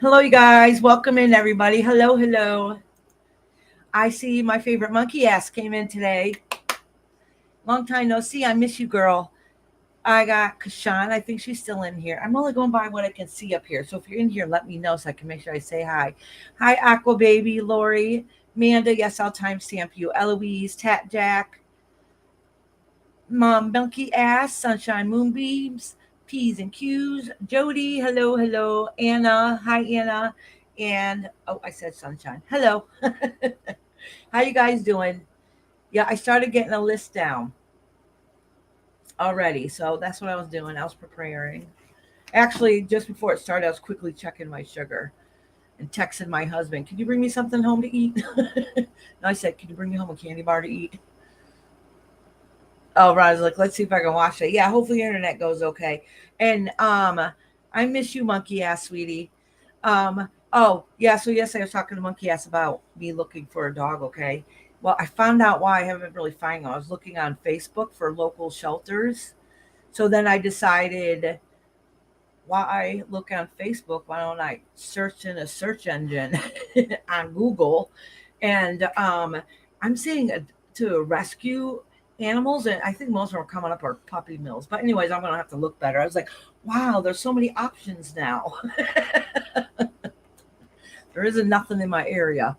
Hello, you guys. Welcome in, everybody. Hello, hello. I see my favorite monkey ass came in today. Long time no see. I miss you, girl. I got Kashan. I think she's still in here. I'm only going by what I can see up here. So if you're in here, let me know so I can make sure I say hi. Hi, Aqua Baby, Lori, Manda. Yes, I'll timestamp you. Eloise, Tat Jack, Mom, Monkey Ass, Sunshine Moonbeams, P's and Q's, Jody. Hello, hello. Anna. Hi, Anna. And oh, I said Sunshine. Hello. How you guys doing? Yeah, I started getting a list down already. So that's what I was doing. I was preparing. Actually, just before it started, I was quickly checking my sugar and texting my husband, "Can you bring me something home to eat?" And I said, "Can you bring me home a candy bar to eat?" Oh, Ron's like, "Let's see if I can watch it." Yeah, hopefully your internet goes okay. And I miss you, monkey ass, sweetie. Oh yeah. So yesterday I was talking to monkey ass about me looking for a dog. Okay. Well, I found out why I haven't really found them. I was looking on Facebook for local shelters. So then I decided, why I look on Facebook, why don't I search in a search engine on Google? And I'm seeing to rescue animals, and I think most of them are coming up are puppy mills. But anyways, I'm gonna have to look better. I was like, wow, there's so many options now. There isn't nothing in my area.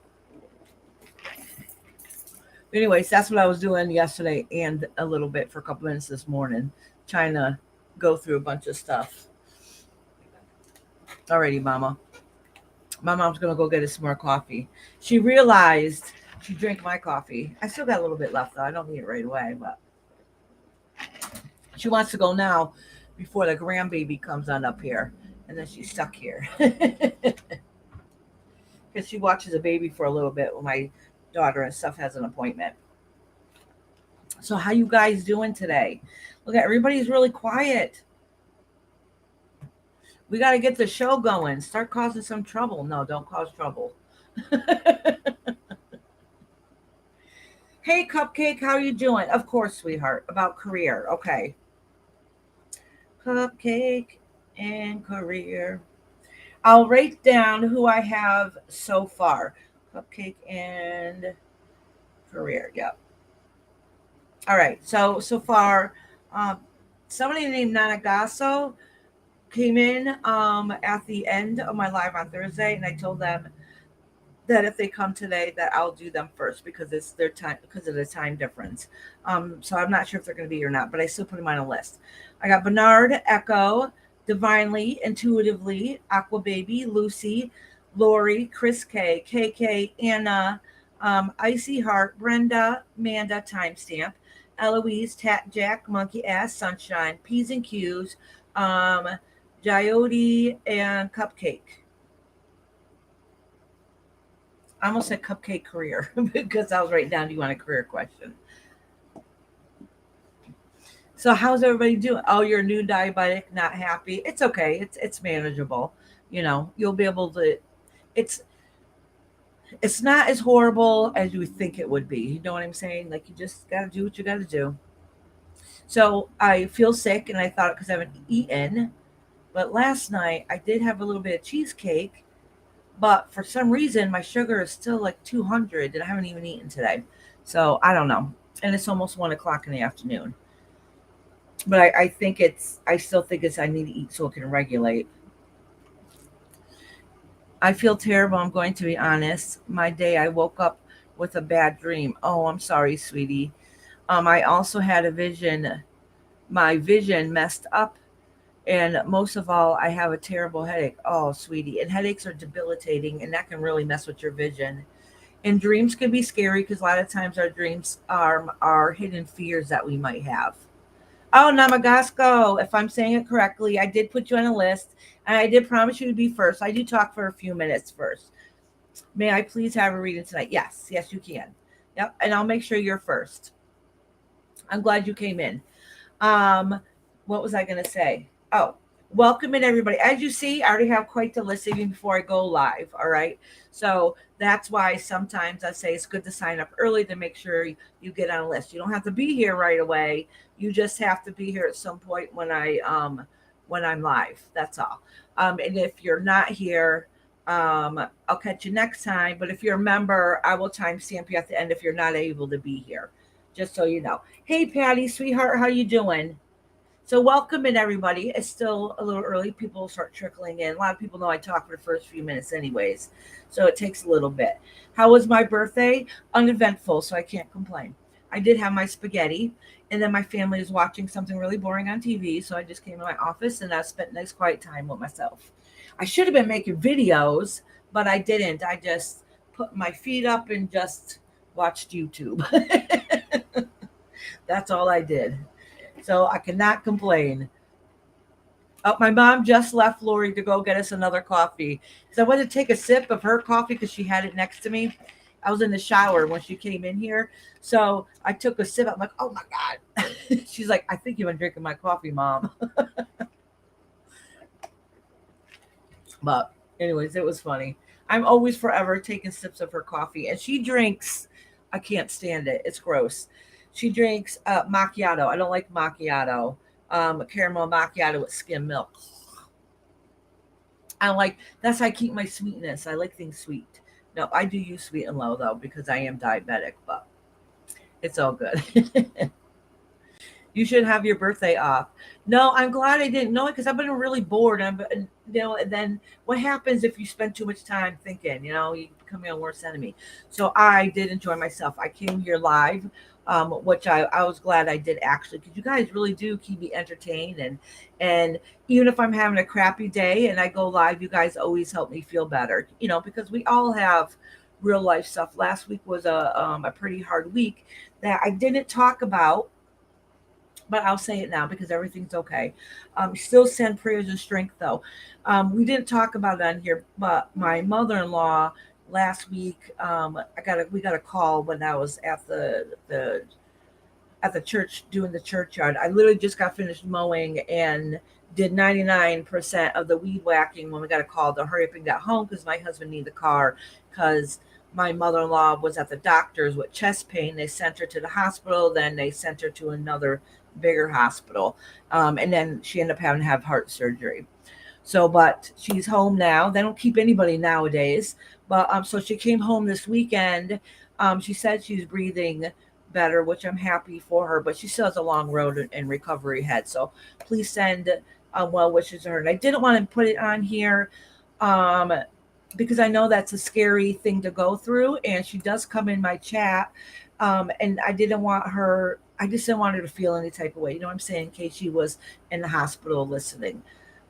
Anyways, that's what I was doing yesterday and a little bit for a couple minutes this morning, trying to go through a bunch of stuff. Alrighty, mama. My mom's gonna go get us some more coffee. She realized she drank my coffee. I still got a little bit left though. I don't need it right away, but she wants to go now before the grandbaby comes on up here. And then she's stuck here. Because she watches a baby for a little bit when my daughter and stuff has an appointment. So how you guys doing today? Look at everybody's really quiet. We got to get the show going. Start causing some trouble. No, don't cause trouble. Hey, Cupcake, how you doing? Of course, sweetheart. About career. Okay. Cupcake and career. I'll write down who I have so far. Cupcake and career. Yep. All right. So far, um, somebody named Nanagaso came in at the end of my live on Thursday, and I told them that if they come today, that I'll do them first because it's their time because of the time difference. So I'm not sure if they're going to be or not, but I still put them on a list. I got Bernard, Echo, Divinely, Intuitively, Aqua Baby, Lucy, Lori, Chris K, KK, Anna, Icy Heart, Brenda, Manda, Timestamp, Eloise, Tat Jack, Monkey Ass, Sunshine, P's and Q's, um, Jyoti, and Cupcake. I almost said cupcake career because I was writing down, do you want a career question? So how's everybody doing? Oh, you're a new diabetic, not happy. It's okay. It's manageable. You know, you'll be able to it's it's not as horrible as you would think it would be. You know what I'm saying? Like you just gotta do what you gotta do. So I feel sick and I thought because I haven't eaten, but last night I did have a little bit of cheesecake, but for some reason my sugar is still like 200 and I haven't even eaten today. So I don't know. And it's almost 1 o'clock in the afternoon. But I still think it's, I need to eat so it can regulate. I feel terrible. I'm going to be honest. My day, I woke up with a bad dream. Oh, I'm sorry, sweetie. I also had a vision. My vision messed up. And most of all, I have a terrible headache. Oh, sweetie. And headaches are debilitating, and that can really mess with your vision. And dreams can be scary because a lot of times our dreams are hidden fears that we might have. Oh, Namagasco, if I'm saying it correctly, I did put you on a list, and I did promise you to be first. I do talk for a few minutes first. May I please have a reading tonight? Yes, yes, you can. Yep, and I'll make sure you're first. I'm glad you came in. Um, what was I going to say? Oh, welcome in everybody. As you see, I already have quite the list even before I go live. All right, so that's why sometimes I say it's good to sign up early to make sure you get on a list. You don't have to be here right away. You just have to be here at some point when I'm live. That's all. And if you're not here, I'll catch you next time. But if you're a member, I will timestamp you at the end if you're not able to be here, just so you know. Hey, Patty, sweetheart, how you doing? So welcome in, everybody. It's still a little early. People start trickling in. A lot of people know I talk for the first few minutes anyways, so it takes a little bit. How was my birthday? Uneventful, so I can't complain. I did have my spaghetti, and then my family was watching something really boring on TV, so I just came to my office and I spent a nice quiet time with myself. I should have been making videos, but I didn't. I just put my feet up and just watched YouTube. That's all I did. So I cannot complain. Oh, my mom just left Lori to go get us another coffee because I wanted to take a sip of her coffee because she had it next to me. I was in the shower when she came in here. So I took a sip. I'm like, oh my God. She's like, I think you've been drinking my coffee, Mom. But, anyways, it was funny. I'm always forever taking sips of her coffee. And she drinks, I can't stand it. It's gross. She drinks macchiato. I don't like macchiato. Caramel macchiato with skim milk. I like that's how I keep my sweetness. I like things sweet. No, I do use sweet and low though because I am diabetic, but it's all good. You should have your birthday off. No, I'm glad I didn't know it because I've been really bored. And then what happens if you spend too much time thinking? You become your worst enemy. So I did enjoy myself. I came here live, which I was glad I did actually because you guys really do keep me entertained and even if I'm having a crappy day and I go live, you guys always help me feel better. Because we all have real life stuff. Last week was a pretty hard week that I didn't talk about, but I'll say it now because everything's okay. Still send prayers and strength though. We didn't talk about it on here, but my mother-in-law last week, we got a call when I was at the church doing the churchyard. I literally just got finished mowing and did 99% of the weed whacking when we got a call to hurry up and get home because my husband needed the car because my mother-in-law was at the doctor's with chest pain. They sent her to the hospital, then they sent her to another bigger hospital, and then she ended up having to have heart surgery. So, but she's home now. They don't keep anybody nowadays. But so she came home this weekend. She said she's breathing better, which I'm happy for her. But she still has a long road in recovery ahead. So please send well wishes to her. And I didn't want to put it on here um, because I know that's a scary thing to go through. And she does come in my chat, and I didn't want her. I just didn't want her to feel any type of way. You know what I'm saying? In case she was in the hospital listening.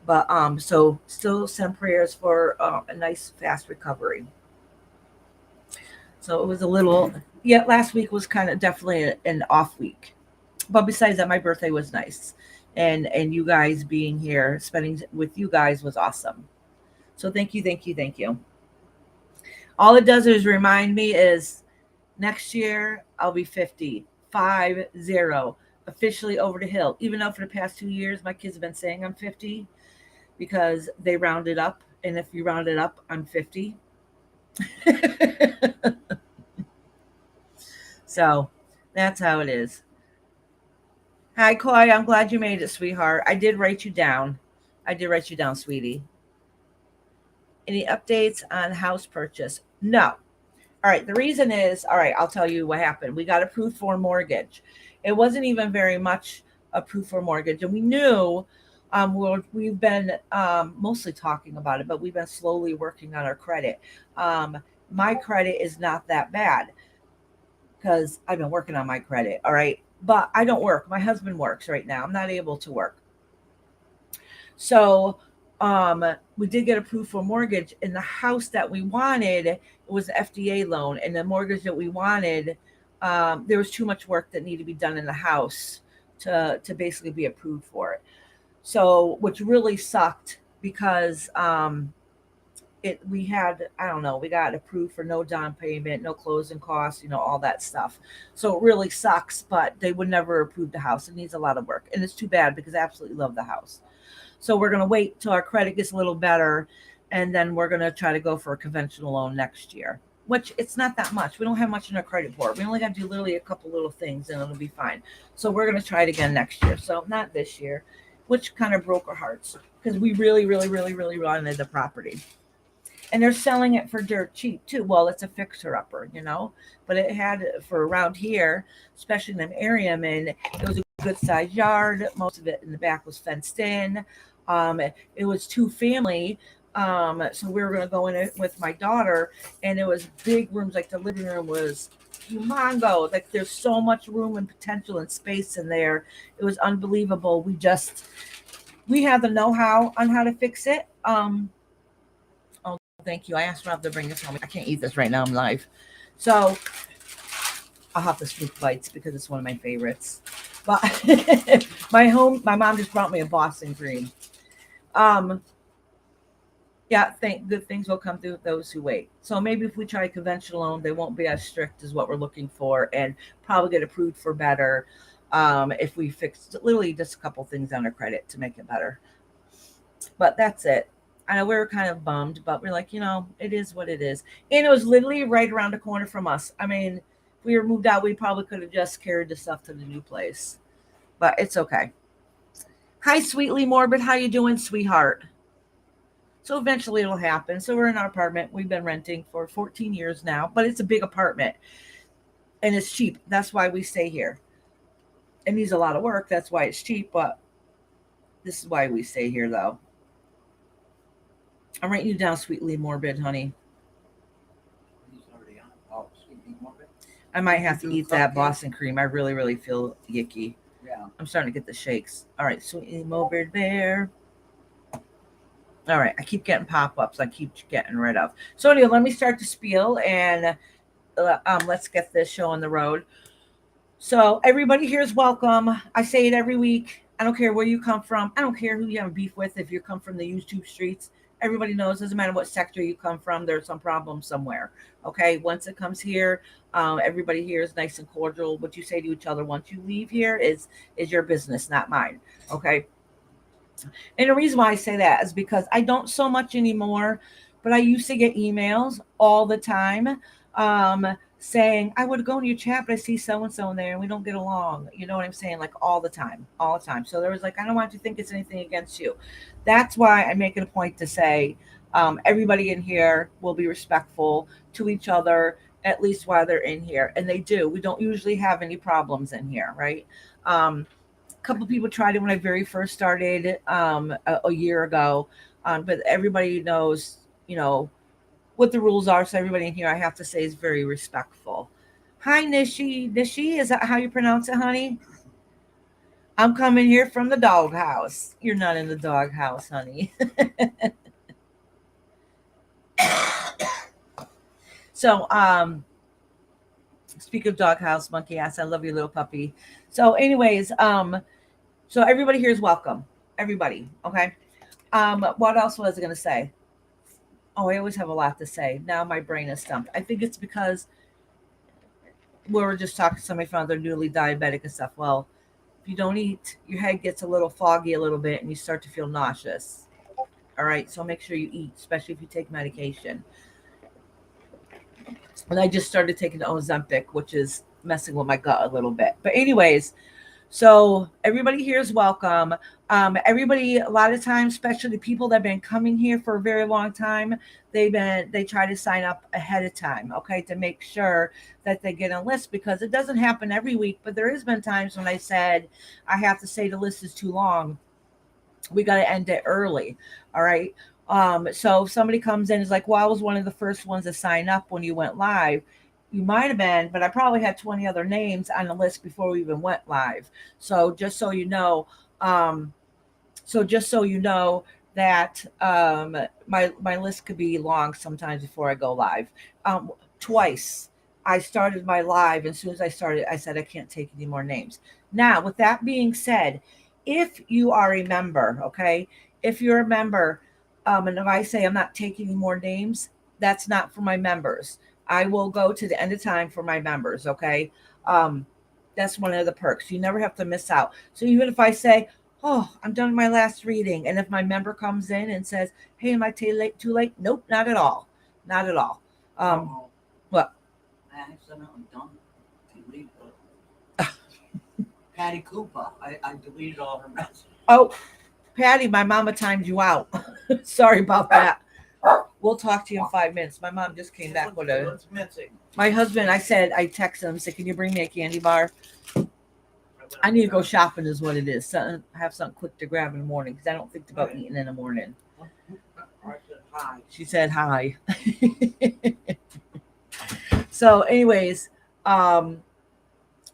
But so still send prayers for a nice fast recovery. So it was a little, yeah, last week was kind of definitely an off week. But besides that, my birthday was nice. And you guys being here, spending with you guys was awesome. So thank you, thank you, thank you. All it does is remind me is next year I'll be 50, 50, officially over the hill. Even though for the past 2 years my kids have been saying I'm 50, because they round it up. And if you round it up, I'm 50. So that's how it is. Hi, Koi. I'm glad you made it, sweetheart. I did write you down. I did write you down, sweetie. Any updates on house purchase? No. All right. The reason is, all right, I'll tell you what happened. We got approved for a mortgage. It wasn't even very much approved for a mortgage. And we knew we've been mostly talking about it, but we've been slowly working on our credit. My credit is not that bad because I've been working on my credit. All right. But I don't work. My husband works right now. I'm not able to work. So we did get approved for a mortgage, and the house that we wanted was an FDA loan, and the mortgage that we wanted, there was too much work that needed to be done in the house to basically be approved for it. So, which really sucked because we had, I don't know, we got approved for no down payment, no closing costs, all that stuff. So it really sucks, but they would never approve the house. It needs a lot of work, and it's too bad because I absolutely love the house. So we're going to wait till our credit gets a little better, and then we're going to try to go for a conventional loan next year, which it's not that much. We don't have much in our credit board. We only got to do literally a couple little things, and it'll be fine. So we're going to try it again next year. So not this year, which kind of broke our hearts because we really, really, really, really wanted the property. And they're selling it for dirt cheap too. Well, it's a fixer upper, you know, but it had for around here, especially in an area I'm in, it was a good sized yard. Most of it in the back was fenced in. It was two family. So we were going to go in it with my daughter, and it was big rooms. Like the living room was humongo. Like there's so much room and potential and space in there. It was unbelievable. We have the know-how on how to fix it. Oh, thank you. I asked Rob to bring this home. I can't eat this right now. I'm live. So I'll have to sneak bites because it's one of my favorites. But my mom just brought me a Boston cream. Um, yeah, good things will come through those who wait. So maybe if we try conventional loan, they won't be as strict as what we're looking for, and probably get approved for better. If we fix literally just a couple things on our credit to make it better. But that's it. I know we were kind of bummed, but we're like, it is what it is. And it was literally right around the corner from us. I mean, if we were moved out, we probably could have just carried the stuff to the new place. But it's okay. Hi, Sweetly Morbid. How you doing, sweetheart? So eventually it'll happen. So we're in our apartment. We've been renting for 14 years now, but it's a big apartment and it's cheap. That's why we stay here. It needs a lot of work. That's why it's cheap, but this is why we stay here, though. I'm writing you down, Sweetly Morbid, honey. He's already on. Oh, Sweetly Morbid. I might have to eat that Boston cream. I really, really feel yicky. Yeah. I'm starting to get the shakes. All right, Sweetly Morbid Bear. All right, I keep getting pop-ups. I keep getting rid of. So anyway, let me start the spiel, and let's get this show on the road. So everybody here is welcome. I say it every week. I don't care where you come from. I don't care who you have beef with. If you come from the YouTube streets, everybody knows. Doesn't matter what sector you come from. There's some problem somewhere. Okay. Once it comes here, everybody here is nice and cordial. What you say to each other once you leave here is your business, not mine. Okay. And the reason why I say that is because I don't so much anymore, but I used to get emails all the time saying, I would go in your chat, but I see so and so in there and we don't get along. You know what I'm saying? Like all the time, all the time. So there was like, I don't want you to think it's anything against you. That's why I make it a point to say everybody in here will be respectful to each other, at least while they're in here. And they do. We don't usually have any problems in here, right? Couple people tried it when I very first started a year ago, but everybody knows, what the rules are. So everybody in here, I have to say, is very respectful. Hi, Nishi. Nishi, is that how you pronounce it, honey? I'm coming here from the doghouse. You're not in the doghouse, honey. So, speak of doghouse, monkey ass, I love you, little puppy. So, anyways, so everybody here is welcome. Everybody, okay? What else was I going to say? Oh, I always have a lot to say. Now my brain is stumped. I think it's because we were just talking to somebody found they're newly diabetic and stuff. Well, if you don't eat, your head gets a little foggy a little bit and you start to feel nauseous. All right, so make sure you eat, especially if you take medication. And I just started taking the Ozempic, which is messing with my gut a little bit. But anyways, so everybody here is welcome. Everybody, a lot of times, especially the people that have been coming here for a very long time, they try to sign up ahead of time, okay, to make sure that they get a list, because it doesn't happen every week. But there has been times when I said I have to say the list is too long. We got to end it early. All right. So if somebody comes in and is like, well, I was one of the first ones to sign up when you went live. You might have been, but I probably had 20 other names on the list before we even went live. So just so you know, that my list could be long sometimes before I go live. Twice I started my live, and as soon as I started, I said I can't take any more names. Now, with that being said, if you are a member, okay, if you're a member, and if I say I'm not taking any more names, that's not for my members. I will go to the end of time for my members. Okay. That's one of the perks. You never have to miss out. So even if I say, oh, I'm done with my last reading, and if my member comes in and says, hey, am I too late? Nope, not at all. Not at all. What? I accidentally done delete Patty Cooper. I deleted all her messages. Oh, Patty, my mama timed you out. Sorry about that. We'll talk to you in 5 minutes. My mom just came back with a. What's missing? My husband, I texted him, said, "Can you bring me a candy bar? I need to go shopping." Is what it is. Something, have something quick to grab in the morning because I don't think about eating in the morning. I said hi. She said hi. So, anyways, um,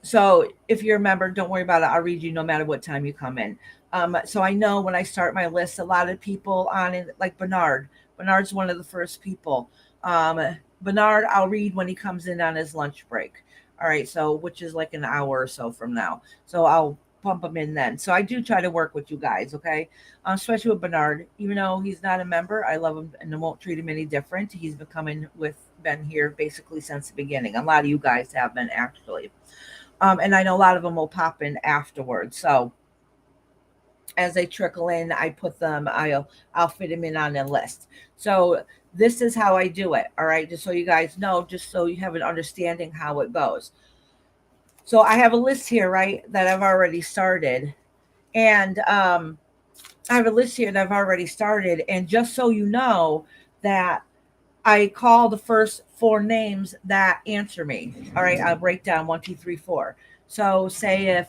so if you're a member, don't worry about it. I'll read you no matter what time you come in. So I know when I start my list, a lot of people on it, like Bernard. Bernard's one of the first people. Bernard, I'll read when he comes in on his lunch break. All right, so which is like an hour or so from now. So I'll pump him in then. So I do try to work with you guys, okay? Especially with Bernard. Even though he's not a member, I love him and I won't treat him any different. He's been here basically since the beginning. A lot of you guys have been actually. And I know a lot of them will pop in afterwards. So as they trickle in, I put them. I'll fit them in on the list. So this is how I do it. All right, just so you guys know, just so you have an understanding how it goes. So I have a list here, right, that I've already started, and I have a list here that I've already started, and just so you know that I call the first four names that answer me. All right, I'll break down one, two, three, four. So, say if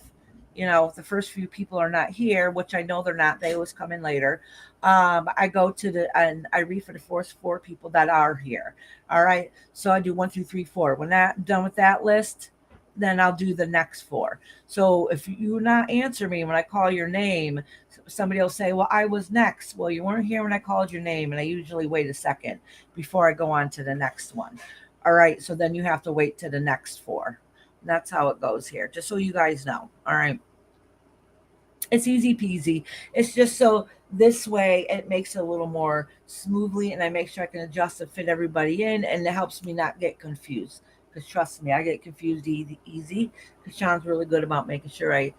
the first few people are not here, which I know they're not, they always come in later. I go to and I read for the first four people that are here. All right, so I do one, two, three, four. When that done with that list, then I'll do the next four. So if you not answer me when I call your name, somebody will say, "Well, I was next." Well, you weren't here when I called your name, and I usually wait a second before I go on to the next one. All right, so then you have to wait to the next four. That's how it goes here, just so you guys know. All right, it's easy peasy. It's just so this way it makes it a little more smoothly, and I make sure I can adjust and fit everybody in, and it helps me not get confused. Because trust me, I get confused easy. Because Sean's really good about making sure I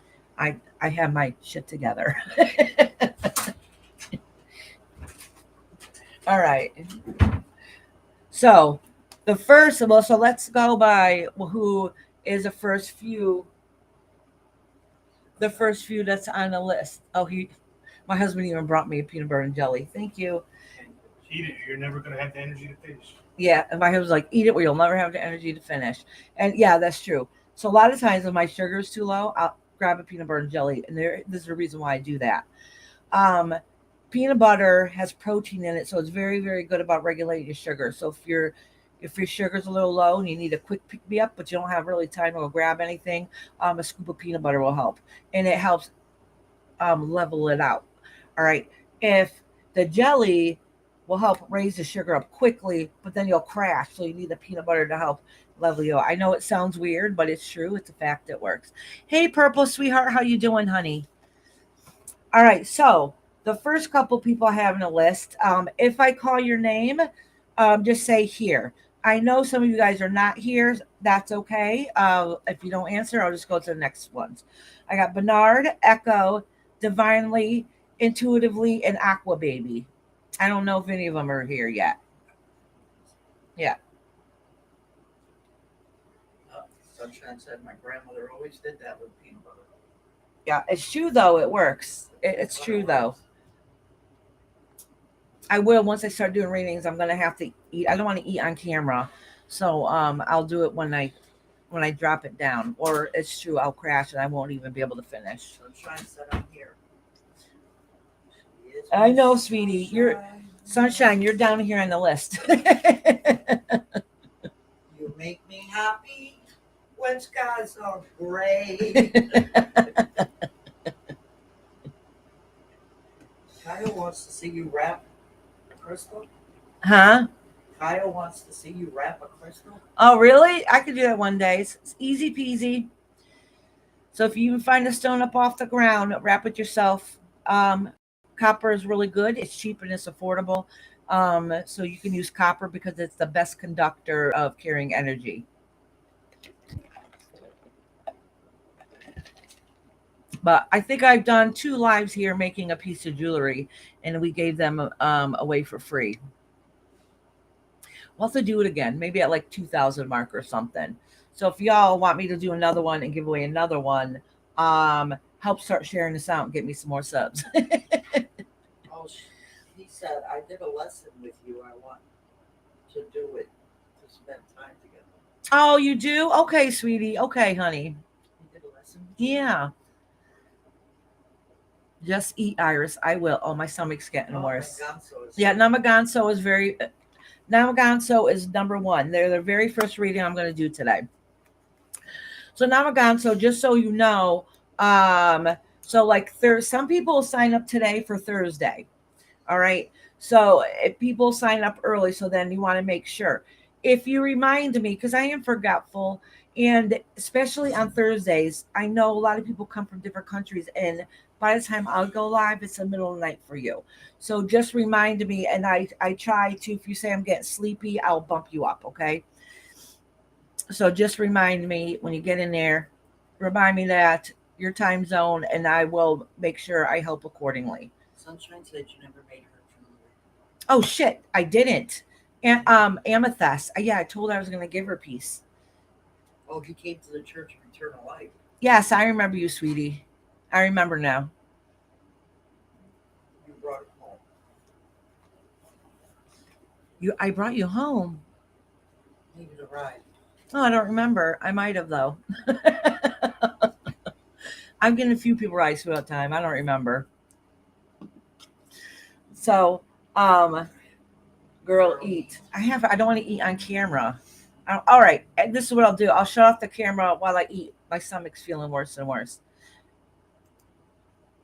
have my shit together. All right. So the first of all, so let's go by who is the first few that's on the list. Oh, my husband even brought me a peanut butter and jelly. Thank you. Eat it. You're never going to have the energy to finish. Yeah, and my husband's like, eat it, or you'll never have the energy to finish. And yeah, that's true. So a lot of times when my sugar is too low, I'll grab a peanut butter and jelly, and this is the reason why I do that. Um, Peanut butter has protein in it, so it's very, very good about regulating your sugar. So if your sugar's a little low and you need a quick pick me up, but you don't have really time to go grab anything, a scoop of peanut butter will help, and it helps level it out. All right. If the jelly will help raise the sugar up quickly, but then you'll crash, so you need the peanut butter to help level you out. I know it sounds weird, but it's true. It's a fact. It works. Hey, Purple sweetheart, how you doing, honey? All right, so the first couple people I have in a list, if I call your name, just say here. I know some of you guys are not here. That's okay. If you don't answer, I'll just go to the next ones. I got Bernard, Echo, Divinely, Intuitively, and Aqua Baby. I don't know if any of them are here yet. Yeah. Sunshine said my grandmother always did that with peanut butter. Yeah, it's true though. It works. It's true though. I will once I start doing readings. I'm gonna have to eat. I don't want to eat on camera, so I'll do it when I drop it down. Or it's true, I'll crash and I won't even be able to finish. Sunshine said I'm here. I know, sweetie. You're Sunshine. You're down here on the list. You make me happy when skies are gray. Kyle wants to see you wrap a crystal. Huh? Kyle wants to see you wrap a crystal. Oh, really? I could do that one day. It's easy peasy. So if you even find a stone up off the ground, wrap it yourself. Copper is really good. It's cheap and it's affordable. So you can use copper because it's the best conductor of carrying energy. But I think I've done 2 lives here making a piece of jewelry, and we gave them away for free. We'll have to do it again, maybe at like 2,000 mark or something. So if y'all want me to do another one and give away another one, help start sharing this out and get me some more subs. Oh, he said, I did a lesson with you. I want to do it to spend time together. Oh, you do? Okay, sweetie. Okay, honey. You did a lesson with you? Yeah. Just eat, Iris. I will. Oh, my stomach's getting Oh, worse. Ganso is Yeah, so- Namaganso is Namaganso is number one. They're the very first reading I'm going to do today. So Namaganso, just so you know, so like some people sign up today for Thursday. All right. So if people sign up early, so then you want to make sure. If you remind me, because I am forgetful, and especially on Thursdays, I know a lot of people come from different countries, and by the time I'll go live, it's the middle of the night for you. So just remind me, and I try to. If you say I'm getting sleepy, I'll bump you up. Okay. So just remind me when you get in there. Remind me that your time zone, and I will make sure I help accordingly. Sunshine said you never made her familiar. Oh shit, I didn't. And Amethyst. Yeah, I told her I was gonna give her peace. Oh, he came to the Church of Eternal Life. Yes, I remember you, sweetie. I remember now. You brought it home. I brought you home. Needed a ride. Oh, I don't remember. I might have though. I'm getting a few people rides throughout time. I don't remember. So, girl, eat. I don't want to eat on camera. All right, this is what I'll do. I'll shut off the camera while I eat. My stomach's feeling worse and worse.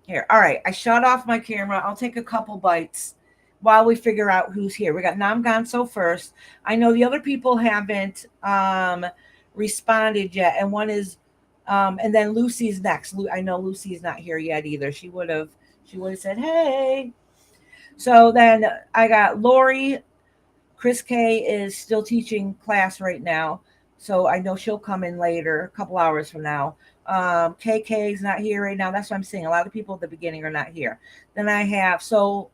Here, all right. I shut off my camera. I'll take a couple bites while we figure out who's here. We got Nam Ganso first. I know the other people haven't responded yet, and one is, and then Lucy's next. I know Lucy's not here yet either. She would have said hey. So then I got Lori. Chris K is still teaching class right now, so I know she'll come in later, a couple hours from now. KK is not here right now. That's what I'm saying. A lot of people at the beginning are not here. Then I have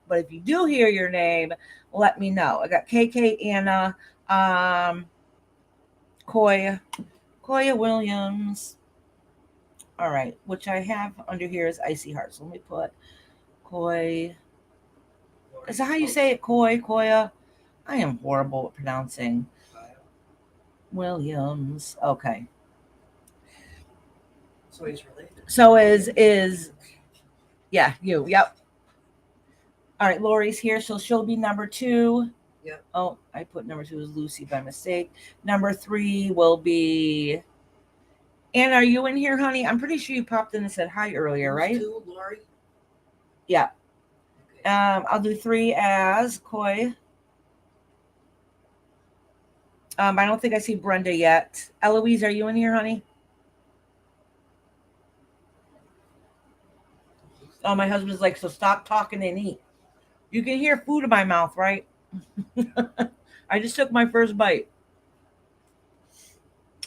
but if you do hear your name, let me know. I got KK, Anna, Koya Williams. All right, which I have under here is Icy Heart. So let me put Koy. Is that how you say it? Koya? I am horrible at pronouncing. Williams. Okay. So he's related. So is yeah, you. Yep. All right, Lori's here, so she'll be number 2. Yep. Oh, I put number 2 as Lucy by mistake. Number 3 will be. Anna, are you in here, honey? I'm pretty sure you popped in and said hi earlier, right? 2, Lori? Yeah. Okay. I'll do 3 as Coy. I don't think I see Brenda yet. Eloise, are you in here, honey? Oh, my husband's like, so stop talking and eat. You can hear food in my mouth, right? I just took my first bite.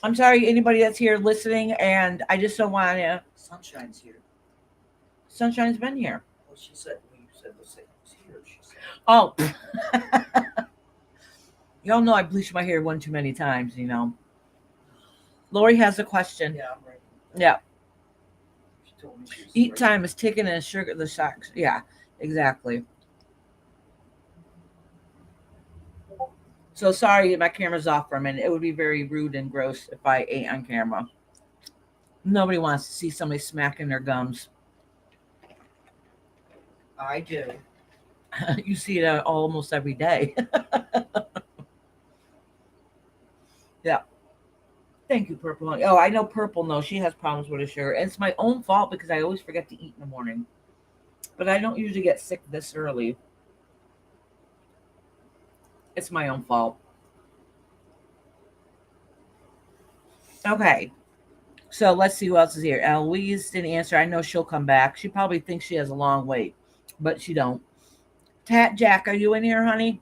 I'm sorry, anybody that's here listening, and I just don't want to. Sunshine's here. Sunshine's been here. Well, she said, when you said the same was here, she said. Oh. Y'all know I bleached my hair one too many times, you know. Lori has a question. Yeah, I'm right. Yeah. She told me she was Eat right. time is ticking and sugar the shocks. Yeah, exactly. So sorry, my camera's off for a minute. It would be very rude and gross if I ate on camera. Nobody wants to see somebody smacking their gums. I do. You see it almost every day. Yeah. Thank you, Purple. Oh, I know Purple knows she has problems with her sugar. And it's my own fault because I always forget to eat in the morning. But I don't usually get sick this early. It's my own fault. Okay. So let's see who else is here. Eloise didn't answer. I know she'll come back. She probably thinks she has a long wait, but she don't. Tat Jack, are you in here, honey?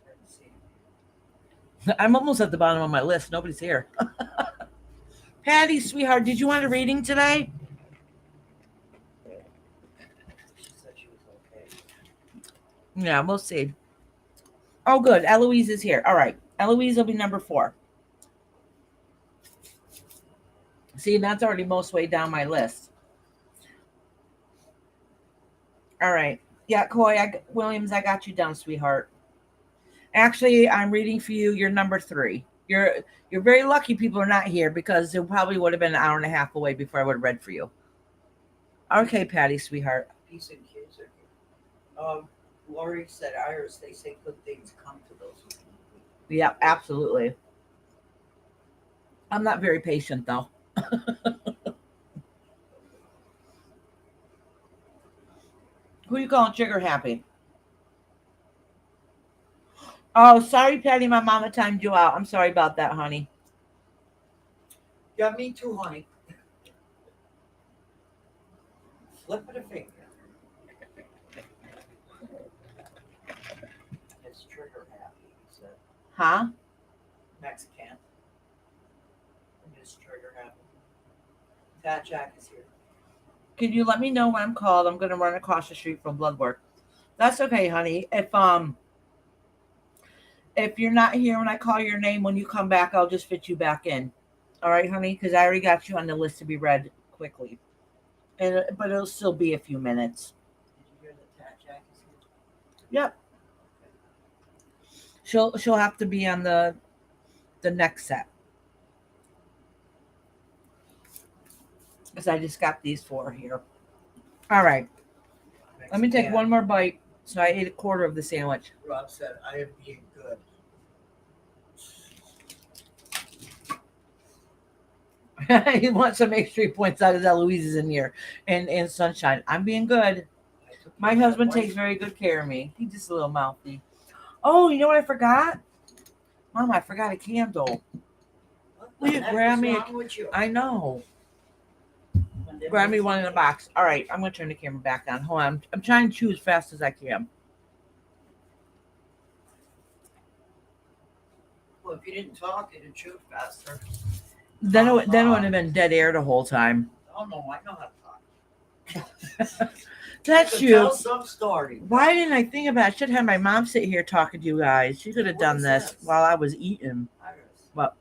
Let's see. I'm almost at the bottom of my list. Nobody's here. Patty, sweetheart, did you want a reading today? She said she was okay. Yeah, we'll see. Oh, good. Eloise is here. All right. Eloise will be number 4. See, that's already most way down my list. All right. Yeah, Coy, Williams, I got you down, sweetheart. Actually, I'm reading for you. You're number 3. You're very lucky people are not here because it probably would have been an hour and a half away before I would have read for you. Okay, Patty, sweetheart. Peace and kids are here. Lori said, Iris, they say good things come to those who can. Yeah, absolutely. I'm not very patient though. Who you calling trigger happy? Oh, sorry, Patty. My mama timed you out. I'm sorry about that, honey. Yeah, me too, honey. Flip of the finger. It's trigger happy, he said. Huh? Mexican. It's trigger happy. Fat Jack is here. Can you let me know when I'm called? I'm gonna run across the street from blood work. That's okay, honey. If you're not here when I call your name, when you come back, I'll just fit you back in. All right, honey, because I already got you on the list to be read quickly. But it'll still be a few minutes. Did you hear that Fat Jack is here? Yep. She'll have to be on the next set. Because I just got these 4 here. All right. Let me take Mexican. one more bite. So I ate a quarter of the sandwich. Rob said, I am being good. He wants to make sure he points out that Louise is in here and sunshine. I'm being good. My husband takes very good care of me. He's just a little mouthy. Oh, you know what I forgot? Mom, I forgot a candle. Will you grab me? I know. Grab me one in the box. All right, I'm going to turn the camera back on. Hold on. I'm trying to chew as fast as I can. Well, if you didn't talk, it'd chew faster. Then it would have been dead air the whole time. Oh, no, I know how to talk. That's you. Tell some story. Why didn't I think about it? I should have my mom sit here talking to you guys. She could have What done is this this? while I was eating. Iris. What?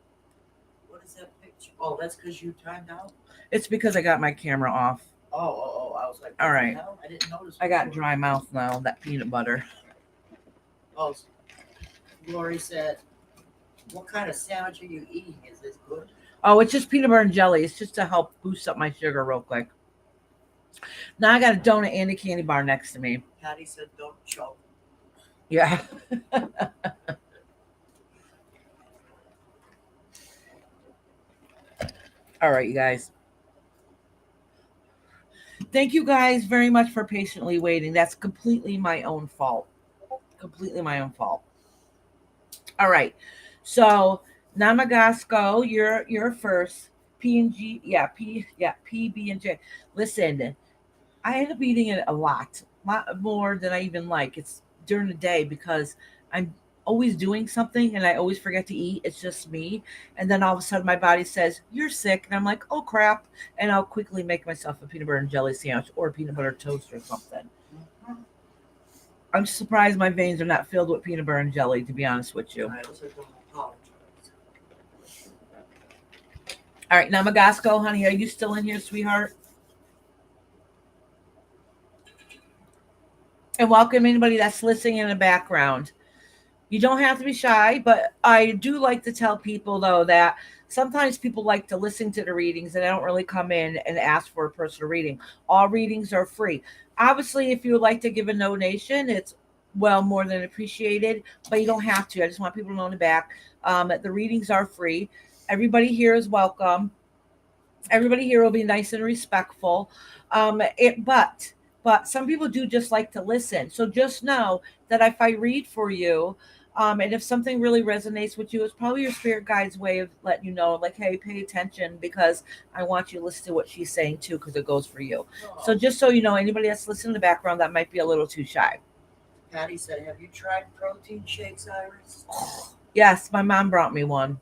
What is that picture? Oh, that's because you timed out? It's because I got my camera off. Oh, I was like, All what right. the hell? I didn't notice. I got before. dry mouth now, that peanut butter. Oh, Lori said, what kind of sandwich are you eating? Is this good? Oh, it's just peanut butter and jelly. It's just to help boost up my sugar real quick. Now I got a donut and a candy bar next to me. Patty said, don't choke. Yeah. All right, you guys. Thank you guys very much for patiently waiting. That's completely my own fault. Completely my own fault. All right. So Namagasco, you're first. P and G, P, B, and J. Listen, I end up eating it a lot more than I even like. It's during the day because I'm always doing something and I always forget to eat. It's just me. And then all of a sudden my body says, you're sick. And I'm like, oh crap. And I'll quickly make myself a peanut butter and jelly sandwich or a peanut butter toast or something. I'm surprised my veins are not filled with peanut butter and jelly, to be honest with you. I also don't apologize. All right, Namagasco, honey, are you still in here, sweetheart? And welcome anybody that's listening in the background. You don't have to be shy, but I do like to tell people, though, that sometimes people like to listen to the readings and they don't really come in and ask for a personal reading. All readings are free. Obviously, if you would like to give a donation, it's well more than appreciated, but you don't have to. I just want people to know in the back the readings are free. Everybody here is welcome. Everybody here will be nice and respectful. But some people do just like to listen. So just know that if I read for you, and if something really resonates with you, it's probably your spirit guide's way of letting you know, like, hey, pay attention because I want you to listen to what she's saying too, because it goes for you. Oh. So just so you know, anybody that's listening in the background that might be a little too shy. Patty said, have you tried protein shakes, Iris? Yes, my mom brought me one.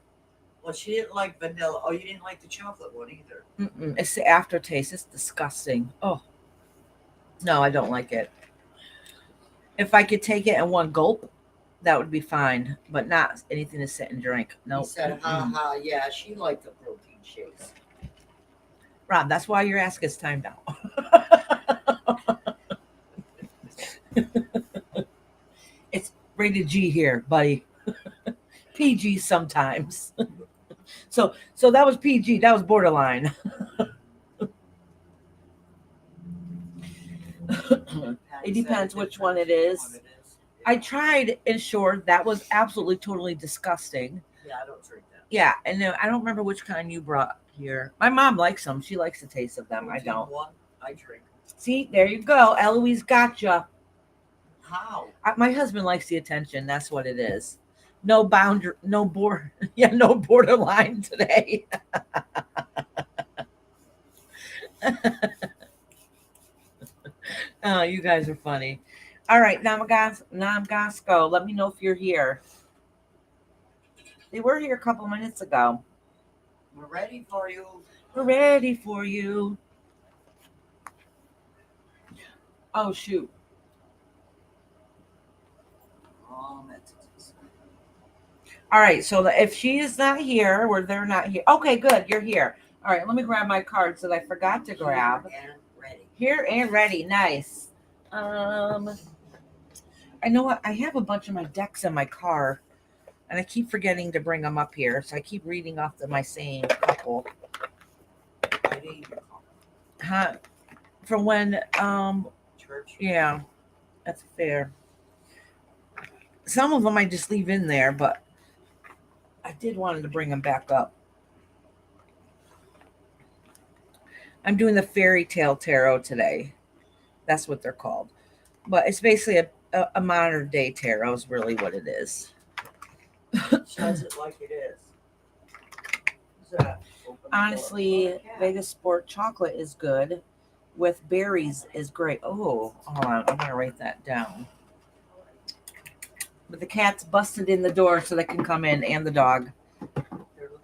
Well, she didn't like vanilla. Oh, you didn't like the chocolate one either. It's the aftertaste. It's disgusting. Oh, no, I don't like it. If I could take it in one gulp, that would be fine, but not anything to sit and drink. No. He said, yeah, she liked the protein shakes. Rob, that's why your ass gets timed out. Rated G here, buddy. PG sometimes. So that was PG. That was borderline. It depends which one it is. I tried Ensure. That was absolutely totally disgusting. Yeah, I don't drink that. Yeah, and then I don't remember which kind you brought here. My mom likes them. She likes the taste of them. I don't. One, I drink. See, there you go. Eloise gotcha. How? My husband likes the attention. That's what it is. No boundary, no board. Yeah, no borderline today. Oh, you guys are funny. All right, Namgasco, let me know if you're here. They were here a couple minutes ago. We're ready for you. We're ready for you. Oh, shoot. All right, so if she is not here, or they're not here. Okay, good, you're here. All right, let me grab my cards that I forgot to grab. Here and ready, nice. I know what, I have a bunch of my decks in my car, and I keep forgetting to bring them up here, so I keep reading off my same couple. Huh? From when, Church. yeah, that's fair. Some of them I just leave in there, but I did want to bring them back up. I'm doing the fairy tale tarot today. That's what they're called. But it's basically a modern day tarot is really what it is. Says it like it is. Honestly, Vegas Sport chocolate is good. With berries is great. Oh, hold on. I'm going to write that down. But the cat's busted in the door so they can come in, and the dog.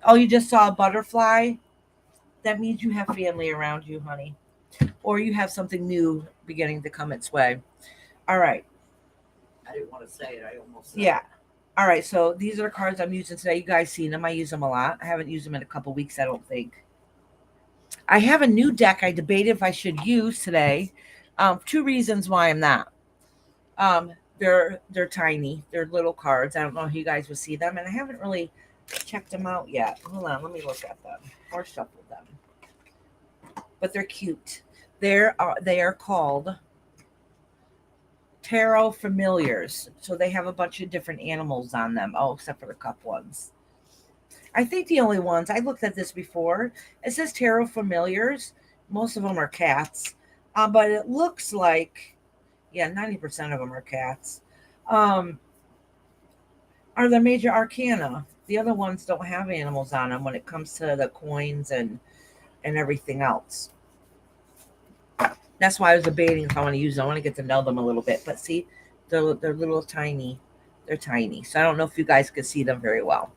Oh, you just saw a butterfly? That means you have family around you, honey. Or you have something new beginning to come its way. All right. I didn't want to say it. I almost said Yeah. All right. So these are the cards I'm using today. You guys seen them. I use them a lot. I haven't used them in a couple weeks, I don't think. I have a new deck I debated if I should use today. Two reasons why I'm not. They're tiny. They're little cards. I don't know if you guys will see them, and I haven't really checked them out yet. Hold on, let me look at them or shuffle them. But they're cute. They are called Tarot Familiars. So they have a bunch of different animals on them. Oh, except for the cup ones. I think the only ones I looked at this before. It says Tarot Familiars. Most of them are cats, but it looks like 90% of them are cats. Are the major arcana. The other ones don't have animals on them when it comes to the coins and everything else. That's why I was debating if I want to use them. I want to get to know them a little bit. But see, they're little tiny. They're tiny. So I don't know if you guys could see them very well.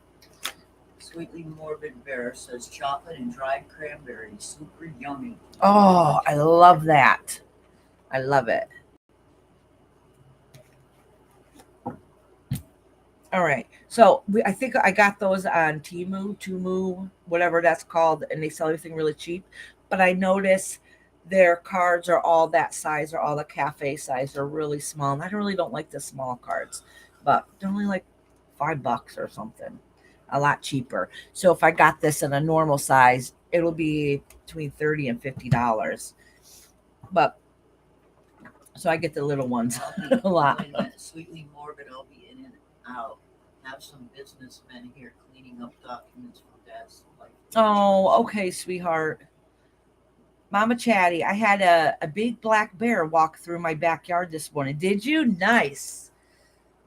Sweetly Morbid Bear says chocolate and dried cranberry. Super yummy. Oh, I love that. I love it. All right. So I think I got those on Tumu, whatever that's called, and they sell everything really cheap. But I notice their cards are all that size, or all the cafe size. They're really small. And I really don't like the small cards, but they're only like $5 or something. A lot cheaper. So if I got this in a normal size, it'll be between $30 and $50. But so I get the little ones a lot. Sweetly Morbid, I'll be in and out. Have some businessmen here cleaning up documents from Dad's life. Oh, okay, sweetheart. Mama Chatty, I had a big black bear walk through my backyard this morning. Did you? Nice.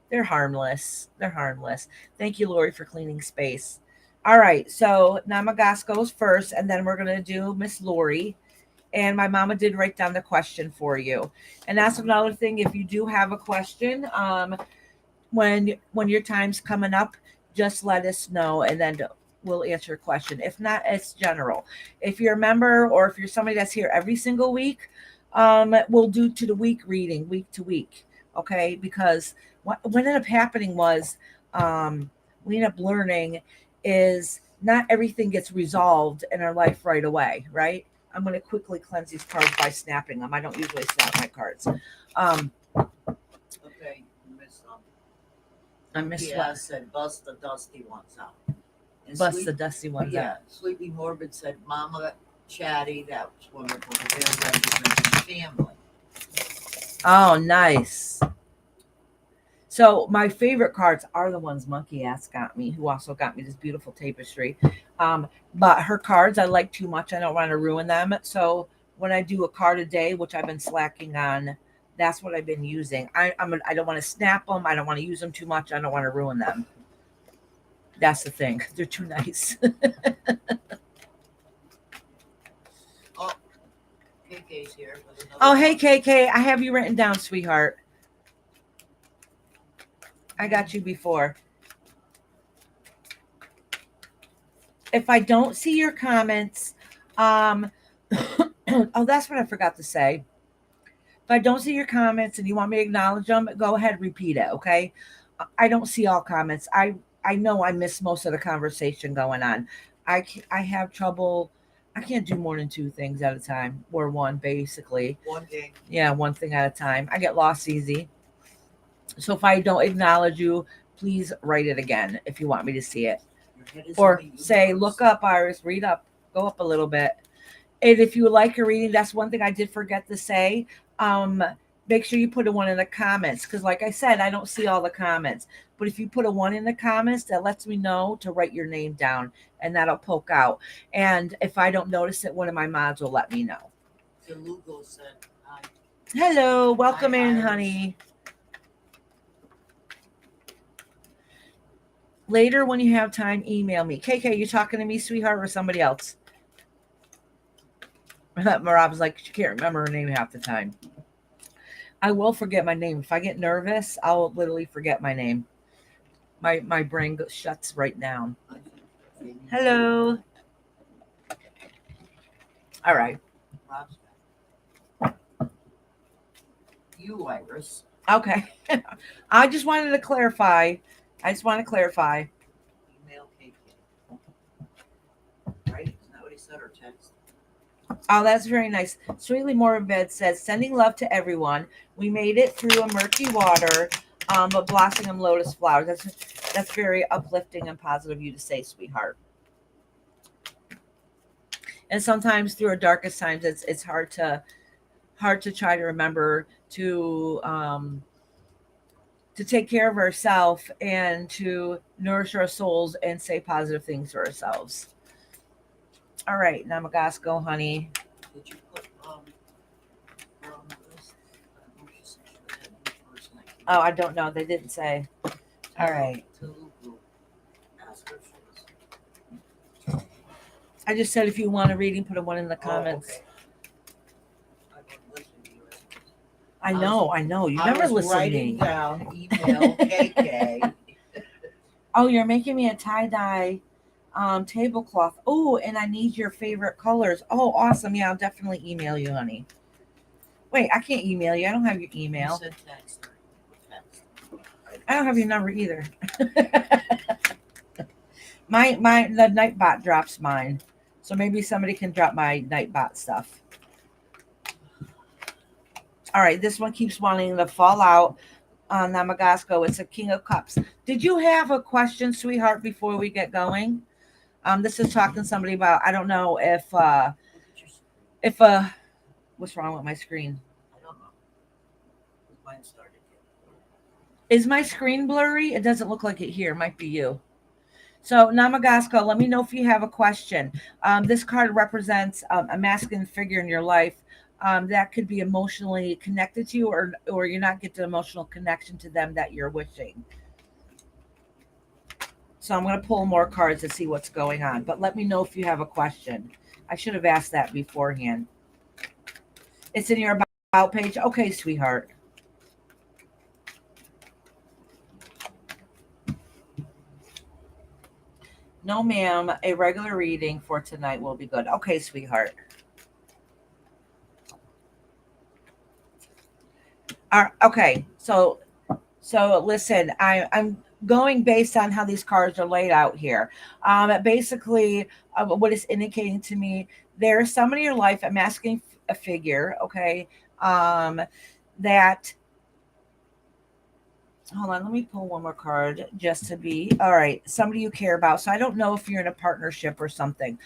They're harmless. They're harmless. Thank you, Lori, for cleaning space. All right, so Namagas goes first, and then we're going to do Miss Lori. And my mama did write down the question for you. And that's another thing. If you do have a question, when your time's coming up, just let us know, and then we'll answer your question. If not, it's general. If you're a member, or if you're somebody that's here every single week, we'll do to the week reading, week to week. Okay, because what ended up happening was we ended up learning is not everything gets resolved in our life right away, right? I'm going to quickly cleanse these cards by snapping them. I don't usually snap my cards. Okay, you missed some. I miss Yeah, what? said bust the dusty ones out. And Bust the dusty ones yeah, out. Sleepy Morbid said Mama Chatty, that was wonderful. The Bear Regiment family. Oh, nice. So my favorite cards are the ones Monkey Ass got me, who also got me this beautiful tapestry. But her cards I like too much. I don't want to ruin them. So when I do a card a day, which I've been slacking on, that's what I've been using. I don't want to snap them. I don't want to use them too much. I don't want to ruin them. That's the thing. They're too nice. Oh, KK's here. With another Oh, hey one. KK, I have you written down, sweetheart. I got you before. If I don't see your comments, oh, that's what I forgot to say. If I don't see your comments and you want me to acknowledge them, go ahead, repeat it, okay? I don't see all comments. I know I miss most of the conversation going on. I have trouble. I can't do more than two things at a time, or one basically. One thing. Yeah, one thing at a time. I get lost easy. So if I don't acknowledge you, please write it again if you want me to see it. Your head is Or in the say, universe. look up, Iris, read up, go up a little bit. And if you would like a reading, that's one thing I did forget to say. Um, Make sure you put a one in the comments because, like I said, I don't see all the comments. But if you put a one in the comments, that lets me know to write your name down, and that'll poke out. And if I don't notice it, one of my mods will let me know. DeLugo said, hi. Hello, welcome Hi, in, Iris. honey. Later, when you have time, email me. KK, you talking to me, sweetheart, or somebody else? Marab's like, she can't remember her name half the time. I will forget my name. If I get nervous, I'll literally forget my name. My brain shuts right down. Hello. All right. Rob's back. You, Iris. Okay. I just wanted to clarify. I just want to clarify. Email KK. Right? Isn't that what he said or text? Oh, that's very nice. Sweetly Morbid says, sending love to everyone. We made it through a murky water, but blossoming lotus flowers. That's very uplifting and positive of you to say, sweetheart. And sometimes through our darkest times, it's hard to try to remember to take care of ourselves and to nourish our souls and say positive things to ourselves. All right, Namagasco, honey. Did you put her on the list? I don't know if she said she had a new person that came Oh, I don't know. They didn't say. All right. DeLugo. Ask her if she was. I just said if you want a reading, put a one in the comments. Oh, okay. I wasn't listening to you. I know. You never was listen to writing me. down email KK. Oh, you're making me a tie-dye tablecloth. Oh, and I need your favorite colors. Oh, awesome. Yeah, I'll definitely email you, honey. Wait, I can't email you. I don't have your You email. said text her. Text. I don't have your number either. The Nightbot drops mine. So maybe somebody can drop my Nightbot stuff. All right, this one keeps wanting to fall out. Namagasco, it's a King of Cups. Did you have a question, sweetheart, before we get going? This is talking to somebody about, I don't know if Look at your screen. what's wrong with my screen? I don't know. Mine started. Is my screen blurry? It doesn't look like it here. It might be you. So Namagasco, let me know if you have a question. This card represents a masculine figure in your life that could be emotionally connected to you, or you're not getting an emotional connection to them that you're wishing. So I'm going to pull more cards to see what's going on. But let me know if you have a question. I should have asked that beforehand. It's in your about page. Okay, sweetheart. No, ma'am. A regular reading for tonight will be good. Okay, sweetheart. Okay, so listen, I'm going based on how these cards are laid out here. Basically, what it's indicating to me, there's somebody in your life, a masculine a figure, okay, that hold on, let me pull one more card just to be all right. Somebody you care about. So I don't know if you're in a partnership or something.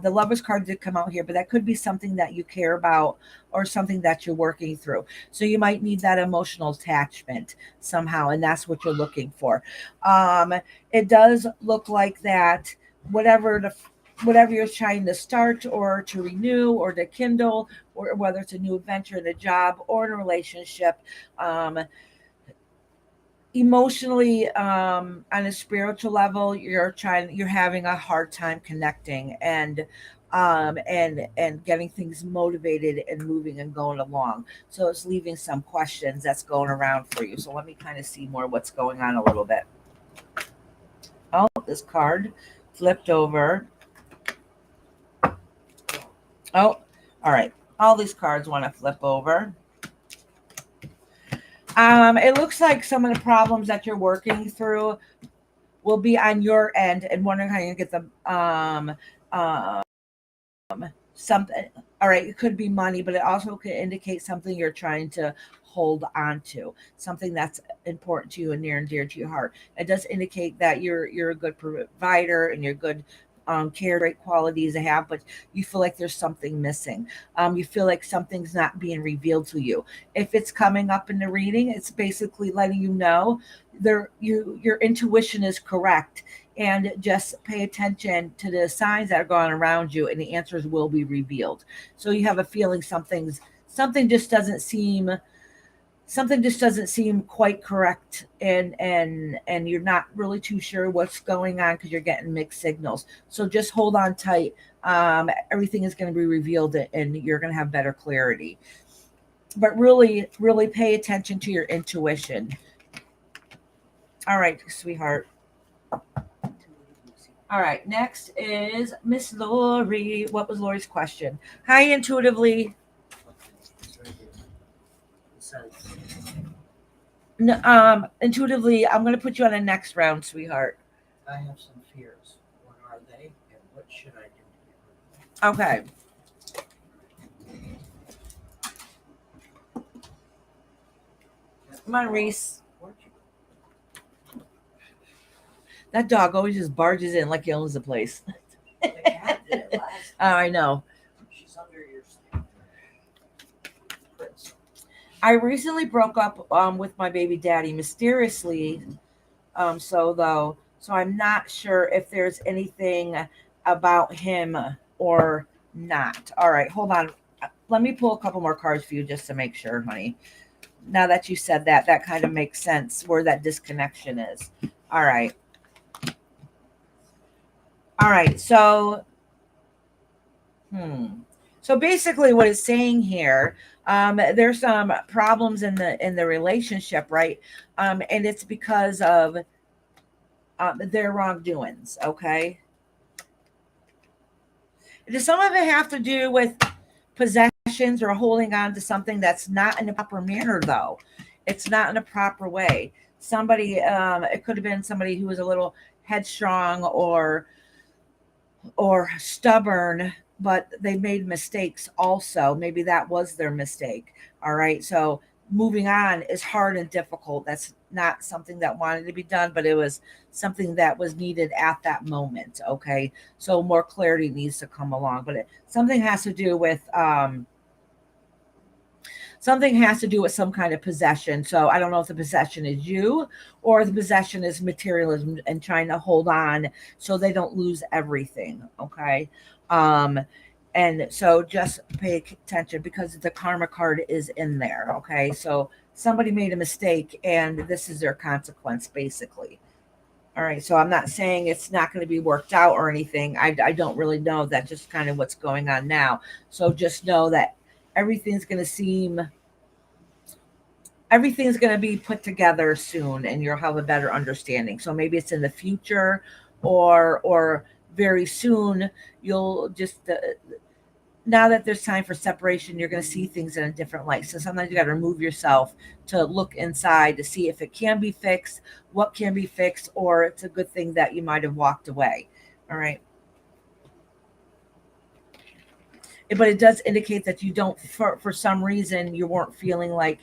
The Lovers card did come out here, but that could be something that you care about or something that you're working through. So you might need that emotional attachment somehow, and that's what you're looking for. Um, it does look like that whatever the whatever you're trying to start or to renew or to kindle, or whether it's a new adventure in a job or in a relationship, um, emotionally, on a spiritual level, you're having a hard time connecting and getting things motivated and moving and going along. So it's leaving some questions that's going around for you. So let me kind of see more what's going on a little bit. Oh, this card flipped over. Oh, all right, all these cards want to flip over. It looks like some of the problems that you're working through will be on your end, and wondering how you get them. Um, Something. All right, it could be money, but it also could indicate something you're trying to hold on to, something that's important to you and near and dear to your heart. It does indicate that you're a good provider and you're good, care, great qualities to have, but you feel like there's something missing. You feel like something's not being revealed to you. If it's coming up in the reading, it's basically letting you know your intuition is correct, and just pay attention to the signs that are going around you, and the answers will be revealed. So you have a feeling something just doesn't seem something just doesn't seem quite correct, and you're not really too sure what's going on because you're getting mixed signals. So just hold on tight. Everything is going to be revealed, and you're going to have better clarity. But really pay attention to your intuition. All right, sweetheart. All right, next is Miss Lori. What was Lori's question? Hi, intuitively. It's right here. It says, Intuitively, I'm going to put you on the next round, sweetheart. I have some fears. What are they, and what should I do to get rid of them? Okay. Come on, Reese. Where'd you That dog always just barges in like he owns the place. go? The cat did it last Oh, I know. She's under your skin. Prince. I recently broke up with my baby daddy mysteriously. So I'm not sure if there's anything about him or not. All right, hold on. Let me pull a couple more cards for you just to make sure, honey. Now that you said that, that kind of makes sense where that disconnection is. All right. All right. So basically what it's saying here, there's some problems in the relationship, right? And it's because of their wrongdoings, okay? Does some of it have to do with possessions or holding on to something that's not in a proper manner, though? It's not in a proper way. Somebody, it could have been somebody who was a little headstrong or stubborn, but they made mistakes also. Maybe that was their mistake. All right. So moving on is hard and difficult. That's not something that wanted to be done, but it was something that was needed at that moment. Okay. So more clarity needs to come along, but something has to do with, something has to do with some kind of possession. So I don't know if the possession is you or the possession is materialism and trying to hold on so they don't lose everything. Okay. Um, and so just pay attention because the karma card is in there. Okay. So somebody made a mistake and this is their consequence, basically. All right. So I'm not saying it's not going to be worked out or anything. I don't really know. That's just kind of what's going on now. So just know that everything's going to seem everything's going to be put together soon and you'll have a better understanding. So maybe it's in the future or very soon. You'll just now that there's time for separation, you're going to see things in a different light. So sometimes you got to remove yourself to look inside to see if it can be fixed, what can be fixed, or it's a good thing that you might have walked away. All right. But it does indicate that you don't, for some reason, you weren't feeling like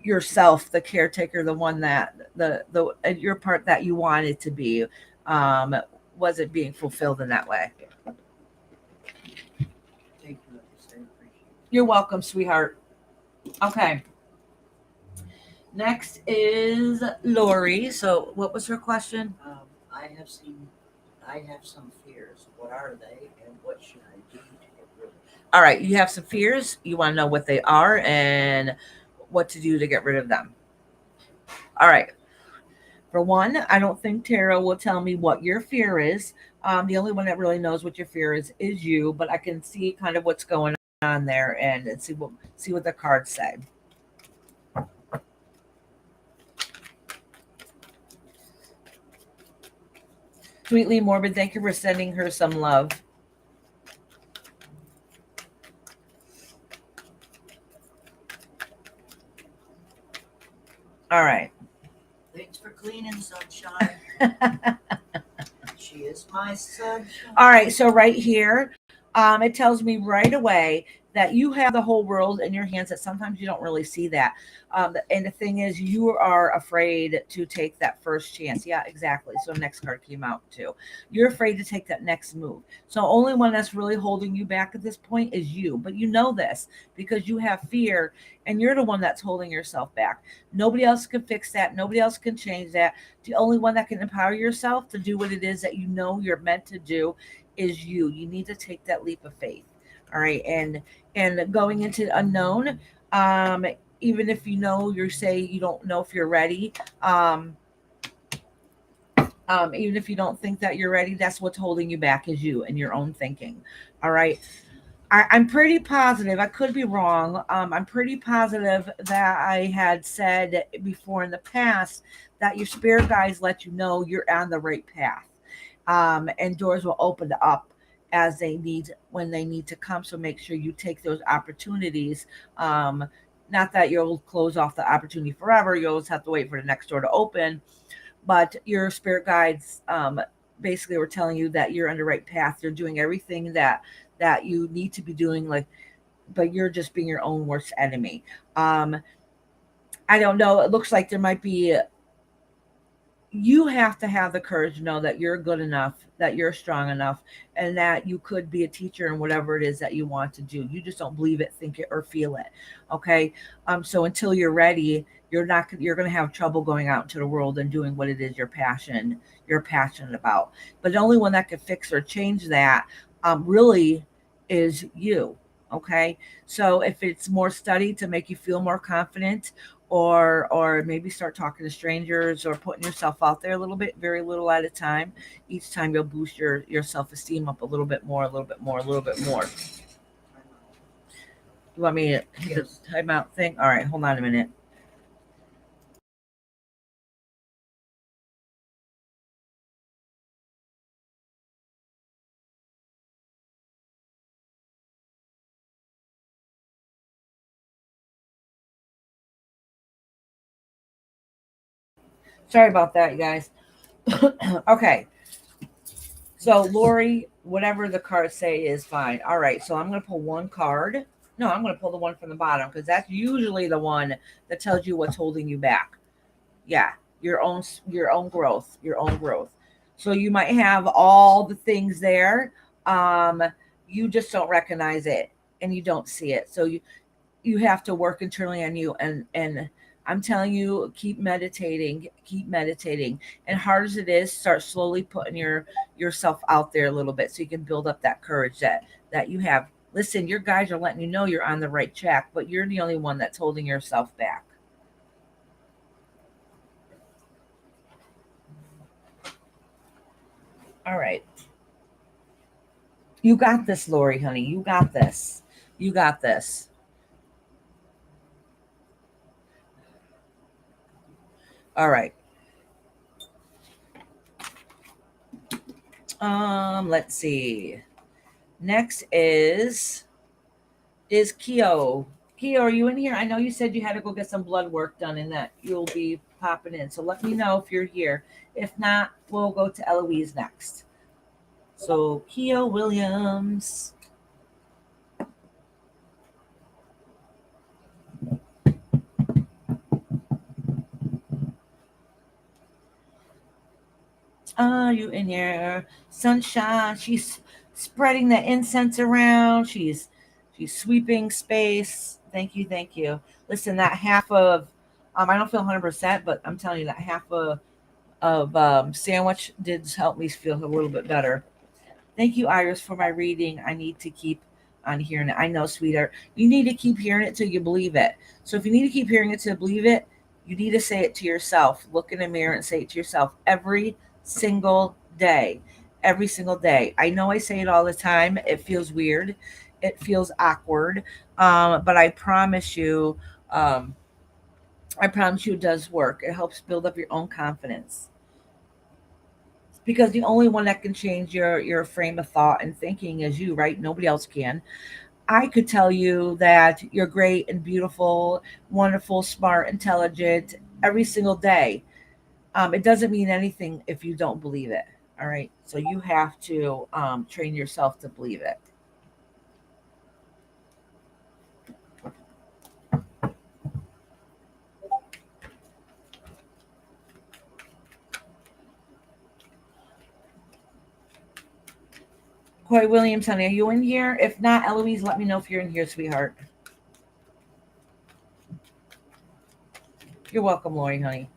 yourself, the caretaker, the one that the your part that you wanted to be, um, wasn't being fulfilled in that way. Thank you, like I said, appreciate it. You're welcome, sweetheart. Okay. Next is Lori. So, what was her question? I have some fears. What are they, and what should I do to get rid of them? All right, you have some fears. You want to know what they are and what to do to get rid of them. All right. For one, I don't think tarot will tell me what your fear is. The only one that really knows what your fear is you. But I can see kind of what's going on there and see what the cards say. Sweetly morbid, thank you for sending her some love. All right. Thanks for cleaning, sunshine. She is my sunshine. All right, so right here, it tells me right away that you have the whole world in your hands. That sometimes you don't really see that. And the thing is, you are afraid to take that first chance. Yeah, exactly. So next card came out too. You're afraid to take that next move. So only one that's really holding you back at this point is you. But you know this because you have fear, and you're the one that's holding yourself back. Nobody else can fix that. Nobody else can change that. The only one that can empower yourself to do what it is that you know you're meant to do is you. You need to take that leap of faith. All right. And going into the unknown, um, even if you know you say you don't know if you're ready, even if you don't think that you're ready, that's what's holding you back is you and your own thinking. All right. I'm pretty positive. I could be wrong. I'm pretty positive that I had said before in the past that your spirit guides let you know you're on the right path, and doors will open up as they need when they need to come. So make sure you take those opportunities. Um, Not that you'll close off the opportunity forever. You always have to wait for the next door to open, but your spirit guides basically were telling you that you're on the right path. You're doing everything that you need to be doing, like, but you're just being your own worst enemy. um I don't know, it looks like there might be, you have to have the courage to know that you're good enough, that you're strong enough, and that you could be a teacher in whatever it is that you want to do. You just don't believe it, think it, or feel it. Okay. So until you're ready, you're going to have trouble going out into the world and doing what it is you're passionate about. But the only one that can fix or change that, really, is you. Okay. So if it's more study to make you feel more confident, or maybe start talking to strangers or putting yourself out there a little bit, very little at a time. Each time you'll boost your self-esteem up a little bit more, a little bit more, a little bit more. You want me to hit Yes. the timeout thing? All right, hold on a minute. Sorry about that, you guys. Okay, so Lori, whatever the cards say is fine. All right, so I'm going to pull one card. No, I'm going to pull the one from the bottom because that's usually the one that tells you what's holding you back. Yeah, your own growth. So you might have all the things there, um you just don't recognize it and you don't see it. So you have to work internally on you, and I'm telling you, keep meditating, and hard as it is, start slowly putting yourself out there a little bit so you can build up that courage that you have. Listen, your guys are letting you know you're on the right track, but you're the only one that's holding yourself back. All right. You got this, Lori, honey. You got this. You got this. All right. Let's see. Next is Keo. Keo, are you in here? I know you said you had to go get some blood work done and that you'll be popping in. So let me know if you're here. If not, we'll go to Eloise next. So Keo Williams. You in your sunshine. She's spreading the incense around. She's sweeping space. Thank you, thank you. Listen, that half of I don't feel 100%, but I'm telling you that half of sandwich did help me feel a little bit better. Thank you, Iris, for my reading. I need to keep on hearing it. I know, sweetheart. You need to keep hearing it till you believe it. So if you need to keep hearing it to believe it, you need to say it to yourself. Look in the mirror and say it to yourself every single day. Every single day. I know I say it all the time. It feels weird. It feels awkward. But um, I promise you it does work. It helps build up your own confidence because the only one that can change your frame of thought and thinking is you, right? Nobody else can. I could tell you that you're great and beautiful, wonderful, smart, intelligent every single day. It doesn't mean anything if you don't believe it. All right, so you have to train yourself to believe it. Coy Williams, honey, are you in here? If not, Eloise, let me know if you're in here, sweetheart. You're welcome, Lori, honey.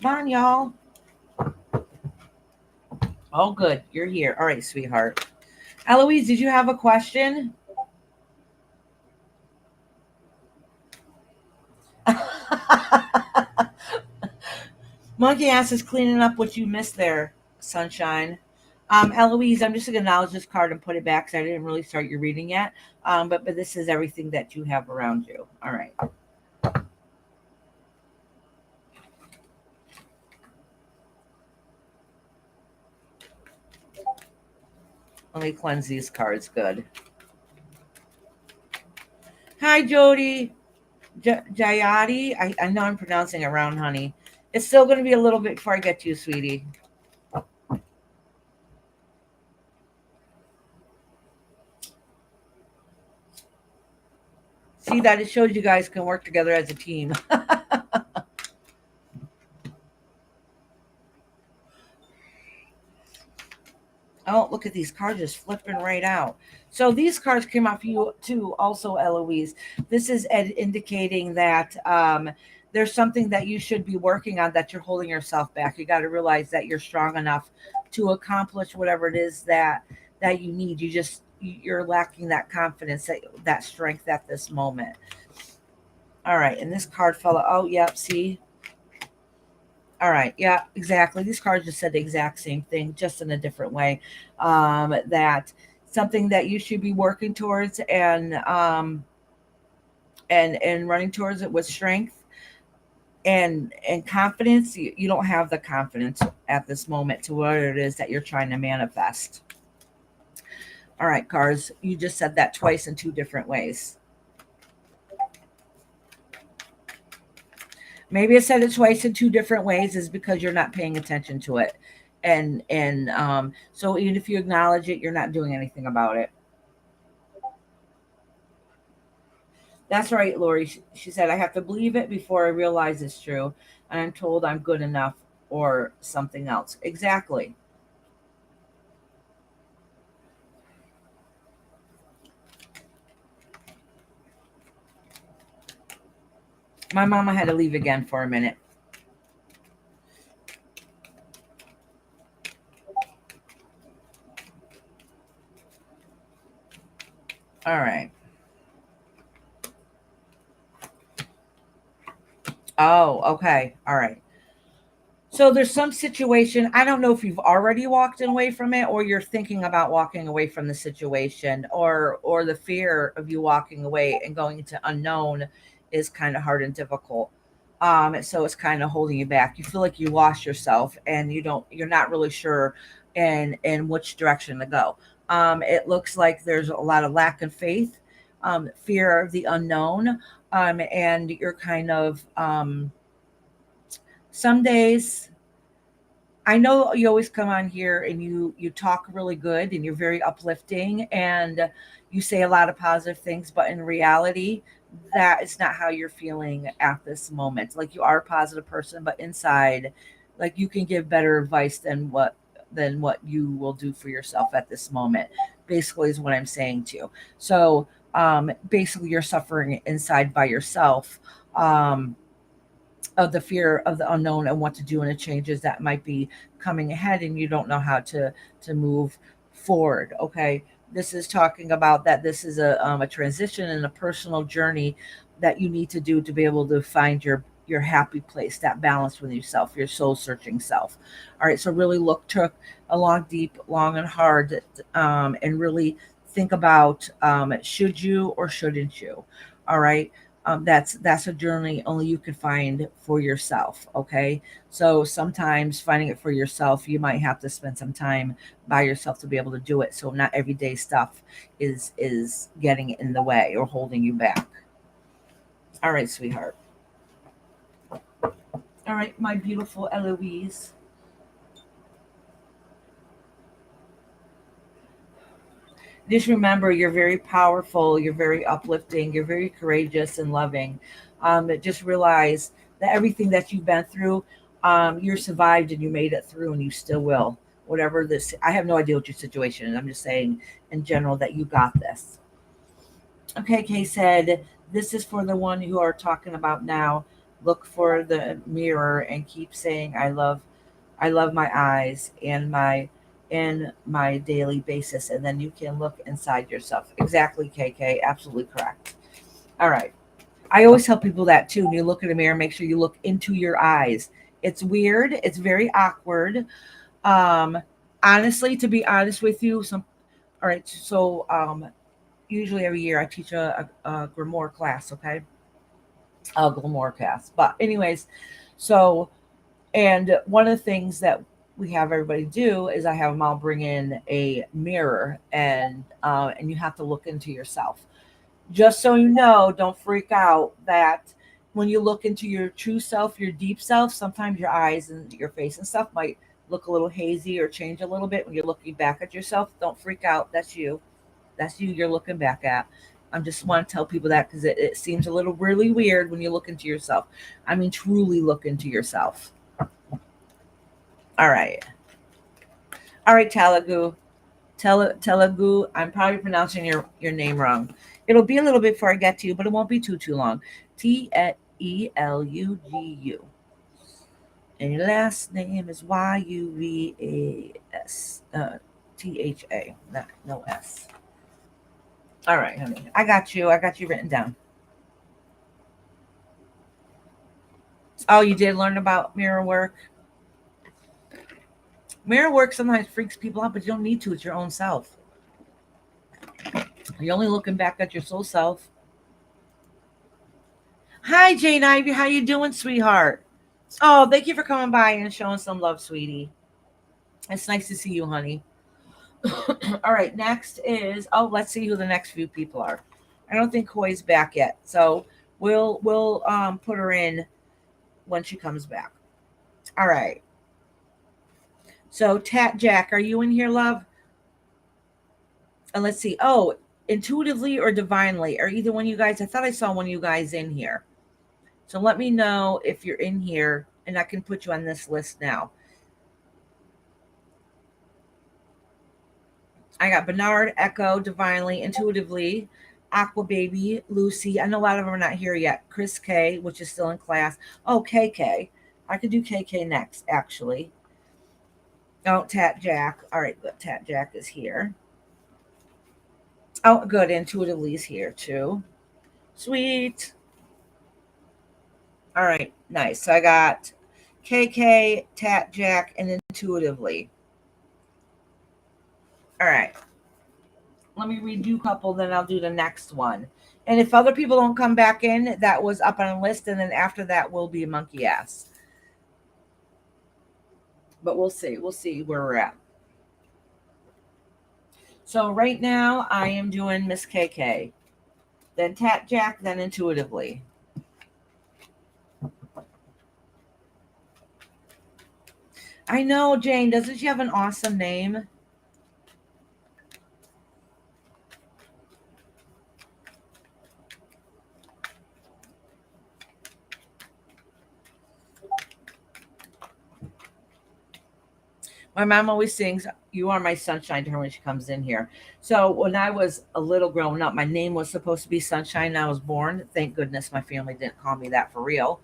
Come on, y'all. Oh, good. You're here. All right, sweetheart. Eloise, did you have a question? Monkey ass is cleaning up what you missed there, sunshine. Eloise, I'm just gonna acknowledge this card and put it back because I didn't really start your reading yet. But this is everything that you have around you. All right. Let me cleanse these cards. Good. Hi, Jody. Jayati. I know I'm pronouncing it wrong, honey. It's still going to be a little bit before I get to you, sweetie. See that it shows you guys can work together as a team. Oh, look at these cards just flipping right out. So these cards came out for you too, also, Eloise. This is indicating that there's something that you should be working on that you're holding yourself back. You got to realize that you're strong enough to accomplish whatever it is that you need. You're lacking that confidence, that strength at this moment. All right, and this card fell out. Oh, yep. See, all right. Yeah, exactly. These cards just said the exact same thing, just in a different way. That something that you should be working towards and running towards it with strength and confidence. You don't have the confidence at this moment to what it is that you're trying to manifest. All right, cards. You just said that twice in two different ways. Maybe I said it twice in two different ways is because you're not paying attention to it. And so even if you acknowledge it, you're not doing anything about it. That's right, Lori. She said, I have to believe it before I realize it's true. And I'm told I'm good enough or something else. Exactly. My mama had to leave again for a minute. All right. Oh, okay. All right. So there's some situation. I don't know if you've already walked away from it or you're thinking about walking away from the situation or the fear of you walking away and going into unknown is kind of hard and difficult. So it's kind of holding you back. You feel like you lost yourself and you're not really sure in which direction to go. It looks like there's a lot of lack of faith, fear of the unknown, and you're kind of some days I know you always come on here and you talk really good and you're very uplifting and you say a lot of positive things, but in reality, that is not how you're feeling at this moment. Like you are a positive person, but inside, like you can give better advice than what you will do for yourself at this moment. Basically, is what I'm saying to you. So, basically, you're suffering inside by yourself. Of the fear of the unknown and what to do and the changes that might be coming ahead and you don't know how to move forward. Okay, this is talking about that this is a transition and a personal journey that you need to do to be able to find your happy place, that balance with yourself, your soul searching self. All right, so really look, took a long, deep, long and hard, and really think about, should you or shouldn't you. All right, that's a journey only you can find for yourself. Okay, so sometimes finding it for yourself, you might have to spend some time by yourself to be able to do it, so not everyday stuff is getting in the way or holding you back. All right, sweetheart. All right, my beautiful Eloise. Just remember, you're very powerful, you're very uplifting, you're very courageous and loving. Just realize that everything that you've been through, you survived and you made it through and you still will. Whatever this, I have no idea what your situation is. I'm just saying in general that you got this. Okay, Kay said, this is for the one who are talking about now. Look for the mirror and keep saying, I love my eyes and my in my daily basis, and then you can look inside yourself. Exactly, KK. Absolutely correct. All right. I always tell people that too. When you look in the mirror, make sure you look into your eyes. It's weird. It's very awkward. Um, honestly, to be honest with you, some all right. So usually every year I teach a grimoire class. Okay, a grimoire class. But anyways, so and one of the things that we have everybody do is I have them all bring in a mirror and you have to look into yourself. Just so you know, don't freak out that when you look into your true self, your deep self, sometimes your eyes and your face and stuff might look a little hazy or change a little bit when you're looking back at yourself. Don't freak out. That's you. That's you you're looking back at. I just want to tell people that because it seems a little really weird when you look into yourself. I mean, truly look into yourself. All right. All right, Telugu. Telugu. I'm probably pronouncing your name wrong. It'll be a little bit before I get to you, but it won't be too long. Telugu. And your last name is Yuvas. Tha. No S. All right, honey. I got you. I got you written down. Oh, you did learn about mirror work. Mirror work sometimes freaks people out, but you don't need to. It's your own self. You're only looking back at your soul self. Hi, Jane Ivy. How you doing, sweetheart? Oh, thank you for coming by and showing some love, sweetie. It's nice to see you, honey. All right, next is let's see who the next few people are. I don't think Koi's back yet, so we'll put her in when she comes back. All right. So Tat Jack, are you in here, love? And let's see. Oh, intuitively or divinely, or either one of you guys. I thought I saw one of you guys in here. So let me know if you're in here, and I can put you on this list now. I got Bernard, Echo, Divinely, Intuitively, Aqua Baby, Lucy. I know a lot of them are not here yet. Chris K, which is still in class. Oh, KK. I could do KK next, actually. Oh, Tat Jack. All right, good. Tat Jack is here. Oh, good. Intuitively is here too. Sweet. All right, nice. So I got KK, Tat Jack, and Intuitively. All right. Let me redo a couple, then I'll do the next one. And if other people don't come back in, that was up on a list, and then after that will be a monkey ass. But we'll see. We'll see where we're at. So right now I am doing Miss KK, then Tat Jack, then Intuitively. I know, Jane. Doesn't she have an awesome name? My mom always sings "You Are My Sunshine" to her when she comes in here. So when I was a little growing up, my name was supposed to be Sunshine. I was born. Thank goodness my family didn't call me that for real.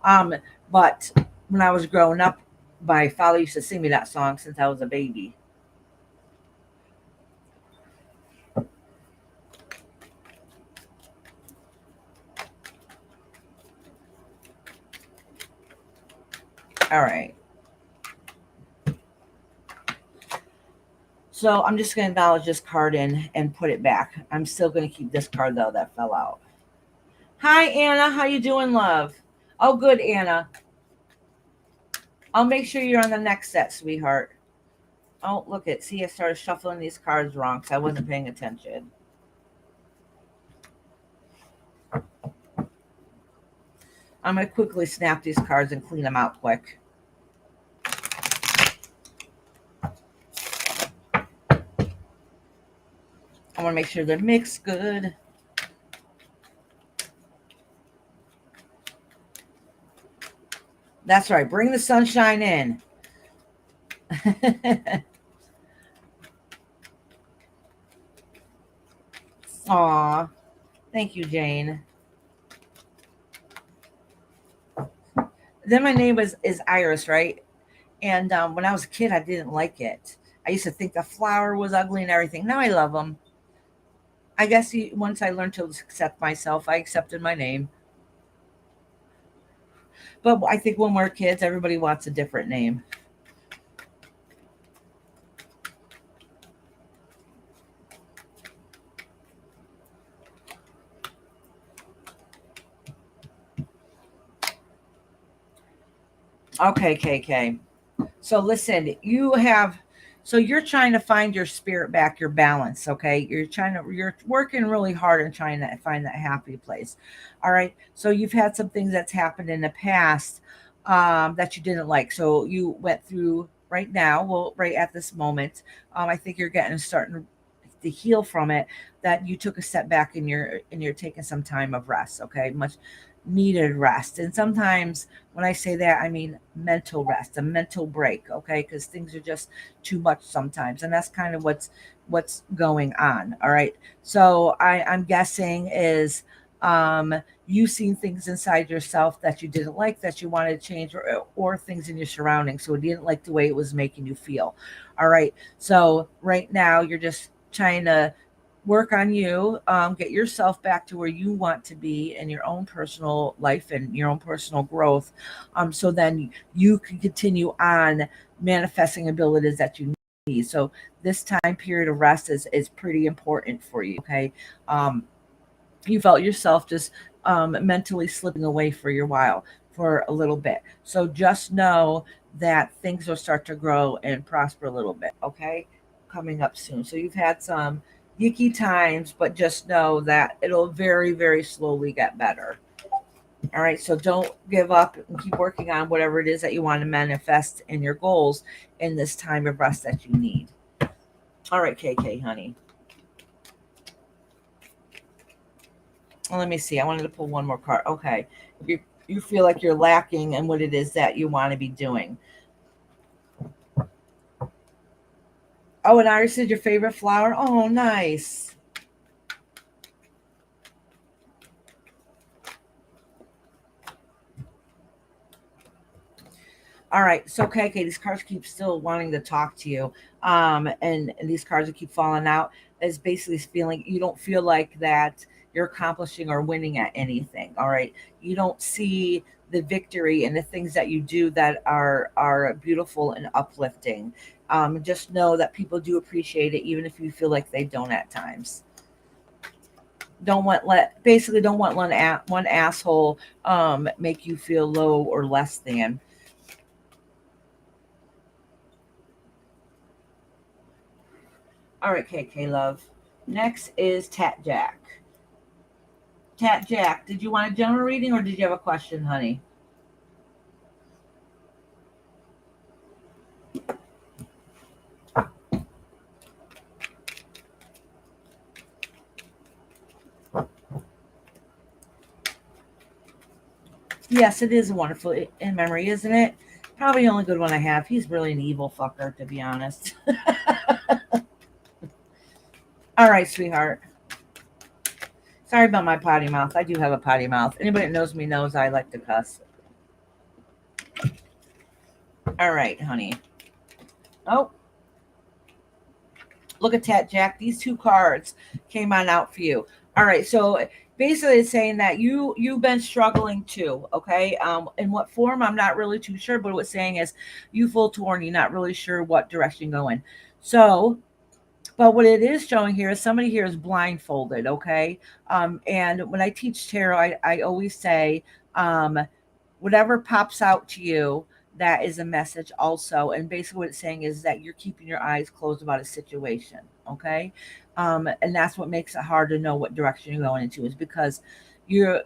Um, but when I was growing up, my father used to sing me that song since I was a baby. All right. So I'm just going to acknowledge this card in and put it back. I'm still going to keep this card though that fell out. Hi Anna, how you doing, love? Oh, good, Anna. I'll make sure you're on the next set, sweetheart. Oh, look it. See, I started shuffling these cards wrong because I wasn't paying attention. I'm going to quickly snap these cards and clean them out quick. I want to make sure they're mixed good. That's right. Bring the sunshine in. Aw. Thank you, Jane. Then my name is Iris, right? And when I was a kid, I didn't like it. I used to think the flower was ugly and everything. Now I love them. I guess once I learned to accept myself, I accepted my name. But I think when we're kids, everybody wants a different name. Okay, KK. So listen, so you're trying to find your spirit back, your balance. Okay. You're working really hard and trying to find that happy place. All right. So you've had some things that's happened in the past that you didn't like. So you went through right now, well, right at this moment. I think you're starting to heal from it, that you took a step back and you're taking some time of rest. Okay. Much needed rest. And sometimes when I say that, I mean mental rest, a mental break, okay? Because things are just too much sometimes, and that's kind of what's going on. All right. So I'm guessing is you seen things inside yourself that you didn't like, that you wanted to change, or things in your surroundings, so you didn't like the way it was making you feel. All right. So right now you're just trying to work on you, get yourself back to where you want to be in your own personal life and your own personal growth, so then you can continue on manifesting abilities that you need. So this time period of rest is pretty important for you. Okay. You felt yourself just mentally slipping away for your while, for a little bit. So just know that things will start to grow and prosper a little bit. Okay, coming up soon. So you've had some yucky times, but just know that it'll very, very slowly get better. All right, so don't give up and keep working on whatever it is that you want to manifest in your goals in this time of rest that you need. All right, KK, honey. Well, let me see. I wanted to pull one more card. Okay. You feel like you're lacking in what it is that you want to be doing. Oh, and Iris is your favorite flower. Oh, nice. All right. So, okay, these cards keep still wanting to talk to you. And these cards that keep falling out is basically feeling you don't feel like that you're accomplishing or winning at anything. All right. You don't see the victory and the things that you do that are beautiful and uplifting. Just know that people do appreciate it, even if you feel like they don't at times. Don't want one asshole make you feel low or less than. All right, KK love. Next is Tat Jack. Tat Jack, did you want a general reading or did you have a question, honey? Yes, it is wonderful in memory, isn't it? Probably the only good one I have. He's really an evil fucker, to be honest. All right, sweetheart. Sorry about my potty mouth. I do have a potty mouth. Anybody that knows me knows I like to cuss. All right, honey. Oh, look at that, Jack. These two cards came on out for you. All right, so basically it's saying that you've been struggling too. Okay, in what form I'm not really too sure, but what it's saying is you full torn. You're not really sure what direction going. So, but what it is showing here is somebody here is blindfolded. Okay, and when I teach tarot, I always say, whatever pops out to you, that is a message also. And basically what it's saying is that you're keeping your eyes closed about a situation. Okay, and that's what makes it hard to know what direction you're going into, is because you're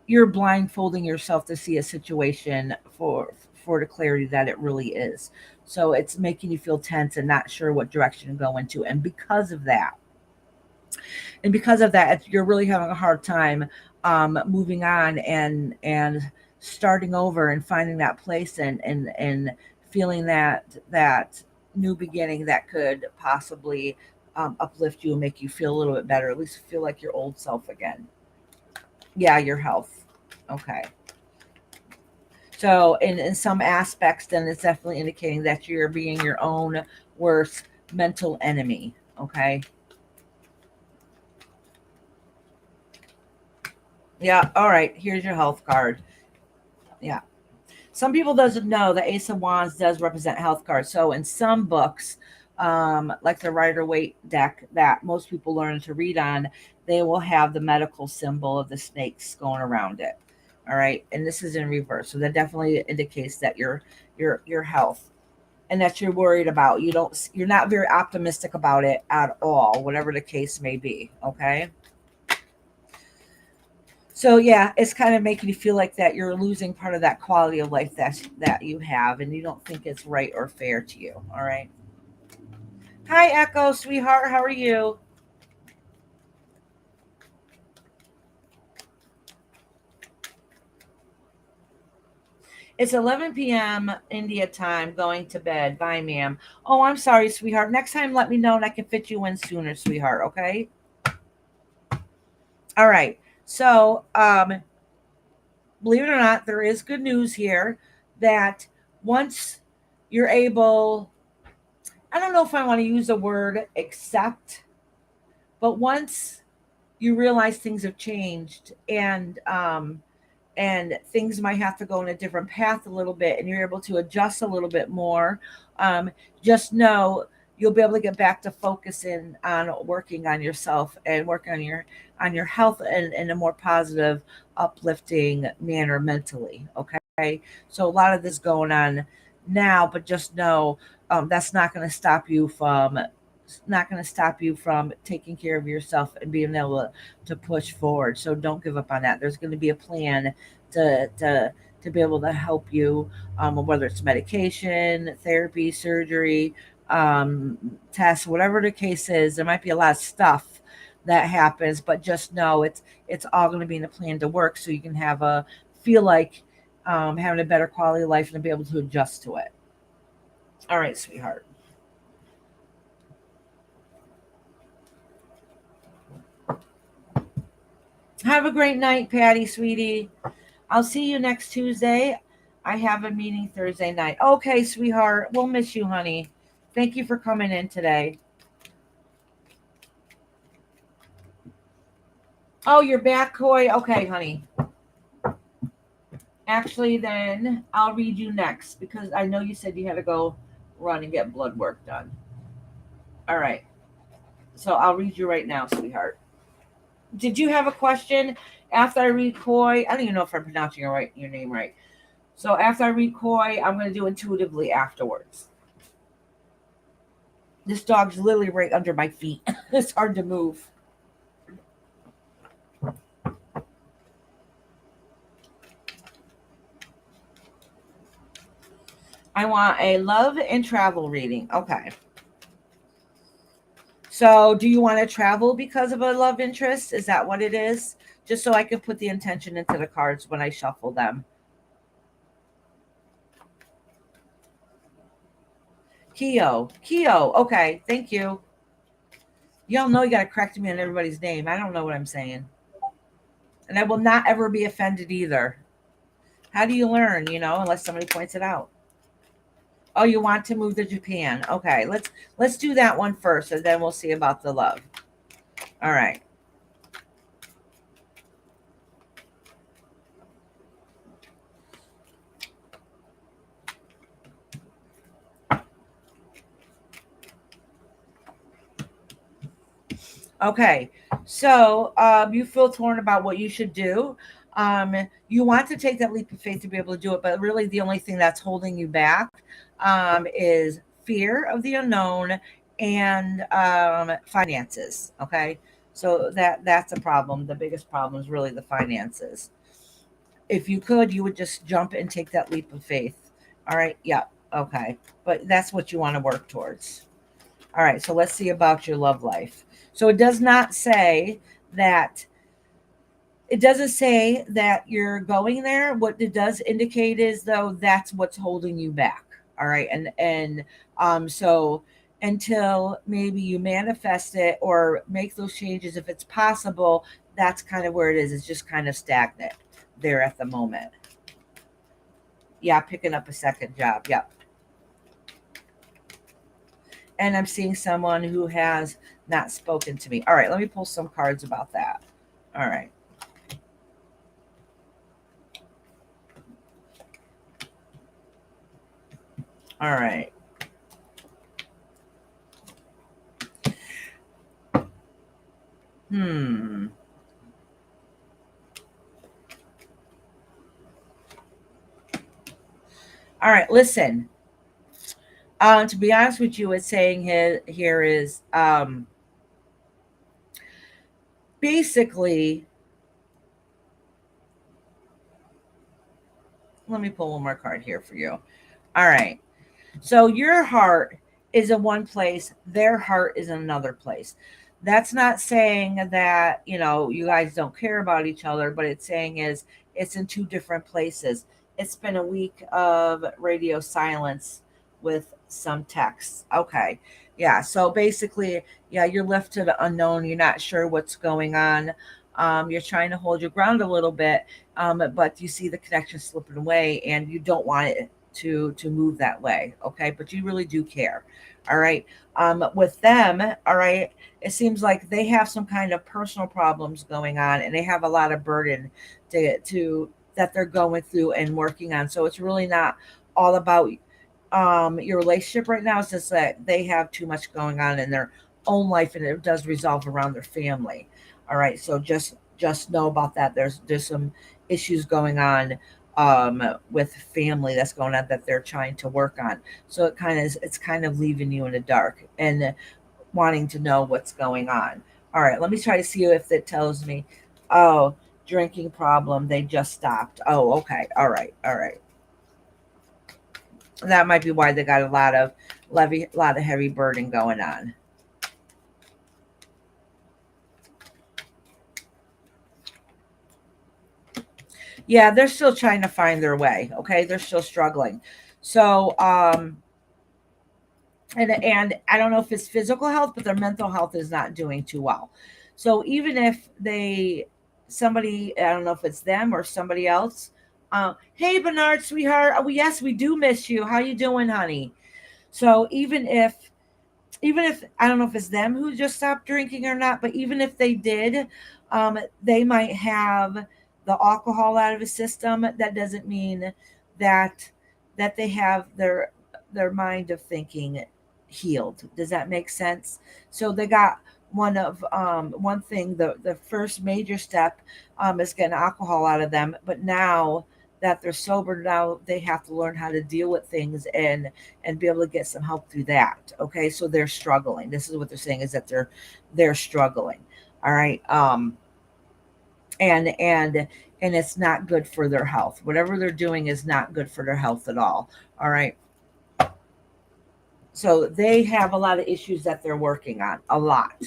you're blindfolding yourself to see a situation for the clarity that it really is. So it's making you feel tense and not sure what direction to go into. And because of that, you're really having a hard time moving on and starting over and finding that place and feeling that new beginning that could possibly uplift you and make you feel a little bit better, at least feel like your old self again. Yeah, your health. Okay. So in some aspects, then it's definitely indicating that you're being your own worst mental enemy. Okay. Yeah. All right. Here's your health card. Yeah. Some people doesn't know that Ace of Wands does represent health cards. So in some books, like the Rider Waite deck that most people learn to read on, they will have the medical symbol of the snakes going around it. All right, and this is in reverse, so that definitely indicates that your health and that you're worried about. You're not very optimistic about it at all, whatever the case may be. Okay. So yeah, it's kind of making you feel like that you're losing part of that quality of life that you have, and you don't think it's right or fair to you. All right. Hi, Echo, sweetheart. How are you? It's 11 p.m. India time. Going to bed. Bye, ma'am. Oh, I'm sorry, sweetheart. Next time, let me know, and I can fit you in sooner, sweetheart. Okay. All right. So, believe it or not, there is good news here that once you're able, I don't know if I want to use the word accept, but once you realize things have changed and things might have to go in a different path a little bit and you're able to adjust a little bit more, just know you'll be able to get back to focusing on working on yourself and working on your health in a more positive, uplifting manner mentally. Okay, so a lot of this going on now, but just know that's not going to stop you from taking care of yourself and being able to push forward. So don't give up on that. There's going to be a plan to be able to help you, whether it's medication, therapy, surgery, tests, whatever the case is. There might be a lot of stuff that happens, but just know it's all going to be in a plan to work, so you can have a feel like having a better quality of life and be able to adjust to it. All right, sweetheart. Have a great night, Patty, sweetie. I'll see you next Tuesday. I have a meeting Thursday night. Okay, sweetheart. We'll miss you, honey. Thank you for coming in today. Oh, you're back, Coy? Okay, honey. Actually, then I'll read you next because I know you said you had to go run and get blood work done. All right. So I'll read you right now, sweetheart. Did you have a question after I read Coy? I don't even know if I'm pronouncing your name right. So after I read Coy, I'm going to do intuitively afterwards. This dog's literally right under my feet. It's hard to move. I want a love and travel reading. Okay. So do you want to travel because of a love interest? Is that what it is? Just so I can put the intention into the cards when I shuffle them. Keo. Okay, thank you. Y'all know you got to correct me on everybody's name. I don't know what I'm saying. And I will not ever be offended either. How do you learn, unless somebody points it out? Oh, you want to move to Japan. Okay, let's do that one first, and then we'll see about the love. All right. Okay, so you feel torn about what you should do. You want to take that leap of faith to be able to do it, but really the only thing that's holding you back is fear of the unknown and finances. Okay, so that's a problem. The biggest problem is really the finances. If you could, you would just jump and take that leap of faith. All right, yeah, okay, but that's what you want to work towards. All right, so let's see about your love life. So it does not say that it doesn't say that you're going there. What it does indicate is though that's what's holding you back. All right, and so until maybe you manifest it or make those changes if it's possible, that's kind of where it is. It's just kind of stagnant there at the moment. Yeah, picking up a second job. Yep. And I'm seeing someone who has not spoken to me. All right, let me pull some cards about that. All right. All right. Hmm. All right, listen. To be honest with you, it's saying here is basically, let me pull one more card here for you. All right. So your heart is in one place, their heart is in another place. That's not saying that, you guys don't care about each other, but it's saying is it's in two different places. It's been a week of radio silence with some texts. Okay. Yeah. So basically, yeah, you're left to the unknown. You're not sure what's going on. You're trying to hold your ground a little bit, but you see the connection slipping away and you don't want it to move that way. Okay, but you really do care. All right. With them, all right, it seems like they have some kind of personal problems going on and they have a lot of burden to that they're going through and working on. So it's really not all about your relationship right now. It's just that they have too much going on in their own life and it does resolve around their family. All right, so just know about that. There's some issues going on with family that's going on that they're trying to work on. So it's kind of leaving you in the dark and wanting to know what's going on. All right, let me try to see if it tells me. Oh, drinking problem. They just stopped. Oh, okay. All right. That might be why they got a lot of heavy burden going on. Yeah, they're still trying to find their way. Okay, they're still struggling. So and I don't know if it's physical health, but their mental health is not doing too well. So even if somebody, I don't know if it's them or somebody else. Hey Bernard, sweetheart. Oh, yes, we do miss you. How you doing, honey? So even if I don't know if it's them who just stopped drinking or not, but even if they did, they might have the alcohol out of the system. That doesn't mean that they have their mind of thinking healed. Does that make sense? So they got one thing. The first major step is getting alcohol out of them, but now that they're sober, now they have to learn how to deal with things and be able to get some help through that. Okay, so they're struggling. This is what they're saying is that they're struggling. All right. And it's not good for their health. Whatever they're doing is not good for their health at all. All right. So they have a lot of issues that they're working on, a lot.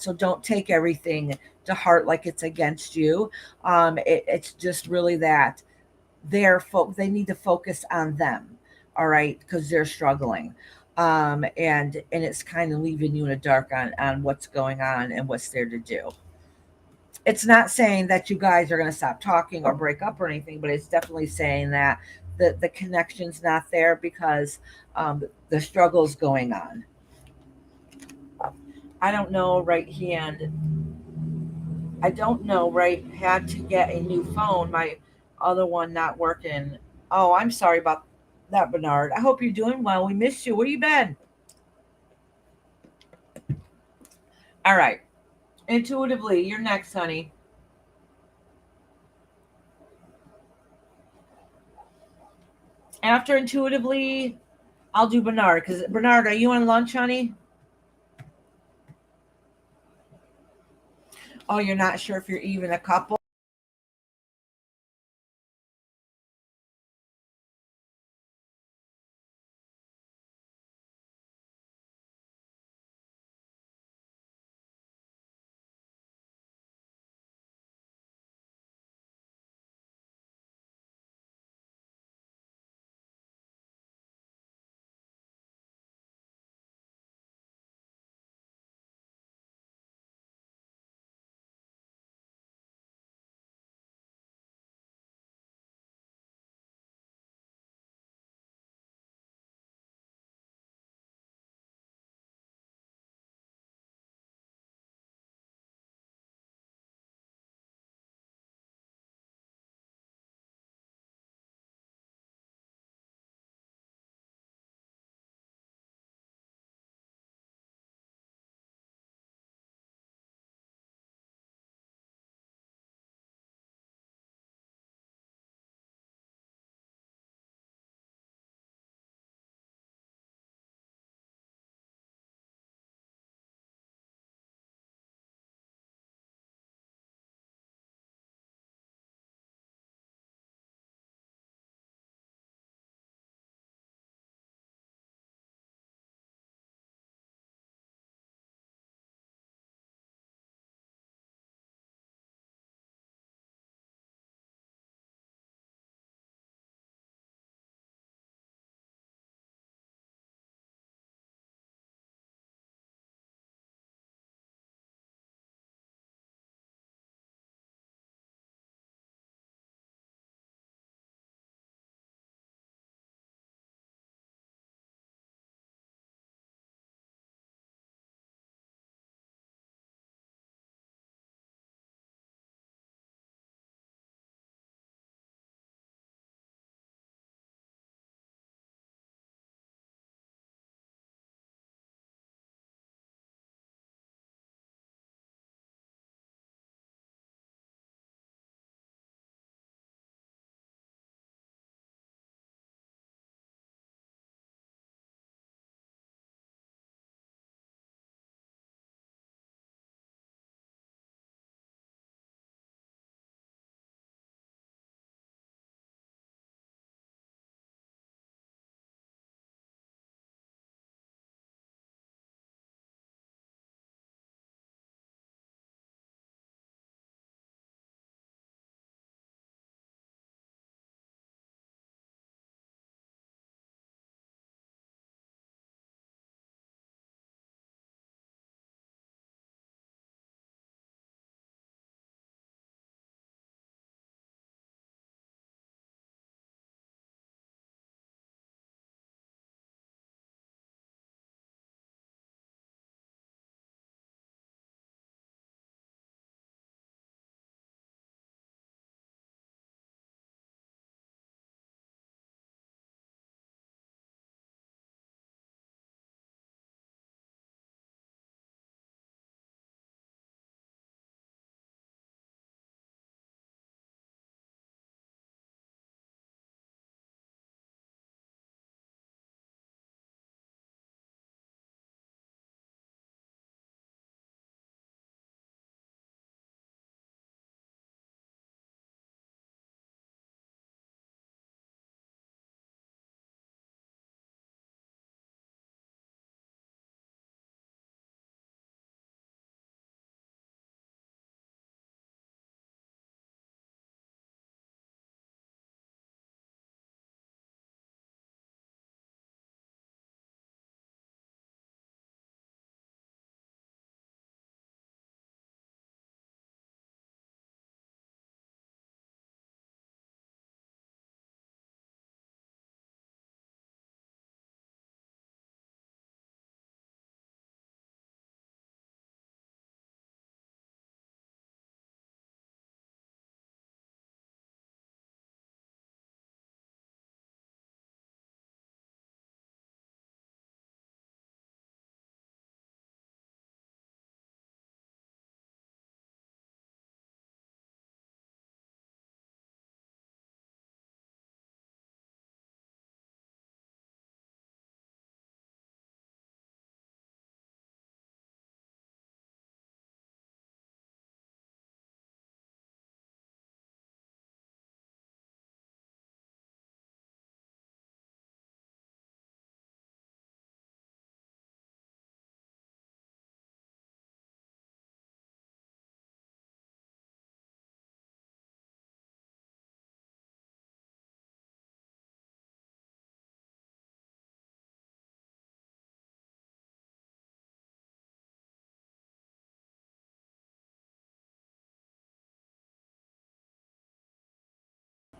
So don't take everything to heart like it's against you. It's just really that they need to focus on them, all right, because they're struggling. And it's kind of leaving you in the dark on what's going on and what's there to do. It's not saying that you guys are going to stop talking or break up or anything, but it's definitely saying that the connection's not there because the struggle's going on. I don't know right hand. I don't know right. Had to get a new phone. My other one not working. Oh, I'm sorry about that, Bernard. I hope you're doing well. We missed you. Where you been? All right. Intuitively, you're next, honey. After intuitively, I'll do Bernard. Because Bernard, are you on lunch, honey? Oh, you're not sure if you're even a couple?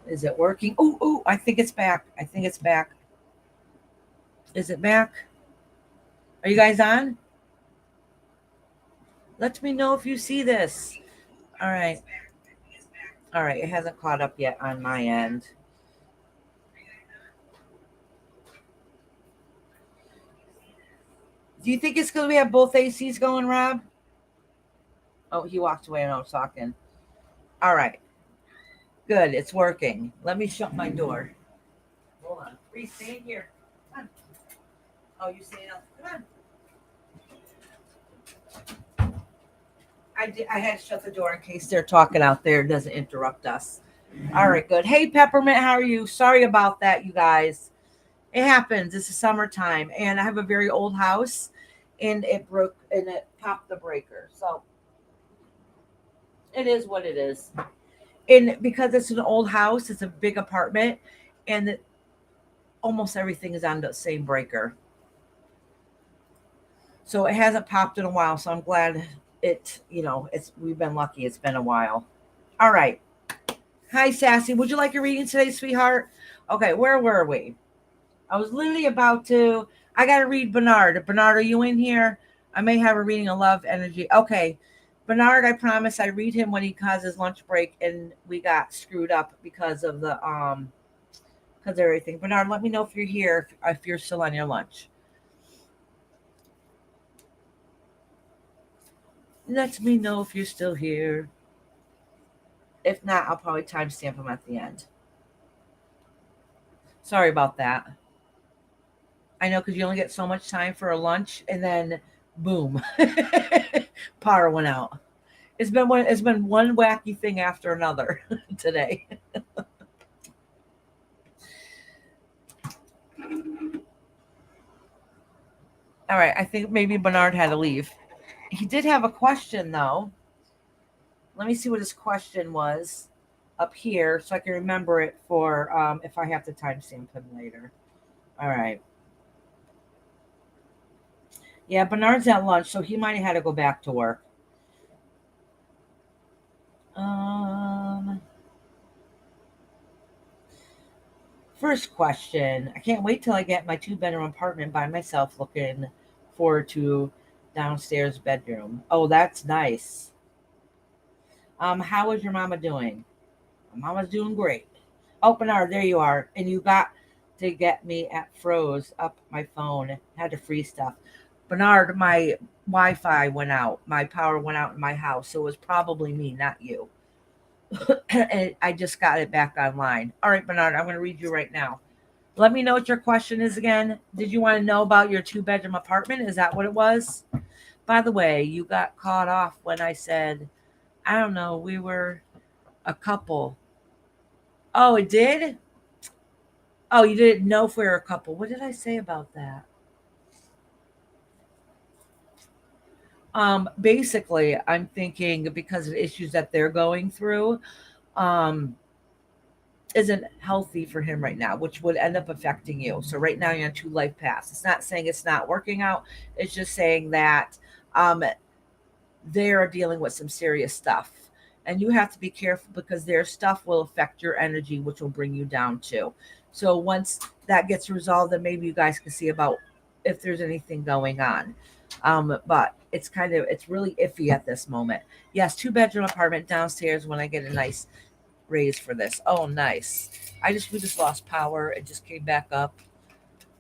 Is it working? Oh, I think it's back. I think it's back. Is it back? Are you guys on? Let me know if you see this. All right. All right. It hasn't caught up yet on my end. Do you think it's because we have both ACs going, Rob? Oh, he walked away and I was talking. All right. Good. It's working. Let me shut my door. Hold on. Reese, stay in here. Come on. Oh, you staying up? Come on. I had to shut the door in case they're talking out there. It doesn't interrupt us. All right, good. Hey, Peppermint, how are you? Sorry about that, you guys. It happens. It's the summertime, and I have a very old house, and it broke, and it popped the breaker. So it is what it is. And because it's an old house, it's a big apartment, and almost everything is on the same breaker. So it hasn't popped in a while. So I'm glad we've been lucky. It's been a while. All right. Hi, Sassy. Would you like a reading today, sweetheart? Okay, where were we? I was literally about to. I got to read Bernard. Bernard, are you in here? I may have a reading of love energy. Okay. Bernard, I promise I read him when he has his lunch break and we got screwed up because of everything. Bernard, let me know if you're here, if you're still on your lunch. Let me know if you're still here. If not, I'll probably timestamp him at the end. Sorry about that. I know because you only get so much time for a lunch, and then boom, power went out. It's been one wacky thing after another today. All right, I think maybe Bernard had to leave. He did have a question though. Let me see what his question was up here so I can remember it for if I have to timestamp him later. All right. Yeah, Bernard's at lunch, so he might have had to go back to work. First question. I can't wait till I get my 2-bedroom apartment by myself. Looking forward to downstairs bedroom. Oh, that's nice. How is your mama doing? My mama's doing great. Oh, Bernard, there you are. And you got to get me at froze up my phone. Had to freeze stuff. Bernard, my Wi-Fi went out. My power went out in my house, so it was probably me, not you. And I just got it back online. All right, Bernard, I'm going to read you right now. Let me know what your question is again. Did you want to know about your 2-bedroom apartment? Is that what it was? By the way, you got caught off when I said, I don't know, we were a couple. Oh, it did? Oh, you didn't know if we were a couple. What did I say about that? Basically, I'm thinking because of issues that they're going through, um, isn't healthy for him right now, which would end up affecting you. So right now you're on 2 life paths. It's not saying it's not working out. It's just saying that um, they are dealing with some serious stuff. And you have to be careful because their stuff will affect your energy, which will bring you down too. So once that gets resolved, then maybe you guys can see about if there's anything going on. But it's really iffy at this moment. Yes, 2-bedroom apartment downstairs when I get a nice raise for this. Oh, nice. We just lost power. It just came back up.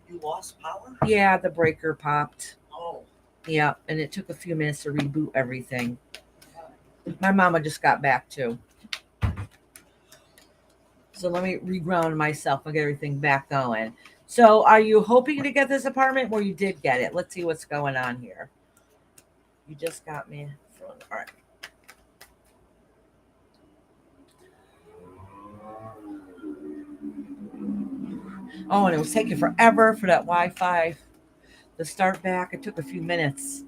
You lost power? Yeah, the breaker popped. Oh. Yeah, and it took a few minutes to reboot everything. My mama just got back too. So let me reground myself and get everything back going. So are you hoping to get this apartment or you did get it? Let's see what's going on here. You just got me. All right. Oh, and it was taking forever for that Wi-Fi to start back. It took a few minutes.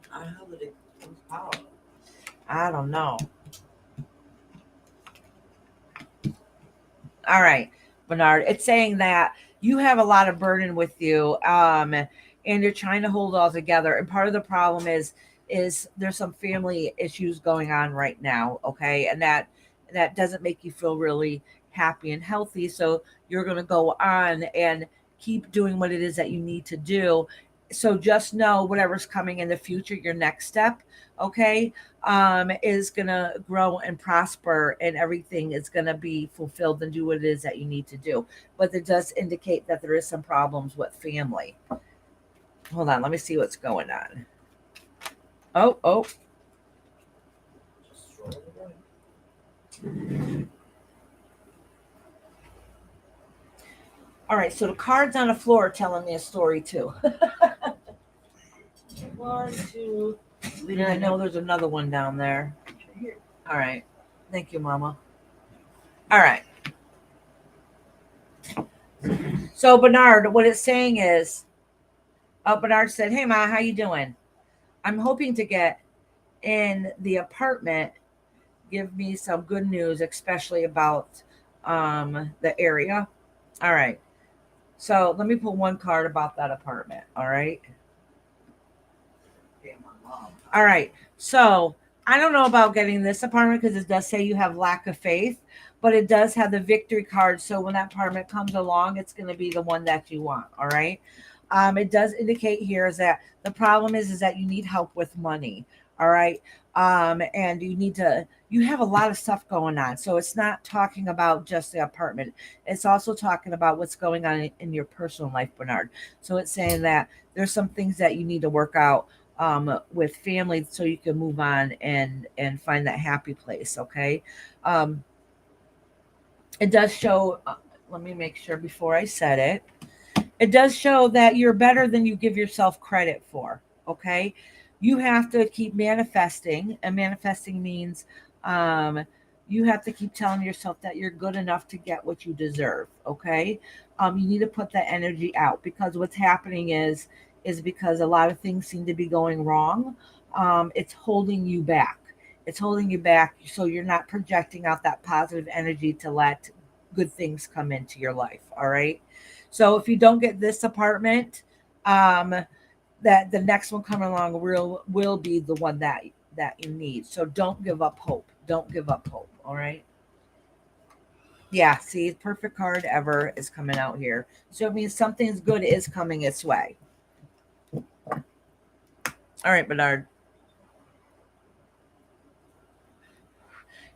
How did it lose power? I don't know. All right, Bernard. It's saying that you have a lot of burden with you, and you're trying to hold it all together. And part of the problem is there's some family issues going on right now. Okay, and that doesn't make you feel really happy and healthy. So you're going to go on and keep doing what it is that you need to do. So just know whatever's coming in the future, your next step, okay, is going to grow and prosper, and everything is going to be fulfilled and do what it is that you need to do. But it does indicate that there is some problems with family. Hold on, let me see what's going on. Oh. Just throw it away. All right, so the cards on the floor are telling me a story too. 1, 2. And I know there's another one down there. Here. All right. Thank you, Mama. All right. So Bernard, what it's saying is, Bernard said, "Hey, Ma, how you doing? I'm hoping to get in the apartment. Give me some good news, especially about the area." All right. So let me pull one card about that apartment. All right. Okay, my mom. All right. So I don't know about getting this apartment because it does say you have lack of faith, but it does have the victory card. So when that apartment comes along, it's going to be the one that you want. All right. It does indicate here is that the problem is that you need help with money. All right. And you have a lot of stuff going on. So it's not talking about just the apartment. It's also talking about what's going on in your personal life, Bernard. So it's saying that there's some things that you need to work out with family so you can move on and find that happy place. Okay. It does show, let me make sure before I said it. It does show that you're better than you give yourself credit for. Okay. You have to keep manifesting, and manifesting means you have to keep telling yourself that you're good enough to get what you deserve. Okay. You need to put that energy out, because what's happening is because a lot of things seem to be going wrong. It's holding you back. It's holding you back, so you're not projecting out that positive energy to let good things come into your life. All right. So if you don't get this apartment, that the next one coming along will be the one that you need. So don't give up hope. Don't give up hope. All right. Yeah. See, perfect card ever is coming out here. So it means something's good is coming its way. All right, Bernard.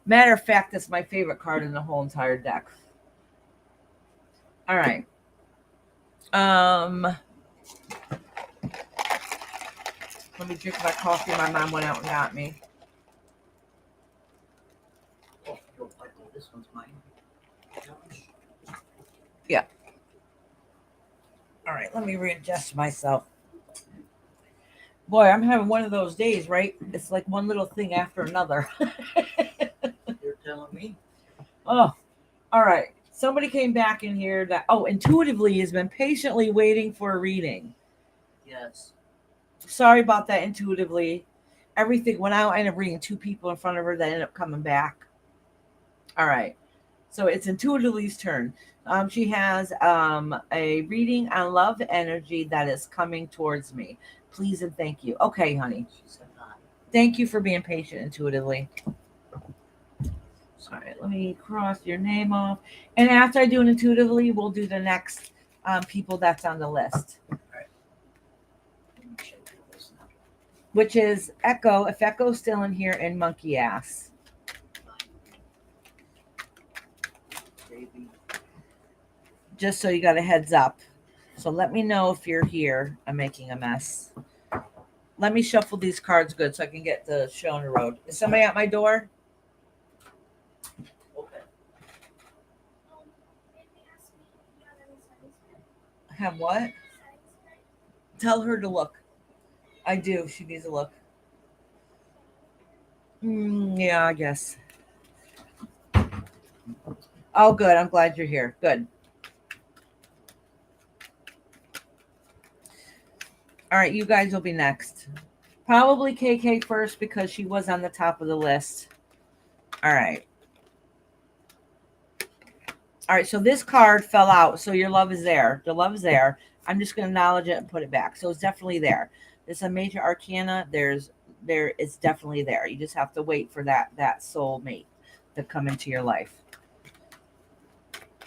Matter of fact, that's my favorite card in the whole entire deck. All right. Let me drink my coffee. My mom went out and got me. Oh, this one's mine. Yeah. All right. Let me readjust myself. Boy, I'm having one of those days, right? It's like one little thing after another. You're telling me? Oh, all right. Somebody came back in here that, intuitively has been patiently waiting for a reading. Yes. Sorry about that, intuitively. Everything went out. I ended up reading 2 people in front of her that ended up coming back. All right. So it's intuitively's turn. She has a reading on love energy that is coming towards me. Please and thank you. Okay, honey. She said hi. Thank you for being patient, intuitively. All right, let me cross your name off. And after I do it intuitively, we'll do the next people that's on the list, Let me check this now. which is Echo. If Echo's still in here, and Monkey Ass. Baby. Just so you got a heads up. So let me know if you're here. I'm making a mess. Let me shuffle these cards good so I can get the show on the road. Is somebody at my door? Okay. Have what? Tell her to look. I do. She needs a look. Yeah, I guess. Oh, good. I'm glad you're here. Good. All right, you guys will be next. Probably KK first because she was on the top of the list. All right. All right, so this card fell out. So your love is there. The love is there. I'm just going to acknowledge it and put it back. So it's definitely there. There's a major arcana. It's definitely there. You just have to wait for that soul mate to come into your life.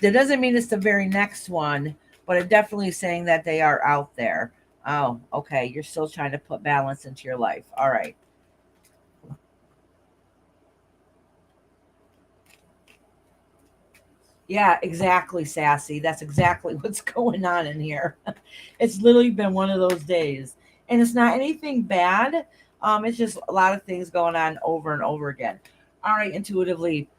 That doesn't mean it's the very next one, but it definitely is saying that they are out there. Oh, okay. You're still trying to put balance into your life. All right. Yeah, exactly, Sassy. That's exactly what's going on in here. It's literally been one of those days. And it's not anything bad. It's just a lot of things going on over and over again. All right, intuitively.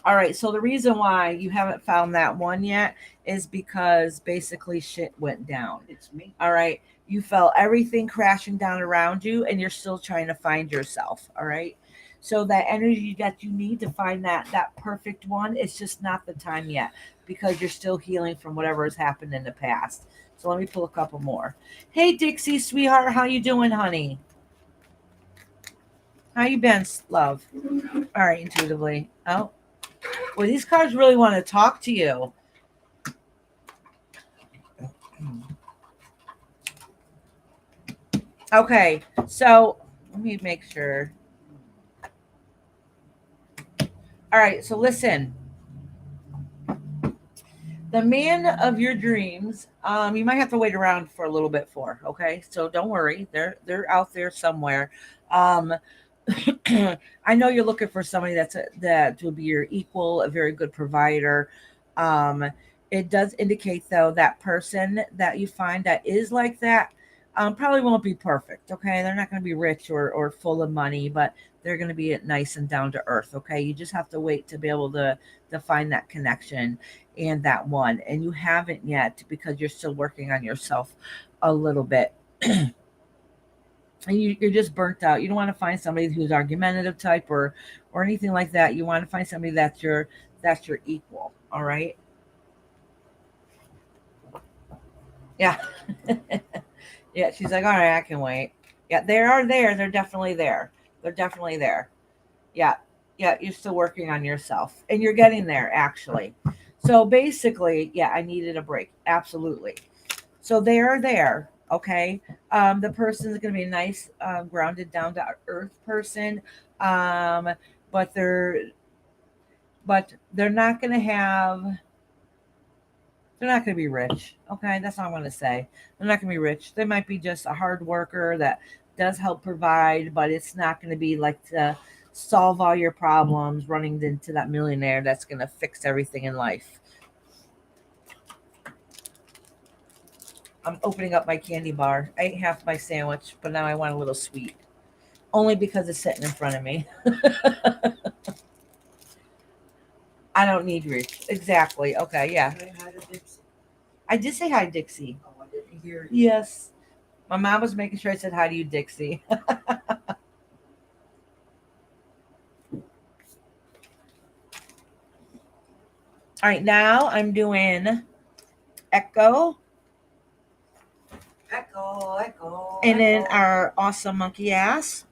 All right, so the reason why you haven't found that one yet is because basically shit went down. It's me. All right. You felt everything crashing down around you and you're still trying to find yourself. All right. So that energy that you need to find that perfect one, it's just not the time yet because you're still healing from whatever has happened in the past. So let me pull a couple more. Hey Dixie, sweetheart, how you doing, honey? How you been, love? All right, intuitively. Oh, well, these cards really want to talk to you. Okay, so let me make sure. All right, so listen. The man of your dreams, you might have to wait around for a little bit for. Okay, so don't worry, they're out there somewhere. Um, I know you're looking for somebody that will be your equal, a very good provider. Um, it does indicate though that person that you find that is like that probably won't be perfect. Okay, they're not going to be rich or full of money, but they're going to be nice and down to earth. Okay, you just have to wait to be able to find that connection and that one, and you haven't yet because you're still working on yourself a little bit. And you're just burnt out. You don't want to find somebody who's argumentative type or anything like that. You want to find somebody that's your equal. All right. Yeah. Yeah. She's like, all right, I can wait. Yeah, they are there. They're definitely there. They're definitely there. Yeah. Yeah. You're still working on yourself and you're getting there actually. So basically, yeah, I needed a break. Absolutely. So they are there. Okay. The person is going to be a nice, grounded, down to earth person. Um, but they're not going to have. They're not going to be rich. Okay, that's all I'm going to say. They're not going to be rich. They might be just a hard worker that does help provide, but it's not going to be like to solve all your problems, running into that millionaire that's going to fix everything in life. I'm opening up my candy bar. I ate half my sandwich, but now I want a little sweet. Only because it's sitting in front of me. I don't need reach. Exactly. Okay, yeah. Say hi to Dixie. I did say hi, Dixie. Oh, I didn't hear you. Yes. My mom was making sure I said hi to you, Dixie. All right, now I'm doing Echo Echo, echo. and then echo. our awesome monkey ass.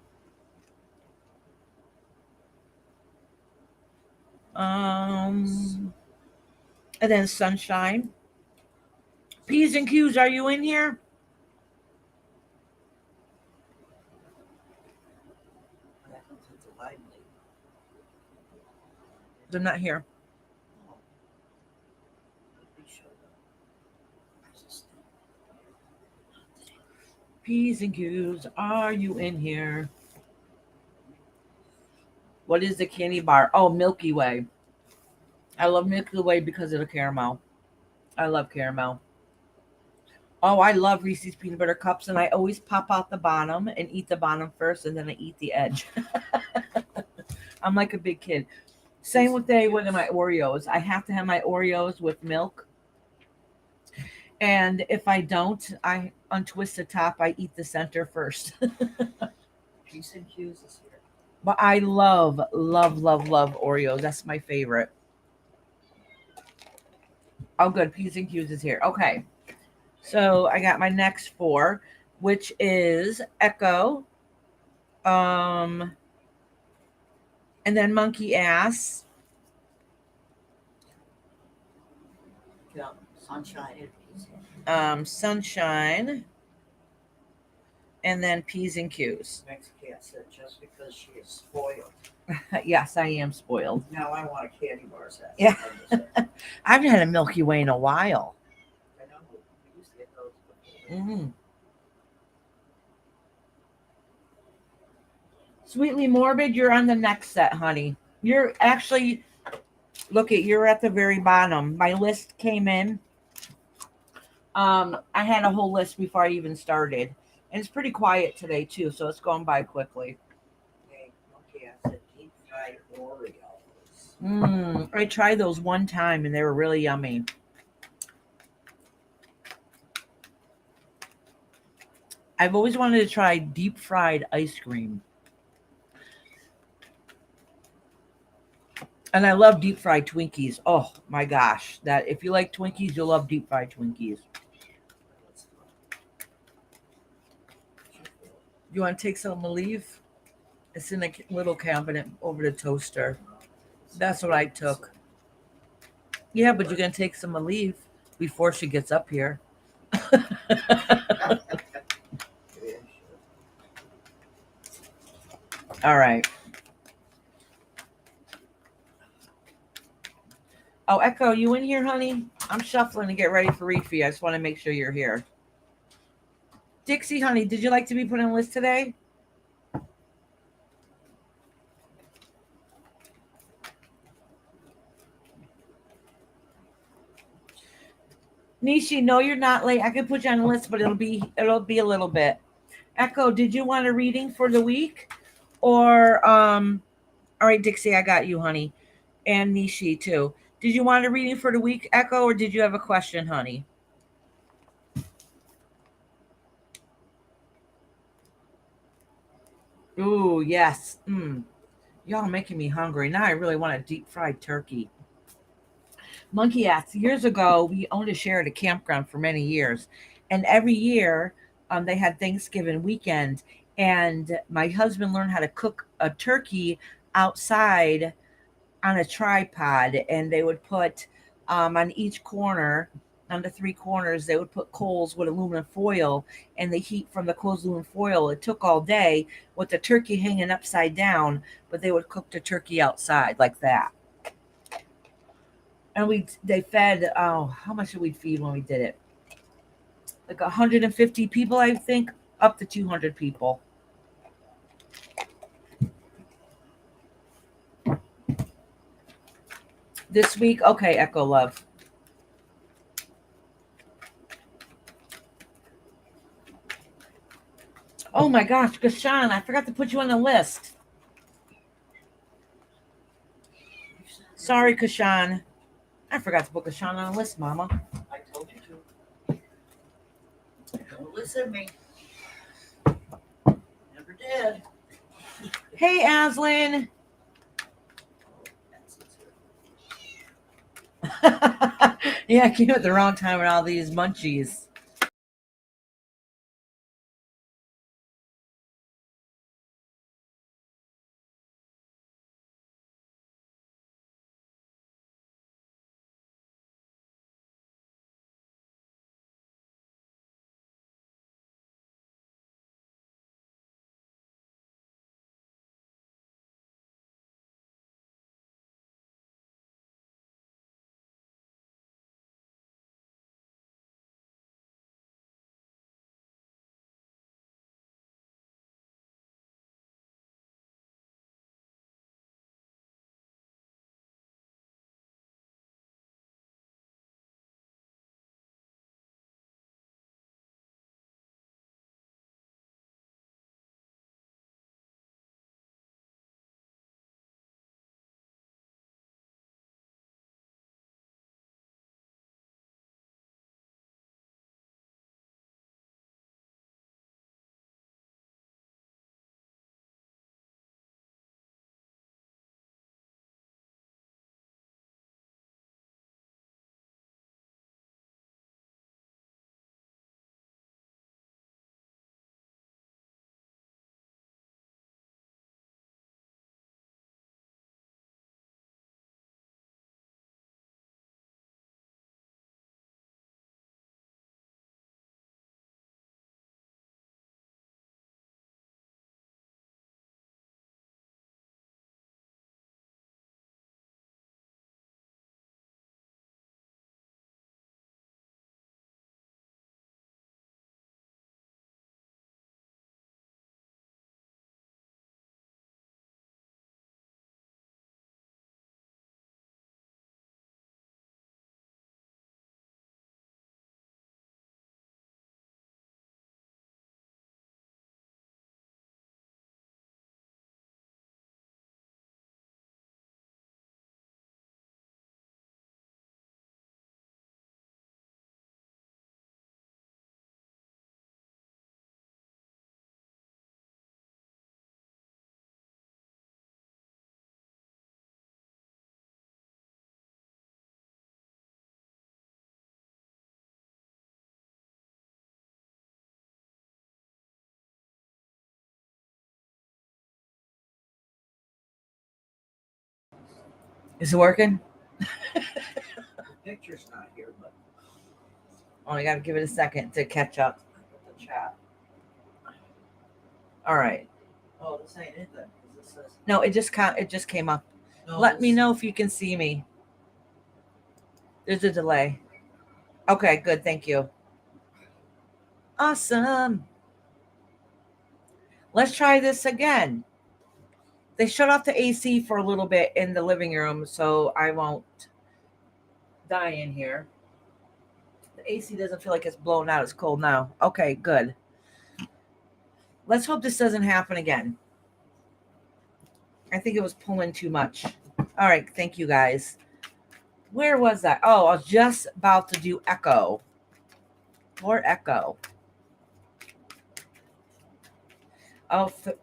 And then Sunshine. P's and Q's, are you in here? What happened to the light lady? They're not here. Oh, nobody showed up. I just- P's and Q's, are you in here? What is the candy bar? Oh, Milky Way. I love Milky Way because of the caramel. I love caramel. Oh, I love Reese's peanut butter cups, and I always pop out the bottom and eat the bottom first, and then I eat the edge. I'm like a big kid. Same with my Oreos. I have to have my Oreos with milk, and if I don't, I untwist the top. I eat the center first. Peace and Q's is here. But I love, love, love, love Oreos. That's my favorite. Oh, good. P's and Q's is here. Okay. So I got my next four, which is Echo, um, and then Monkey Ass, Yeah, sunshine and peace. Sunshine, and then P's and Q's. Mexican said just because she is spoiled. Yes, I am spoiled. Now I want a candy bar set. Yeah. I haven't had a Milky Way in a while. I know. We used to get those before. Mm-hmm. Sweetly Morbid, you're on the next set, honey. You're actually, you're at the very bottom. My list came in. I had a whole list before I even started. And it's pretty quiet today, too, so it's going by quickly. Hey, okay, I said deep fried Oreos. I tried those one time, and they were really yummy. I've always wanted to try deep fried ice cream. And I love deep fried Twinkies. Oh my gosh. That if you like Twinkies, you'll love deep fried Twinkies. You want to take some and leave? It's in a little cabinet over the toaster. That's what I took. Yeah, but you're going to take some and leave before she gets up here. All right. Oh, Echo, you in here, honey? I'm shuffling to get ready for read for you. I just want to make sure you're here. Dixie, honey, did you like to be put on the list today? Nishi, no, you're not late. I can put you on the list, but it'll be a little bit. Echo, did you want a reading for the week? Or all right, Dixie, I got you, honey. And Nishi too. Did you want a reading for the week, Echo, or did you have a question, honey? Ooh, yes. Y'all making me hungry. Now I really want a deep fried turkey. Monkey ass. Years ago, we owned a share at a campground for many years. And every year, they had Thanksgiving weekend. And my husband learned how to cook a turkey outside on a tripod. And they would put on each corner, on the three corners, they would put coals with aluminum foil, and the heat from the coals aluminum foil, it took all day with the turkey hanging upside down, but they would cook the turkey outside like that. And they fed, oh, how much did we feed when we did it? Like 150 people, I think, up to 200 people. This week, okay, Echo Love. Oh my gosh, Kashan, I forgot to put you on the list. Sorry, Kashan. I forgot to put Kashan on the list, Mama. I told you to. Don't listen to me. Never did. Hey, Aslan. Yeah, I came at the wrong time with all these munchies. Is it working? The picture's not here, but Oh, I got to give it a second to catch up. the chat. All right. Oh, this ain't it then. 'Cause this says, No, it just came up. no, Let me this- know if you can see me. There's a delay. Okay, good. Thank you. Awesome. Let's try this again. They shut off the AC for a little bit in the living room, so I won't die in here. The AC doesn't feel like it's blown out. It's cold now. Okay, good. Let's hope this doesn't happen again. I think it was pulling too much. All right, thank you guys. Where was that? Oh, I was just about to do echo. More echo.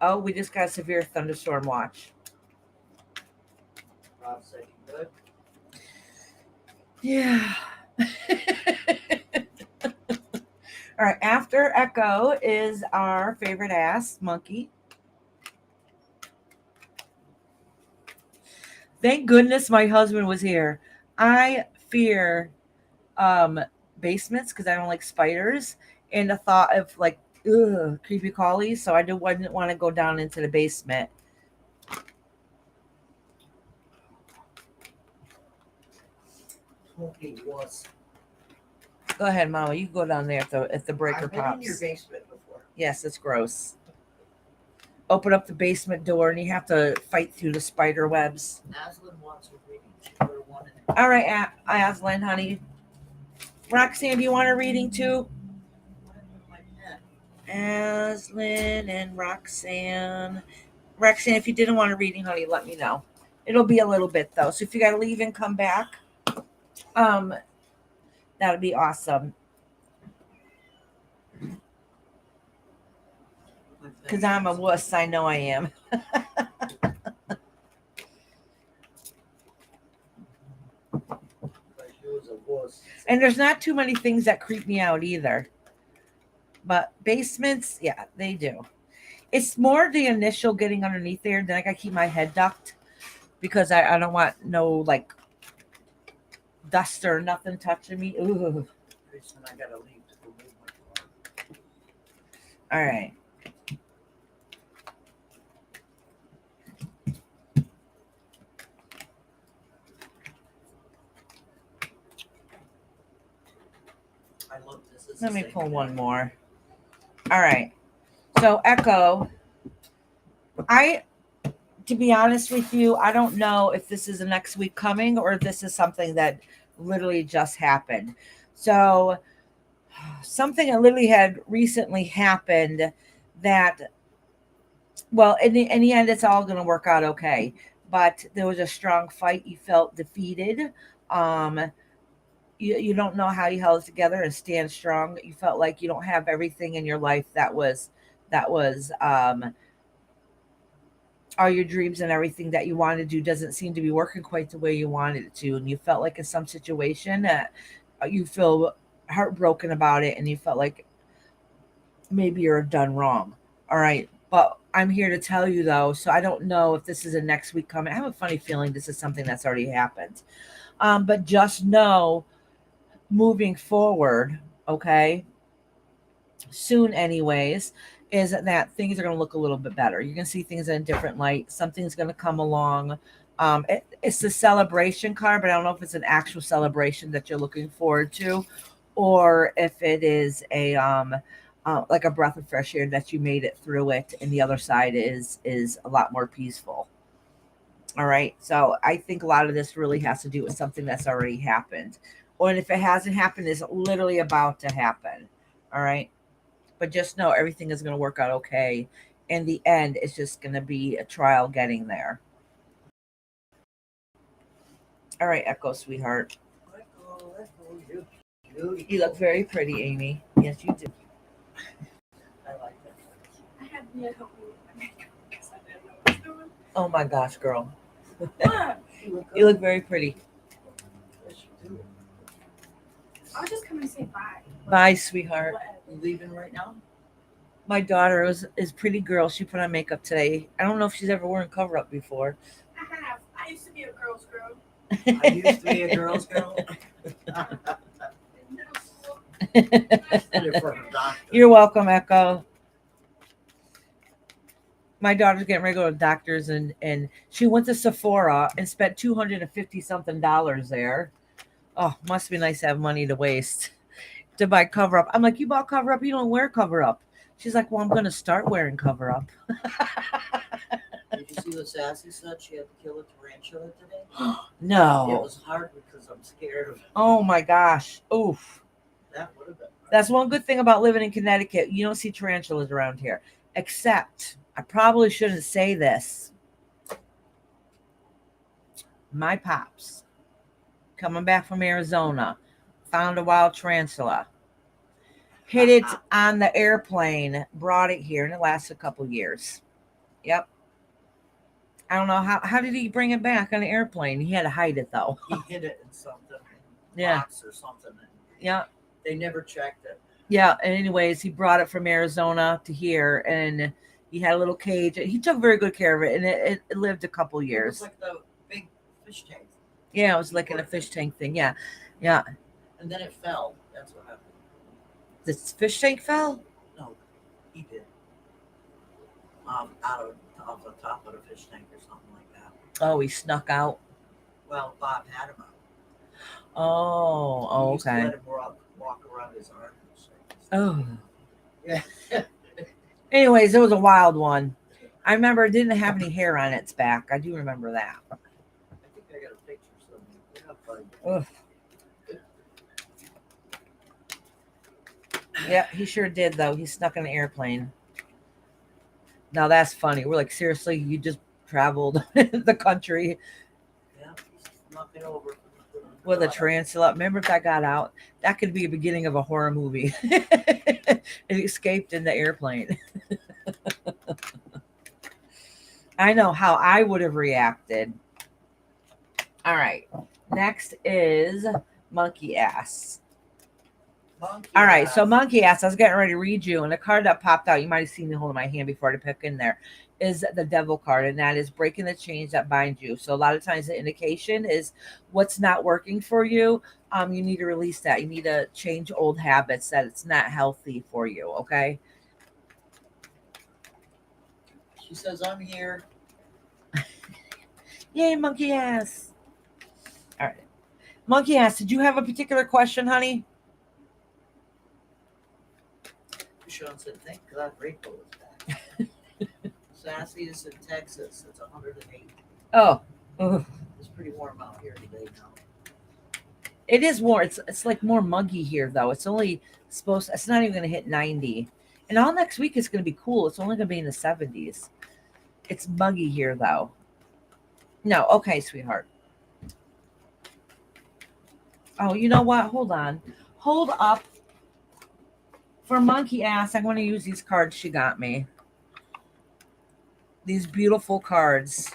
Oh, we just got a severe thunderstorm watch. Rob said you good. Yeah. All right, after echo is our favorite ass, monkey. Thank goodness my husband was here. I fear basements because I don't like spiders, and the thought of like creepy crawlies, so wouldn't want to go down into the basement. Smokey was. Go ahead, Mama. You can go down there if the breaker I've been in your pops. basement before. Yes, it's gross. Open up the basement door and you have to fight through the spider webs. Aslan wants a reading. She put her one in. All right, Aslan, honey. Roxanne, do you want a reading too? What happened to my pen? Aslan and Roxanne. Roxanne, if you didn't want a reading, honey, let me know. It'll be a little bit though. So if you gotta leave and come back, that'd be awesome. Because I'm a wuss, I know I am. She was a wuss. And there's not too many things that creep me out either. But basements, yeah, they do. It's more the initial getting underneath there. Then I gotta keep my head ducked because I don't want no like dust or nothing touching me. Ooh. Jason, I gotta leave to go move my car. All right. I look. This is. Let the me same pull pen. one more. All right. So echo. To be honest with you, I don't know if this is the next week coming or if this is something that literally just happened. So something that literally had recently happened that, well, in the end, it's all going to work out okay. But there was a strong fight. You felt defeated. Um, you don't know how you held it together and stand strong. You felt like you don't have everything in your life that was all your dreams and everything that you wanted to do doesn't seem to be working quite the way you wanted it to, and you felt like in some situation that you feel heartbroken about it, and you felt like maybe you're done wrong. All right, but I'm here to tell you though, so I don't know if this is a next week coming. I have a funny feeling this is something that's already happened. But just know moving forward, okay, soon anyways, is that things are going to look a little bit better. You're going to see things in a different light. Something's going to come along. It's the celebration card, but I don't know if it's an actual celebration that you're looking forward to, or if it is a like a breath of fresh air that you made it through it, and the other side is a lot more peaceful. All right, so I think a lot of this really has to do with something that's already happened, or if it hasn't happened, it's literally about to happen. All right. But just know everything is going to work out okay. In the end, it's just going to be a trial getting there. All right, Echo, sweetheart. Echo, you beautiful. You look very pretty, Amy. Yes, you do. I like that. I had Mia help me with my makeup because I didn't know what I was doing. Oh my gosh, girl. What? You look You look very pretty. Yes, you do. I was just coming to say bye. Bye, sweetheart. Whatever. You leaving right now? My daughter is pretty girl. She put on makeup today. I don't know if she's ever worn cover up before. I have. I used to be a girl's girl. I used to be a girl's girl. In middle school. For her doctor. You're welcome, Echo. My daughter's getting ready to go to the doctor's, and she went to Sephora and spent $250 something there. Oh, must be nice to have money to waste to buy cover up. I'm like, you bought cover up, you don't wear cover up. She's like, well, I'm gonna start wearing cover up. Did you see what Sassy said? She had to kill a tarantula today. It No. was hard because I'm scared of Oh my gosh. Oof. that. Would have been. That's one good thing about living in Connecticut. You don't see tarantulas around here. Except, I probably shouldn't say this. My pops, coming back from Arizona, found a wild tarantula. Hit it on the airplane, brought it here, and it lasted a couple years. Yep. I don't know how did he bring it back on the airplane? He had to hide it though. He hid it in something, Yeah. box or something. And Yeah. they never checked it. Yeah. And anyways, he brought it from Arizona to here, and he had a little cage. He took very good care of it, and it lived a couple It was years. like the big fish tank, Yeah, it was like in a fish tank thing. Yeah. Yeah. and then it fell. That's what happened. The fish tank fell? No, he did. Out of the top of the fish tank or something like that. Oh, he snuck out. Well, Bob had him out. Oh, He used to okay. let him walk around his arm. Oh. Yeah. Anyways, it was a wild one. I remember it didn't have any hair on its back. I do remember that. I think I got a picture somewhere. Yeah, Ugh. Yeah, he sure did though. He snuck in an airplane. Now that's funny. We're like, seriously, you just traveled the country yeah, snuck it over. with a tarantula. Remember if that got out? That could be a beginning of a horror movie. It escaped in the airplane. I know how I would have reacted. All right. Next is monkey ass. Monkey All right, ass. so monkey ass. I was getting ready to read you, and the card that popped out, you might have seen me holding my hand before to pick in there, is the devil card, and that is breaking the chains that bind you. So a lot of times the indication is what's not working for you. You need to release that. You need to change old habits that it's not healthy for you. Okay. She says, I'm here. Yay, monkey ass. All right, monkey ass. Did you have a particular question, honey? Sean said, thank God Rachel is back. Sassy is in Texas. It's 108. Oh, ugh. It's pretty warm out here today now. It is more. It's like more muggy here though. It's only supposed. It's not even going to hit 90, and all next week it's going to be cool. It's only going to be in the 70s. It's muggy here though. No, okay, sweetheart. Oh, you know what? Hold on. Hold up. For monkey ass, I'm going to use these cards she got me. These beautiful cards.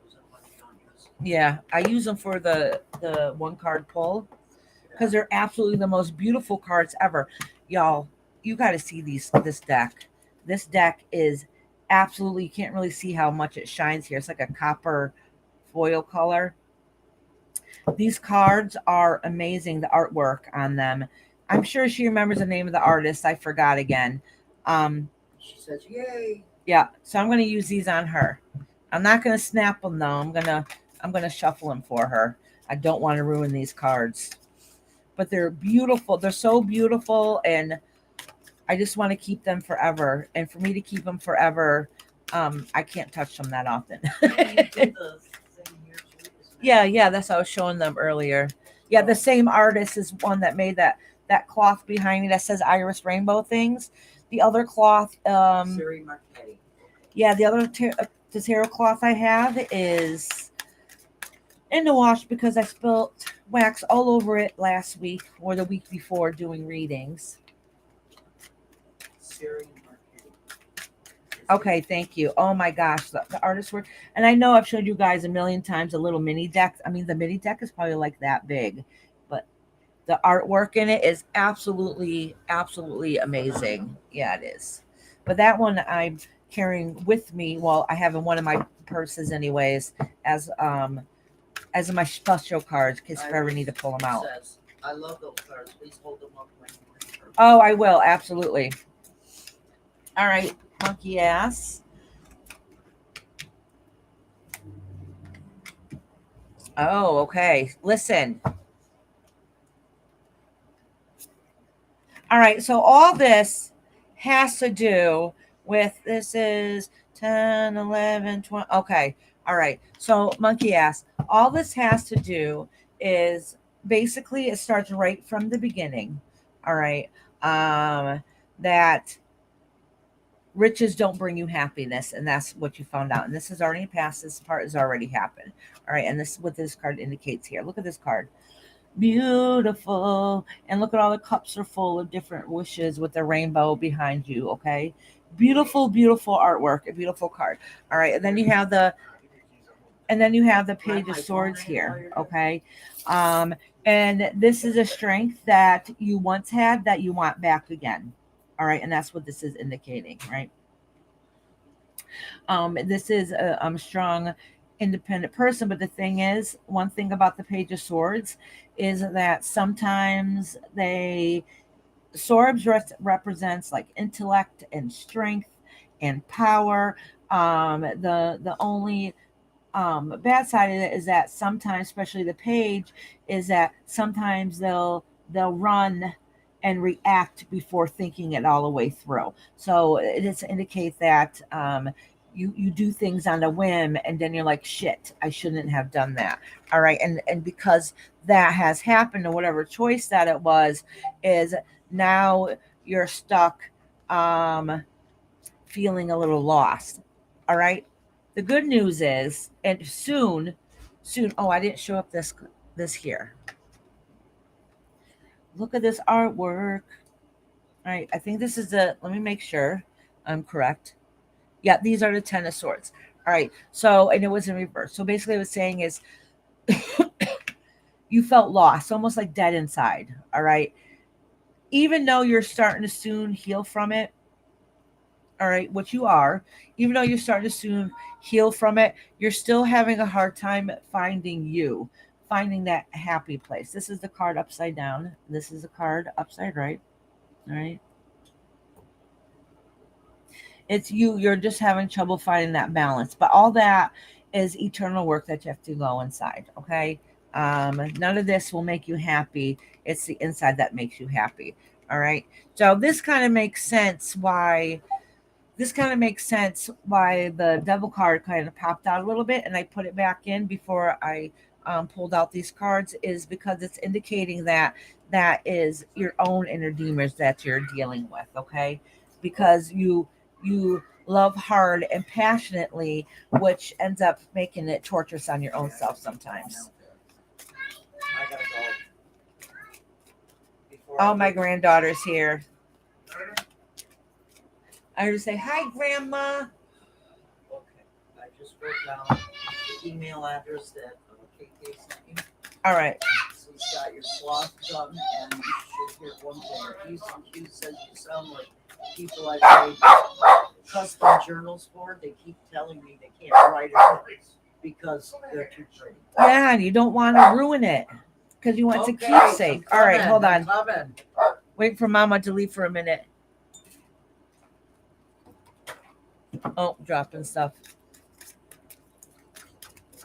Was that what Sean used? Yeah, I use them for the one card pull because they're absolutely the most beautiful cards ever. Y'all, you got to see this deck. This deck is absolutely, you can't really see how much it shines here. It's like a copper foil color. These cards are amazing, the artwork on them. I'm sure she remembers the name of the artist. I forgot again. She says, yay. Yeah, so I'm going to use these on her. I'm not going to snap them though. I'm going to shuffle them for her. I don't want to ruin these cards. But they're beautiful. They're so beautiful, and I just want to keep them forever. And for me to keep them forever, I can't touch them that often. You did the thing here too, isn't it? Yeah, that's how I was showing them earlier. Yeah, the same artist is one that made that cloth behind me that says Iris Rainbow things. The other cloth, Siri Marchetti. yeah, the other the tarot cloth I have is in the wash because I spilled wax all over it last week or the week before doing readings. Siri Marchetti. Okay, thank you. Oh my gosh, the artist work. And I know I've showed you guys a million times a little mini deck. I mean, the mini deck is probably like that big, but the artwork in it is absolutely amazing. Yeah, it is. But that one I'm carrying with me. Well, I have in one of my purses anyways, as as my special cards, in case if I ever Iris need to pull them out. says, I love those cards. Please hold them up when you read them. Oh, I will, absolutely. All right, monkey ass. Oh, okay. Listen. All right, so all this has to do with this is 10, 11, 20. Okay. All right. So, monkey ass. All this has to do is basically it starts right from the beginning. All right. That riches don't bring you happiness, and that's what you found out. And this is already past. This part has already happened. All right. And this is what this card indicates here. Look at this card. Beautiful. And look at all the cups are full of different wishes with the rainbow behind you. Okay. Beautiful, beautiful artwork. A beautiful card. All right. And then you have the page of swords here. Okay. And this is a strength that you once had that you want back again. All right. And that's what this is indicating, right? This is a strong, independent person. But the thing is, one thing about the Page of Swords is that sometimes swords represents like intellect and strength and power. The only bad side of it is that sometimes, especially the page, is that sometimes they'll run and react before thinking it all the way through. So it is to indicate that you do things on a whim, and then you're like, shit, I shouldn't have done that. All right, and because that has happened, or whatever choice that it was, is now you're stuck, feeling a little lost. All right. The good news is, and soon. Oh, I didn't show up this here. Look at this artwork. All right, I think this is let me make sure I'm correct. Yeah, these are the Ten of Swords. All right, so, and it was in reverse. So basically what it was saying is you felt lost, almost like dead inside. All right. Even though you're starting to soon heal from it, all right, what you are, even though you're starting to soon heal from it, you're still having a hard time finding that happy place. This is the card upside down. This is the card upside right. All right. It's you're just having trouble finding that balance. But all that is eternal work that you have to go inside. Okay. None of this will make you happy. It's the inside that makes you happy. All right. So this kind of makes sense why the devil card kind of popped out a little bit, and I put it back in before I pulled out these cards, is because it's indicating that is your own inner demons that you're dealing with. Okay. Because you love hard and passionately, which ends up making it torturous on your own self sometimes. I gotta go. Oh, my granddaughter's here. I heard her say, hi, Grandma. Okay, I just wrote down the email address that KK sent you. All right. So he's got your cloth done, and you should hear one thing. He says you sound like people I made custom journals for. They keep telling me they can't write it because they're too pretty. Yeah, and you don't want to ruin it because you want Okay, to keepsake. All right, hold I'm on. coming. Wait for Mama to leave for a minute. Oh, dropping stuff.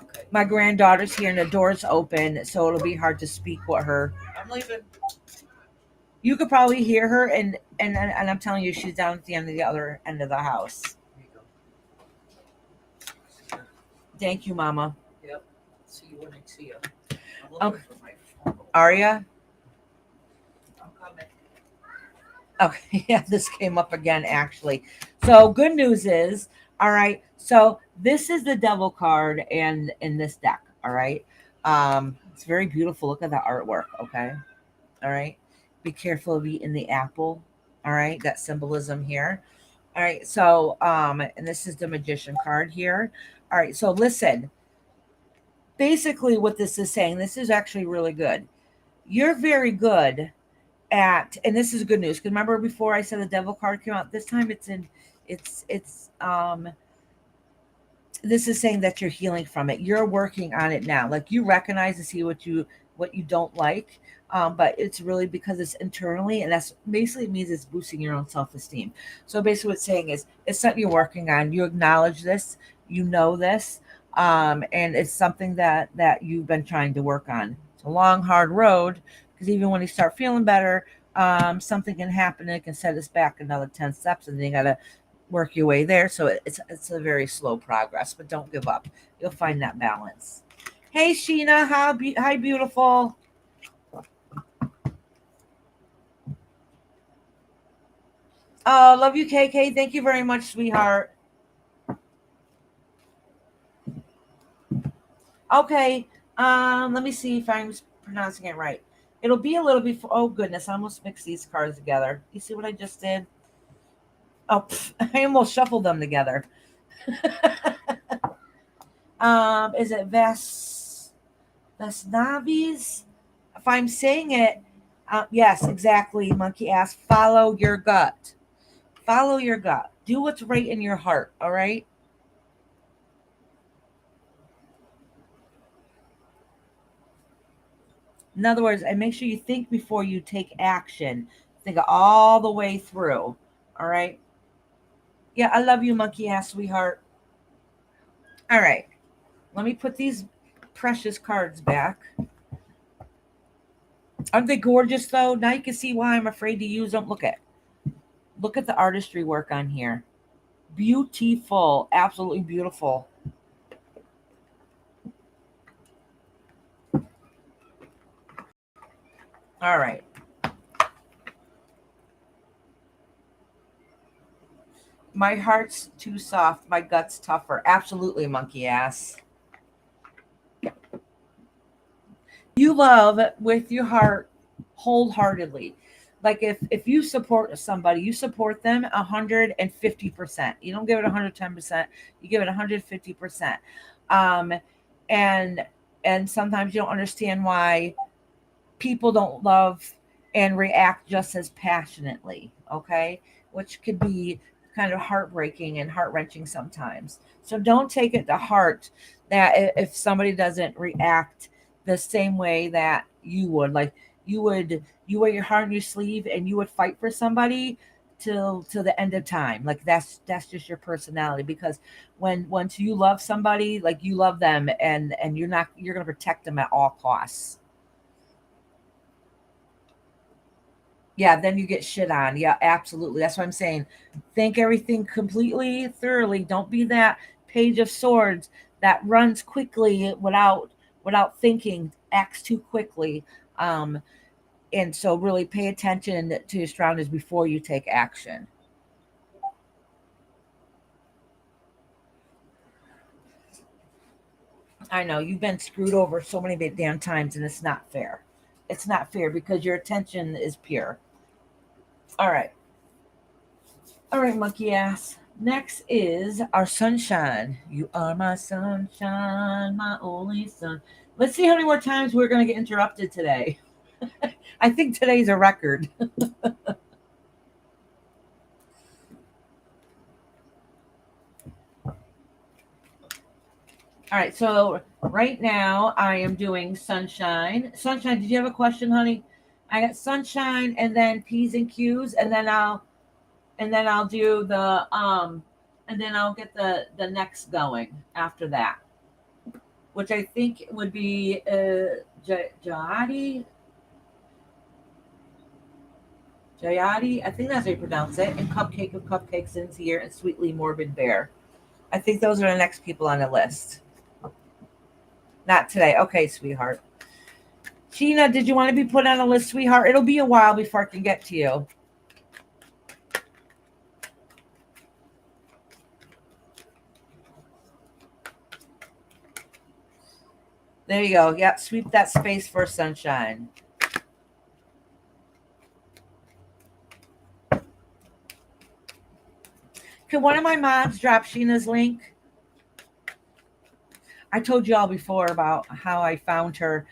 Okay, My granddaughter's here and the door's open, so it'll be hard to speak with her. I'm leaving. You could probably hear her, and I'm telling you, she's down at the other end of the house. Here you go. Thank you, Mama. Yep. See you when I see you. I'm looking for my phone. Aria? I'm coming. Okay, yeah, this came up again, actually. So good news is, all right, so this is the devil card and in this deck, all right? It's very beautiful. Look at the artwork, okay? All right. Be careful of eating the apple. All right, that symbolism here. All right, so and this is the magician card here. All right, so listen. Basically what this is saying, this is actually really good. You're very good at, and this is good news, because remember before I said the devil card came out, this time it's this is saying that you're healing from it. You're working on it now. Like you recognize and see what you don't like, but it's really because it's internally, and that's basically means it's boosting your own self esteem. So basically, what it's saying is it's something you're working on. You acknowledge this, you know this, and it's something that you've been trying to work on. It's a long, hard road because even when you start feeling better, something can happen and it can set us back another 10 steps, and then you gotta work your way there. So it's a very slow progress, but don't give up. You'll find that balance. Hey Sheena, hi beautiful. Oh, love you, KK. Thank you very much, sweetheart. Okay, let me see if I'm pronouncing it right. It'll be a little before. Oh goodness, I almost mixed these cards together. You see what I just did? Oh, I almost shuffled them together. Is it Vesnavis? If I'm saying it, yes, exactly. Monkey ass. Follow your gut. Follow your gut. Do what's right in your heart. All right. In other words, and make sure you think before you take action. Think it all the way through. All right. Yeah, I love you, monkey ass sweetheart. All right. Let me put these precious cards back. Aren't they gorgeous though? Now you can see why I'm afraid to use them. Look at the artistry work on here. Beautiful. Absolutely beautiful. All right. My heart's too soft. My gut's tougher. Absolutely, monkey ass. You love with your heart wholeheartedly. Like if you support somebody, you support them 150%. You don't give it 110%. You give it 150%. Um, and and sometimes you don't understand why people don't love and react just as passionately, okay? Which could be kind of heartbreaking and heart wrenching sometimes. So don't take it to heart that if somebody doesn't react the same way that you would, like you wear your heart on your sleeve and you would fight for somebody till the end of time. Like that's just your personality, because when once you love somebody, like you love them, and you're gonna protect them at all costs. Yeah, then you get shit on. Yeah, absolutely. That's what I'm saying. Think everything completely, thoroughly. Don't be that page of swords that runs quickly without thinking, acts too quickly. Um, and so really pay attention to your surroundings before you take action. I know you've been screwed over so many damn times, and it's not fair. It's not fair because your attention is pure. All right. All right, monkey ass. Next is our sunshine. You are my sunshine, my only sun. Let's see how many more times we're going to get interrupted today. I think today's a record. All right, so right now I am doing sunshine. Sunshine, did you have a question, honey? I got sunshine and then P's and Q's, and then I'll do the and then I'll get the next going after that, which I think would be Jihadi. Jayadi, I think that's how you pronounce it. And Cupcake of Cupcakes is here, and Sweetly Morbid Bear. I think those are the next people on the list. Not today. Okay, sweetheart. Sheena, did you want to be put on a list, sweetheart? It'll be a while before I can get to you. There you go. Yep, sweep that space for sunshine. Can one of my moms drop Sheena's link? I told you all before about how I found her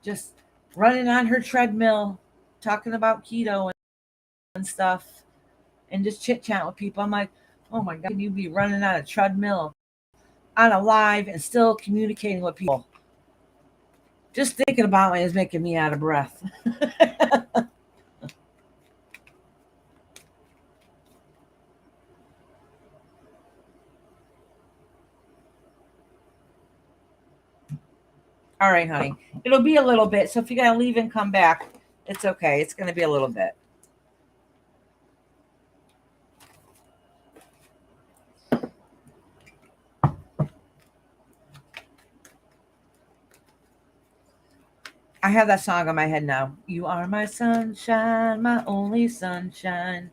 just running on her treadmill, talking about keto and stuff, and just chit chat with people. I'm like, oh my God, can you be running on a treadmill on a live and still communicating with people. Just thinking about it is making me out of breath. All right, honey. It'll be a little bit. So if you gotta leave and come back, it's okay. It's gonna be a little bit. I have that song in my head now. You are my sunshine, my only sunshine.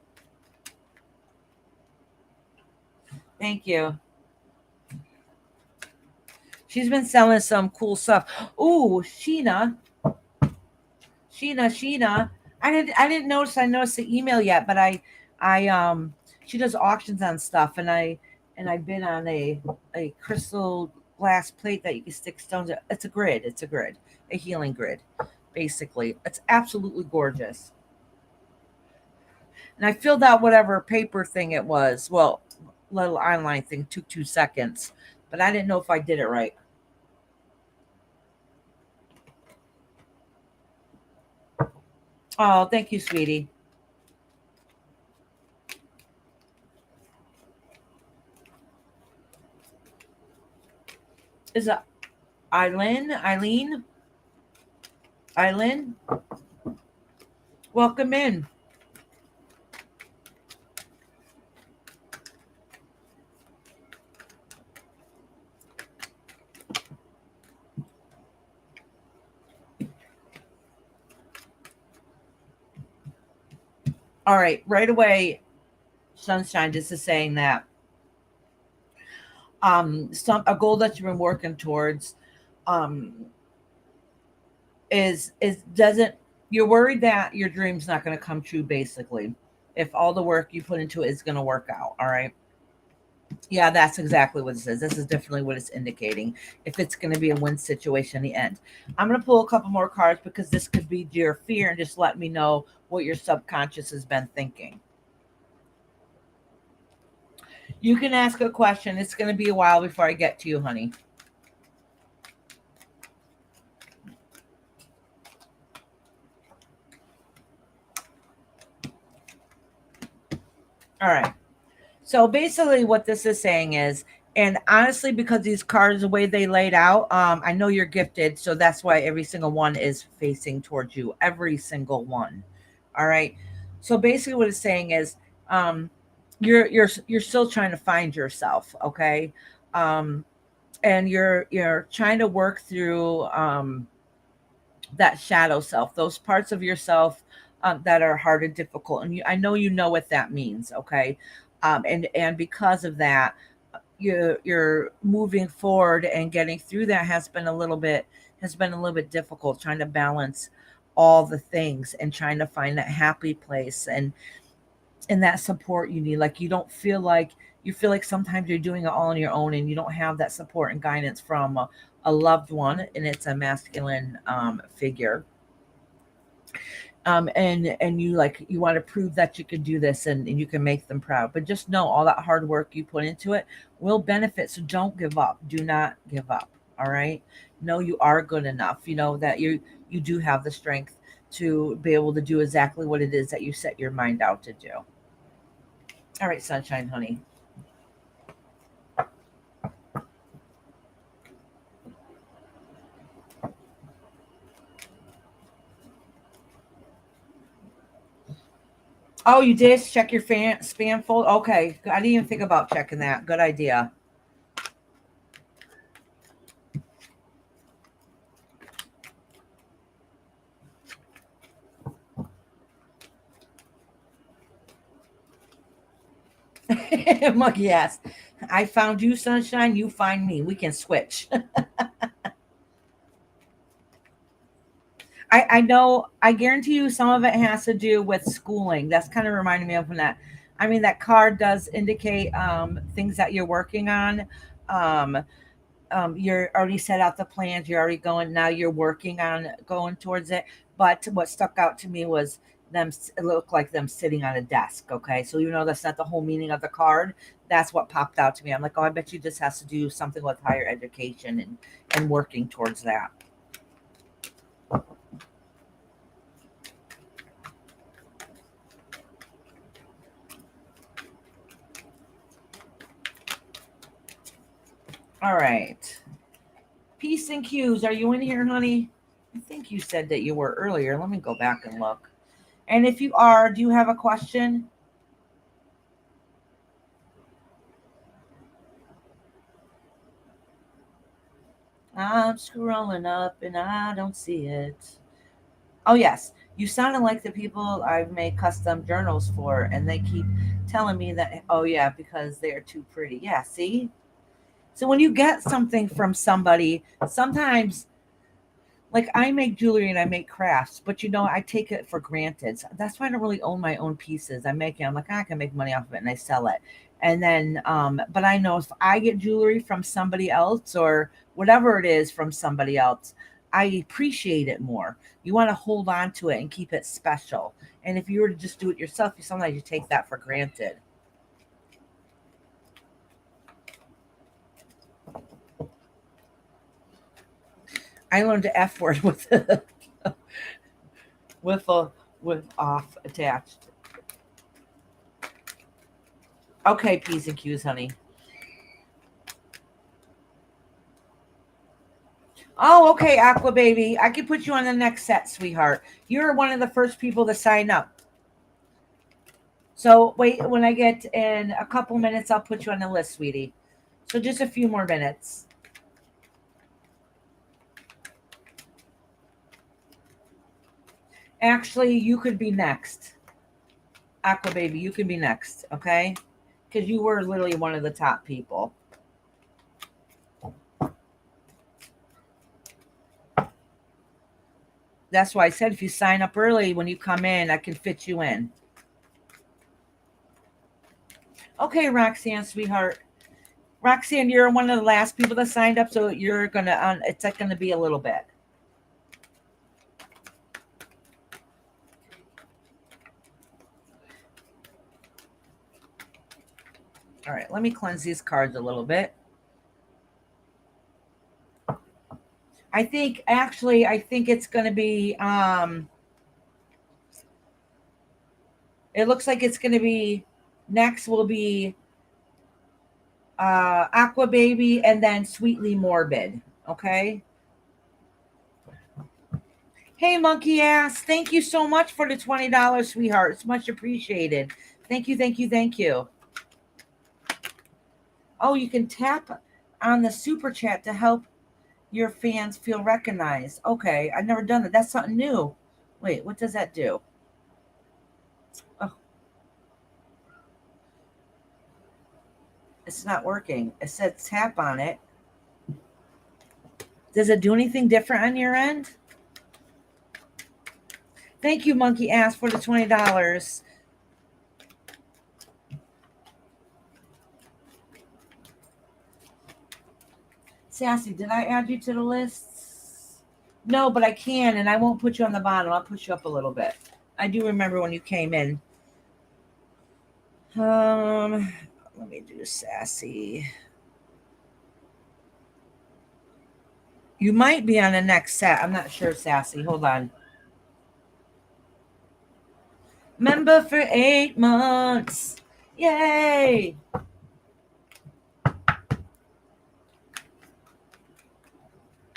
Thank you. She's been selling some cool stuff. Ooh, Sheena. I didn't notice I noticed the email yet, but I she does auctions on stuff, and I've been on a crystal glass plate that you can stick stones. It's a grid. It's a grid, a healing grid, basically. It's absolutely gorgeous. And I filled out whatever paper thing it was. Well, little online thing took 2 seconds, but I didn't know if I did it right. Oh, thank you, sweetie. Is it Eileen? Welcome in. All right away, Sunshine. Just is saying that some a goal that you've been working towards um is doesn't you're worried that your dream's not going to come true, basically, if all the work you put into it is going to work out. All right. Yeah, that's exactly what it says. This is definitely what it's indicating. If it's going to be a win situation in the end, I'm going to pull a couple more cards because this could be your fear and just let me know what your subconscious has been thinking. You can ask a question. It's going to be a while before I get to you, honey. All right. So basically, what this is saying is, and honestly, because these cards, the way they laid out, I know you're gifted, so that's why every single one is facing towards you. Every single one. All right. So basically, what it's saying is, um, you're still trying to find yourself, okay, um, and you're trying to work through that shadow self, those parts of yourself that are hard and difficult. And I know you know what that means, okay? And because of that, you're moving forward and getting through that has been a little bit difficult, trying to balance all the things and trying to find that happy place and that support you need. Like you feel like sometimes you're doing it all on your own and you don't have that support and guidance from a loved one, and it's a masculine figure. And you want to prove that you can do this, and you can make them proud, but just know all that hard work you put into it will benefit. So don't give up. Do not give up. All right. Know you are good enough. You know that you do have the strength to be able to do exactly what it is that you set your mind out to do. All right, sunshine, honey. Oh, you did check your spam folder. Okay, I didn't even think about checking that. Good idea. Monkey ass. I found you, sunshine. You find me. We can switch. I know. I guarantee you, some of it has to do with schooling. That's kind of reminding me of that. I mean, that card does indicate things that you're working on. Um, you're already set out the plans. You're already going. Now you're working on going towards it. But what stuck out to me was it looked like them sitting on a desk. Okay, so you know that's not the whole meaning of the card. That's what popped out to me. I'm like, oh, I bet you this has to do something with higher education and working towards that. All right. Peace and cues. Are you in here, honey? I think you said that you were earlier. Let me go back and look. And if you are, do you have a question? I'm scrolling up and I don't see it. Oh, yes. You sounded like the people I've made custom journals for, and they keep telling me that, oh, yeah, because they're too pretty. Yeah, see? So when you get something from somebody, sometimes, like I make jewelry and I make crafts, but I take it for granted. So that's why I don't really own my own pieces. I make it, I'm like, I can make money off of it and I sell it. And then, but I know if I get jewelry from somebody else or whatever it is from somebody else, I appreciate it more. You want to hold on to it and keep it special. And if you were to just do it yourself, sometimes you take that for granted. I learned the F word with with a with off attached. Okay, P's and Q's, honey. Oh, okay, Aqua Baby. I can put you on the next set, sweetheart. You're one of the first people to sign up. So wait, when I get in a couple minutes, I'll put you on the list, sweetie. So just a few more minutes. Actually, you could be next. Aqua Baby, you can be next, okay? Because you were literally one of the top people. That's why I said if you sign up early, when you come in, I can fit you in. Okay, Roxanne, sweetheart. Roxanne, you're one of the last people that signed up, so you're gonna. It's like gonna be a little bit. All right, let me cleanse these cards a little bit. I think it's gonna be. It looks like it's gonna be. Next will be Aqua Baby, and then Sweetly Morbid. Okay. Hey, monkey ass! Thank you so much for the $20, sweetheart. It's much appreciated. Thank you, thank you, thank you. Oh, you can tap on the super chat to help your fans feel recognized. Okay, I've never done that. That's something new. Wait, what does that do? Oh, it's not working. It said tap on it. Does it do anything different on your end? Thank you, monkey ass, for the $20. Sassy, did I add you to the list? No, but I can, and I won't put you on the bottom. I'll push you up a little bit. I do remember when you came in. Let me do Sassy. You might be on the next set. I'm not sure, Sassy. Hold on. Member for 8 months. Yay!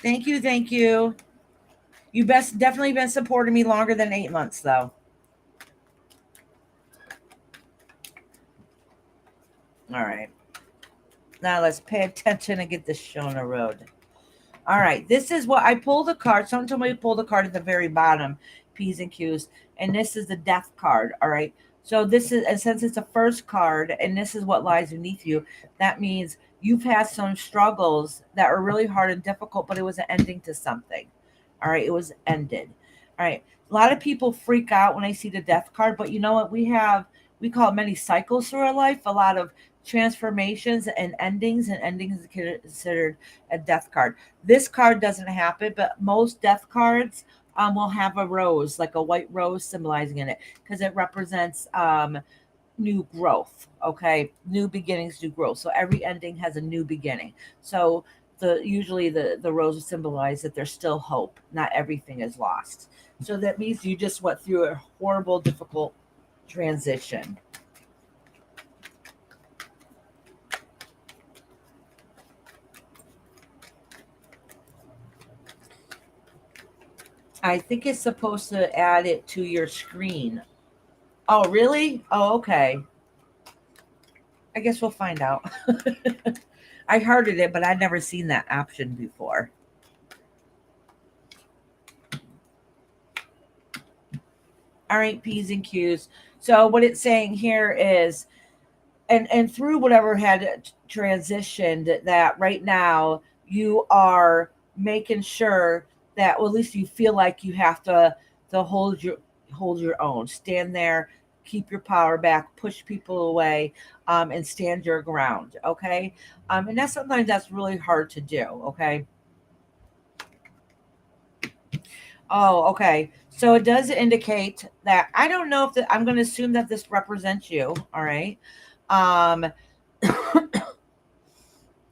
Thank you, thank you. You best definitely been supporting me longer than 8 months, though. All right. Now let's pay attention and get this show on the road. All right. This is what I pulled a card. Someone told me to pull the card at the very bottom, P's and Q's. And this is the death card. All right. So this is, and since it's a first card, and this is what lies beneath you, that means you've had some struggles that are really hard and difficult, but it was an ending to something. All right. It was ended. All right. A lot of people freak out when I see the death card, but you know what? We call it many cycles through our life, a lot of transformations and endings is considered a death card. This card doesn't happen, but most death cards will have a rose, like a white rose symbolizing in it, because it represents new growth. Okay, new beginnings, new growth. So every ending has a new beginning. So usually the roses symbolize that there's still hope. Not everything is lost. So that means you just went through a horrible, difficult transition. I think it's supposed to add it to your screen. Oh, really? Oh, okay. I guess we'll find out. I heard of it, but I'd never seen that option before. All right, P's and Q's. So what it's saying here is, and through whatever had transitioned, that right now you are making sure that, well, at least you feel like you have to hold your own, stand there, keep your power back, push people away, and stand your ground. Okay, and that's sometimes that's really hard to do. Okay. Oh, okay. So it does indicate that, I don't know if I'm going to assume that this represents you. All right. Um,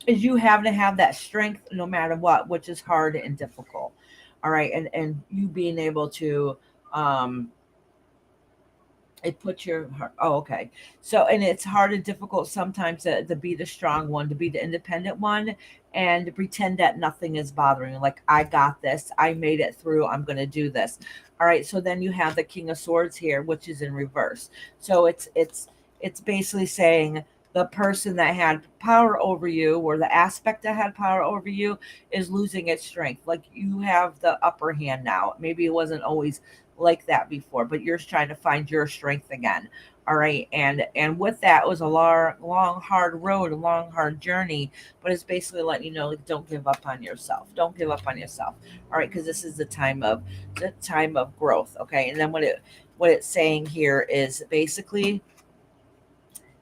is you having to have that strength no matter what, which is hard and difficult. All right. And you being able to, um, it puts your heart. Oh, okay. So, and it's hard and difficult sometimes to be the strong one, to be the independent one, and to pretend that nothing is bothering you. Like, I got this. I made it through. I'm going to do this. All right. So then you have the King of Swords here, which is in reverse. So it's basically saying the person that had power over you, or the aspect that had power over you, is losing its strength. Like, you have the upper hand now. Maybe it wasn't always like that before, but you're trying to find your strength again. All right. And with that, it was a long hard road, a long hard journey, but it's basically letting you know, like, don't give up on yourself. Don't give up on yourself. All right, because this is the time of growth. Okay. And then what it's saying here is basically,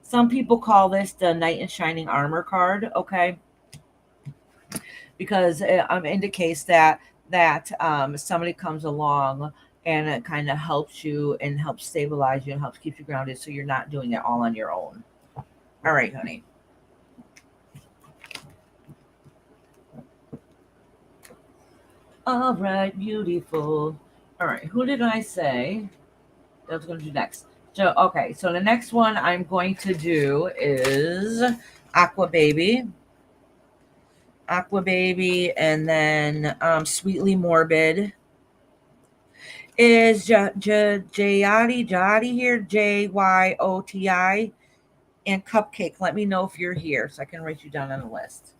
some people call this the knight in shining armor card. Okay, because it indicates that somebody comes along and it kind of helps you and helps stabilize you and helps keep you grounded, so you're not doing it all on your own. All right, honey. All right, beautiful. All right, who did I say that I was going to do next? So, okay, so the next one I'm going to do is Aqua Baby. Aqua Baby, and then Sweetly Morbid. Is Jyoti here? Jyoti, and Cupcake. Let me know if you're here so I can write you down on the list.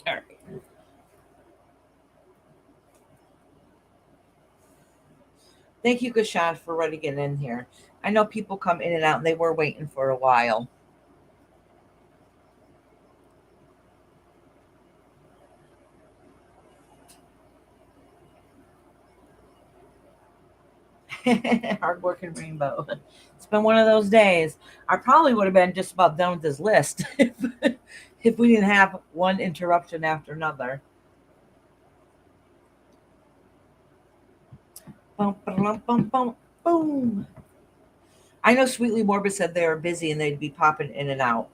All right. Thank you, Gashad, for writing it in here. I know people come in and out, and they were waiting for a while. Hardworking Rainbow. It's been one of those days. I probably would have been just about done with this list if we didn't have one interruption after another. Bum, ba-dum, bum, bum, boom. I know Sweetly Morbid said they were busy and they'd be popping in and out.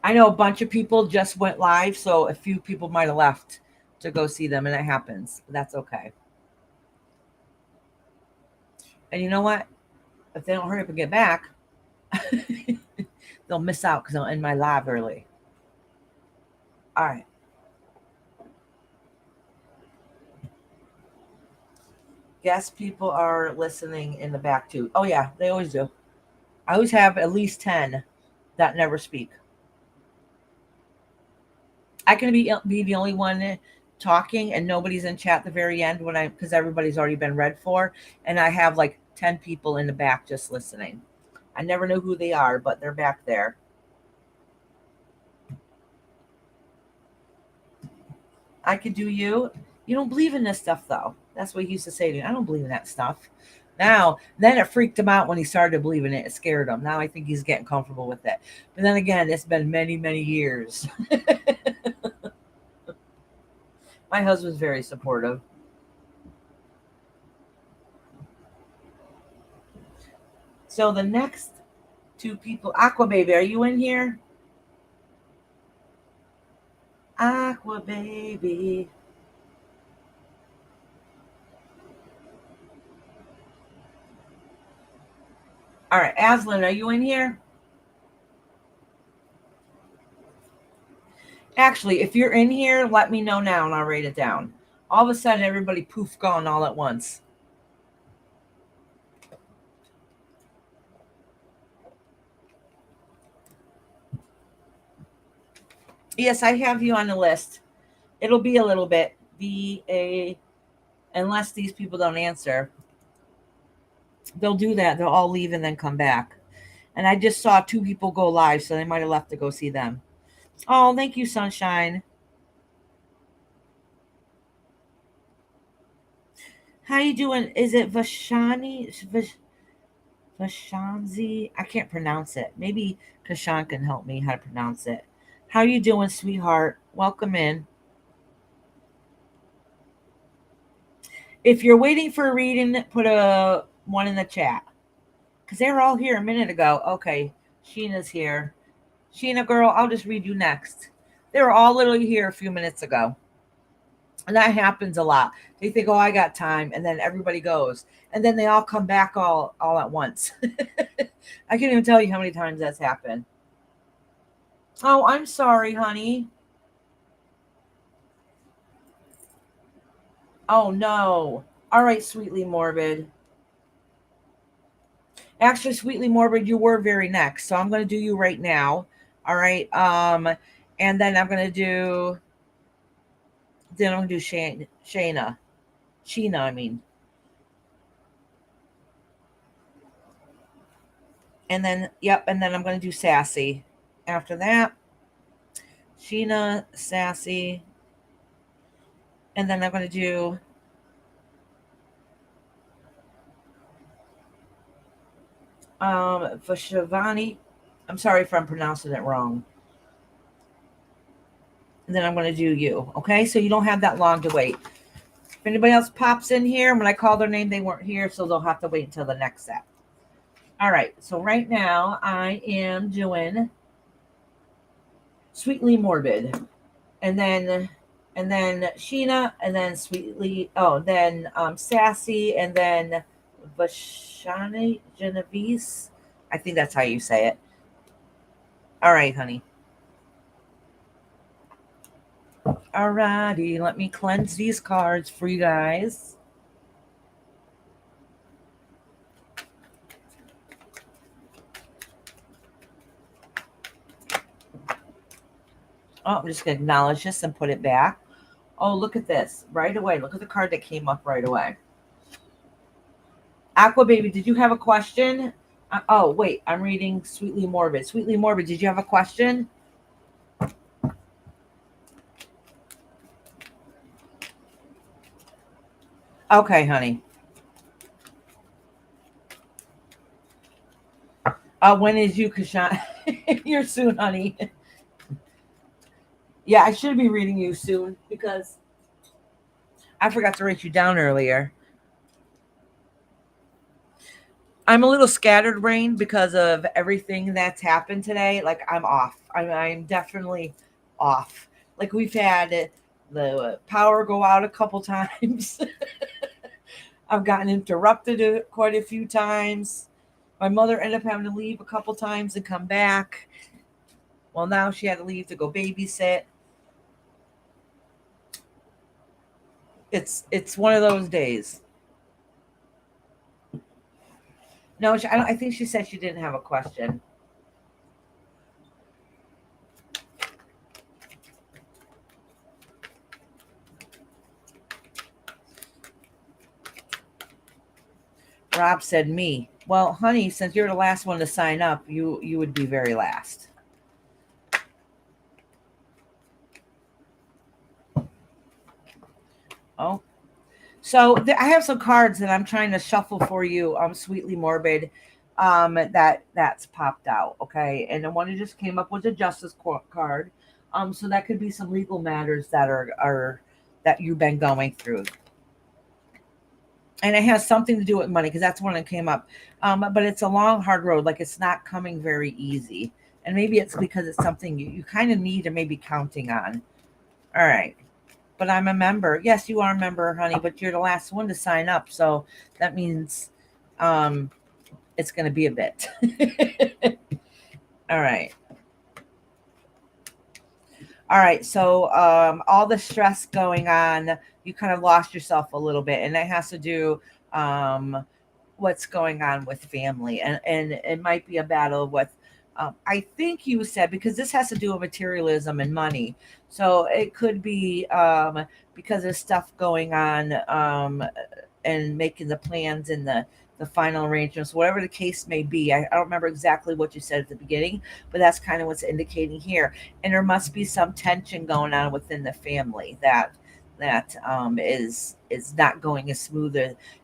I know a bunch of people just went live, so a few people might have left to go see them, and it happens. That's okay. And you know what? If they don't hurry up and get back, they'll miss out because I'm in my live early. All right. Guess people are listening in the back too. Oh, yeah, they always do. I always have at least 10 that never speak. I can be the only one talking and nobody's in chat at the very end when because everybody's already been read for, and I have like 10 people in the back just listening. I never know who they are, but they're back there. I could do you. You don't believe in this stuff, though. That's what he used to say to me. I don't believe in that stuff. Now, then it freaked him out when he started believing it. It scared him. Now I think he's getting comfortable with it. But then again, it's been many, many years. My husband's very supportive. So the next two people, Aqua Baby, are you in here? Aqua Baby. All right, Aslan, are you in here? Actually, if you're in here, let me know now and I'll write it down. All of a sudden, everybody poof gone all at once. Yes, I have you on the list. It'll be a little bit. Unless these people don't answer. They'll do that. They'll all leave and then come back. And I just saw 2 people go live, so they might have left to go see them. Oh, thank you, Sunshine. How you doing? Is it Vashanzi? I can't pronounce it. Maybe Kashan can help me how to pronounce it. How you doing, sweetheart? Welcome in. If you're waiting for a reading, put a 1 in the chat. Because they were all here a minute ago. Okay, Sheena's here. Sheena, girl, I'll just read you next. They were all literally here a few minutes ago. And that happens a lot. They think, oh, I got time. And then everybody goes. And then they all come back all at once. I can't even tell you how many times that's happened. Oh, I'm sorry, honey. Oh, no. All right, Sweetly Morbid. Actually, Sweetly Morbid, you were very next. So I'm going to do you right now. All right. And then I'm going to do... Then I'm going to do Sheena, I mean. And then, yep, and then I'm going to do Sassy. After that, Sheena, Sassy. And then I'm going to do for Shivani. I'm sorry if I'm pronouncing it wrong. And then I'm going to do you. Okay, so you don't have that long to wait. If anybody else pops in here, when I call their name, they weren't here, so they'll have to wait until the next set. All right, so right now I am doing Sweetly Morbid. And then Sheena, and then Sassy, and then Vashani Genovese. I think that's how you say it. All right, honey. All righty, let me cleanse these cards for you guys. Oh, I'm just going to acknowledge this and put it back. Oh, look at this. Right away. Look at the card that came up right away. Aqua Baby, did you have a question? Oh, wait. I'm reading Sweetly Morbid. Sweetly Morbid, did you have a question? Okay, honey. When is you, Kashan? You're soon, honey. Yeah, I should be reading you soon because I forgot to write you down earlier. I'm a little scattered brain because of everything that's happened today. Like, I'm off. I'm definitely off. Like, we've had the power go out a couple times. I've gotten interrupted quite a few times. My mother ended up having to leave a couple times and come back. Well, now she had to leave to go babysit. It's one of those days. No, I think she said she didn't have a question. Rob said me. Well, honey, since you're the last one to sign up, you would be very last. Oh, so I have some cards that I'm trying to shuffle for you. Sweetly morbid. That's popped out. Okay, and the one that just came up was a justice card. So that could be some legal matters that are that you've been going through, and it has something to do with money because that's one that came up. But it's a long, hard road. Like it's not coming very easy, and maybe it's because it's something you kind of need to maybe counting on. All right. But I'm a member. Yes, you are a member, honey, but you're the last one to sign up. So that means um, it's going to be a bit. All right. All right. So all the stress going on, you kind of lost yourself a little bit. And that has to do um, what's going on with family. And it might be a battle with, I think you said, because this has to do with materialism and money. So it could be because of stuff going on and making the plans and the final arrangements, whatever the case may be. I don't remember exactly what you said at the beginning, but that's kind of what's indicating here. And there must be some tension going on within the family that is not going as smooth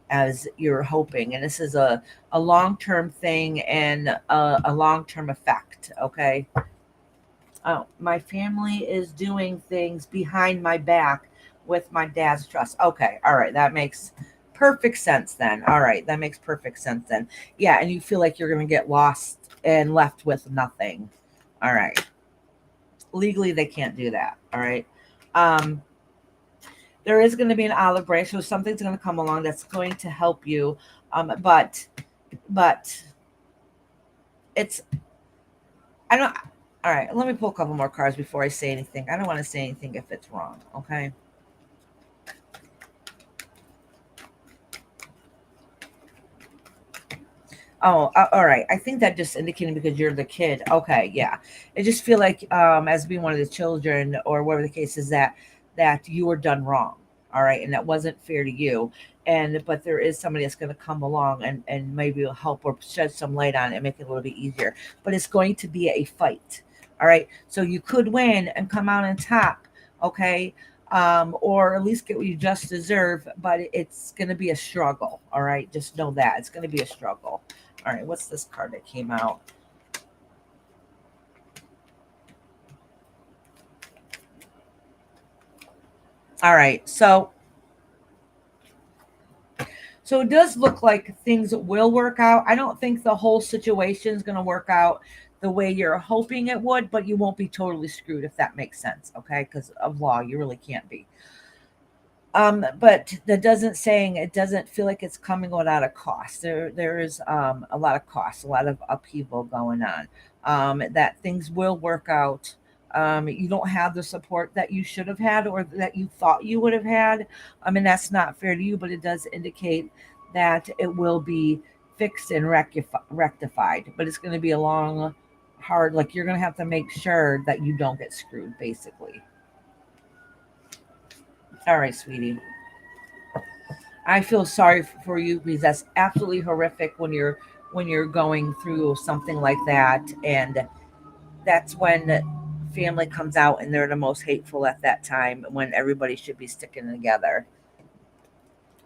as you're hoping. And this is a long term thing and a long term effect. Okay. Oh, my family is doing things behind my back with my dad's trust. Okay. All right. That makes perfect sense then. All right. That makes perfect sense then. Yeah. And you feel like you're going to get lost and left with nothing. All right. Legally, they can't do that. All right. Um, there is going to be an olive branch, so something's going to come along that's going to help you. But it's I don't. All right, let me pull a couple more cards before I say anything. I don't want to say anything if it's wrong. Okay. Oh, all right. I think that just indicating because you're the kid. Okay, yeah. I just feel like, as being one of the children or whatever the case is, that you were done wrong. All right, and that wasn't fair to you. And but there is somebody that's going to come along and maybe will help or shed some light on it and make it a little bit easier. But it's going to be a fight. All right, so you could win and come out on top. Okay. Or at least get what you just deserve, but it's going to be a struggle. All right, just know that it's going to be a struggle. All right, what's this card that came out? All right, so it does look like things will work out. I don't think the whole situation is going to work out the way you're hoping it would, but you won't be totally screwed if that makes sense, okay? Because of law, you really can't be. But that doesn't saying it doesn't feel like it's coming without a cost. There is a lot of cost, a lot of upheaval going on. That things will work out. You don't have the support that you should have had or that you thought you would have had. I mean, that's not fair to you, but it does indicate that it will be fixed and rectified. But it's going to be a long, hard. Like you're going to have to make sure that you don't get screwed, basically. All right, sweetie. I feel sorry for you because that's absolutely horrific when you're going through something like that, and that's when family comes out and they're the most hateful at that time when everybody should be sticking together.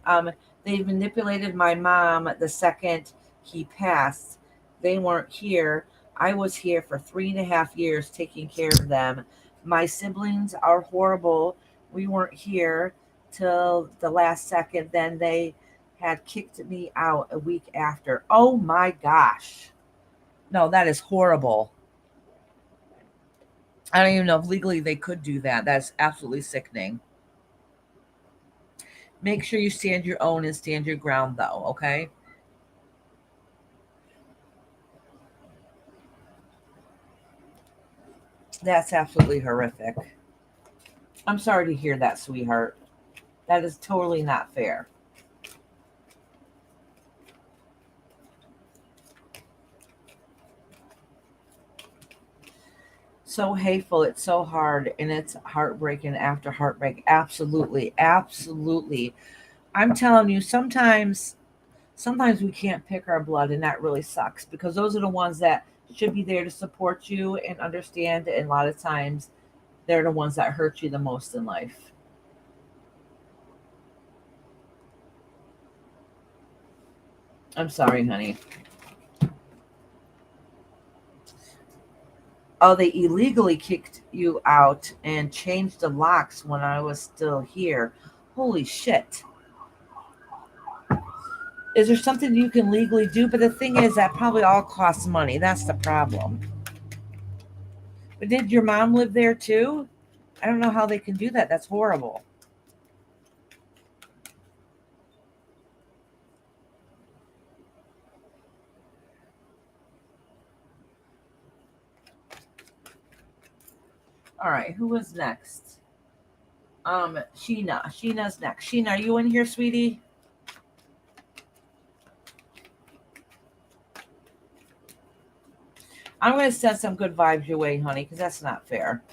Um, they manipulated my mom the second he passed. They weren't here. I was here for 3.5 years taking care of them. My siblings are horrible. We weren't here till the last second. Then they had kicked me out a week after. Oh my gosh. No, that is horrible. I don't even know if legally they could do that. That's absolutely sickening. Make sure you stand your own and stand your ground, though, okay? That's absolutely horrific. I'm sorry to hear that, sweetheart. That is totally not fair. So hateful. It's so hard, and it's heartbreaking after heartbreak. Absolutely. Absolutely. I'm telling you, sometimes sometimes we can't pick our blood, and that really sucks because those are the ones that should be there to support you and understand. And a lot of times, they're the ones that hurt you the most in life. I'm sorry, honey. Oh, they illegally kicked you out and changed the locks when I was still here. Holy shit. Is there something you can legally do? But the thing is, that probably all costs money. That's the problem. But did your mom live there too? I don't know how they can do that. That's horrible. All right, who was next? Sheena. Sheena's next. Sheena, are you in here, sweetie? I'm going to send some good vibes your way, honey, because that's not fair.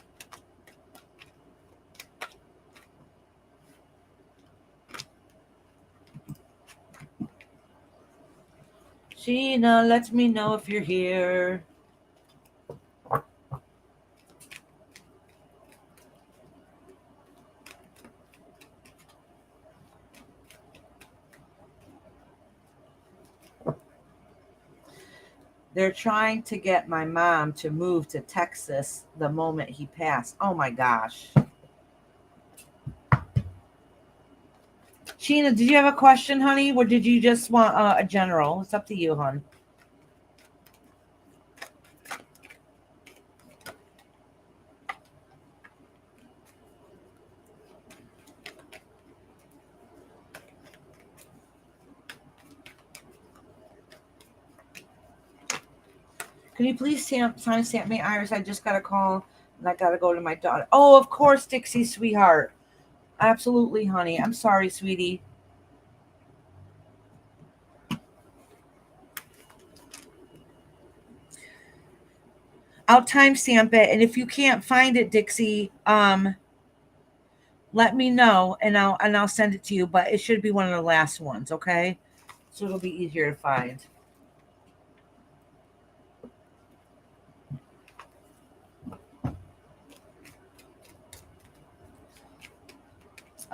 Sheena, let me know if you're here. They're trying to get my mom to move to Texas the moment he passed. Oh my gosh. Sheena, did you have a question, honey? Or did you just want a general? It's up to you, hon. Can you please timestamp me, Iris? I just got a call and I got to go to my daughter. Oh, of course, Dixie, sweetheart. Absolutely, honey. I'm sorry, sweetie. I'll timestamp it, and if you can't find it, Dixie, let me know, and I'll send it to you. But it should be one of the last ones, okay? So it'll be easier to find.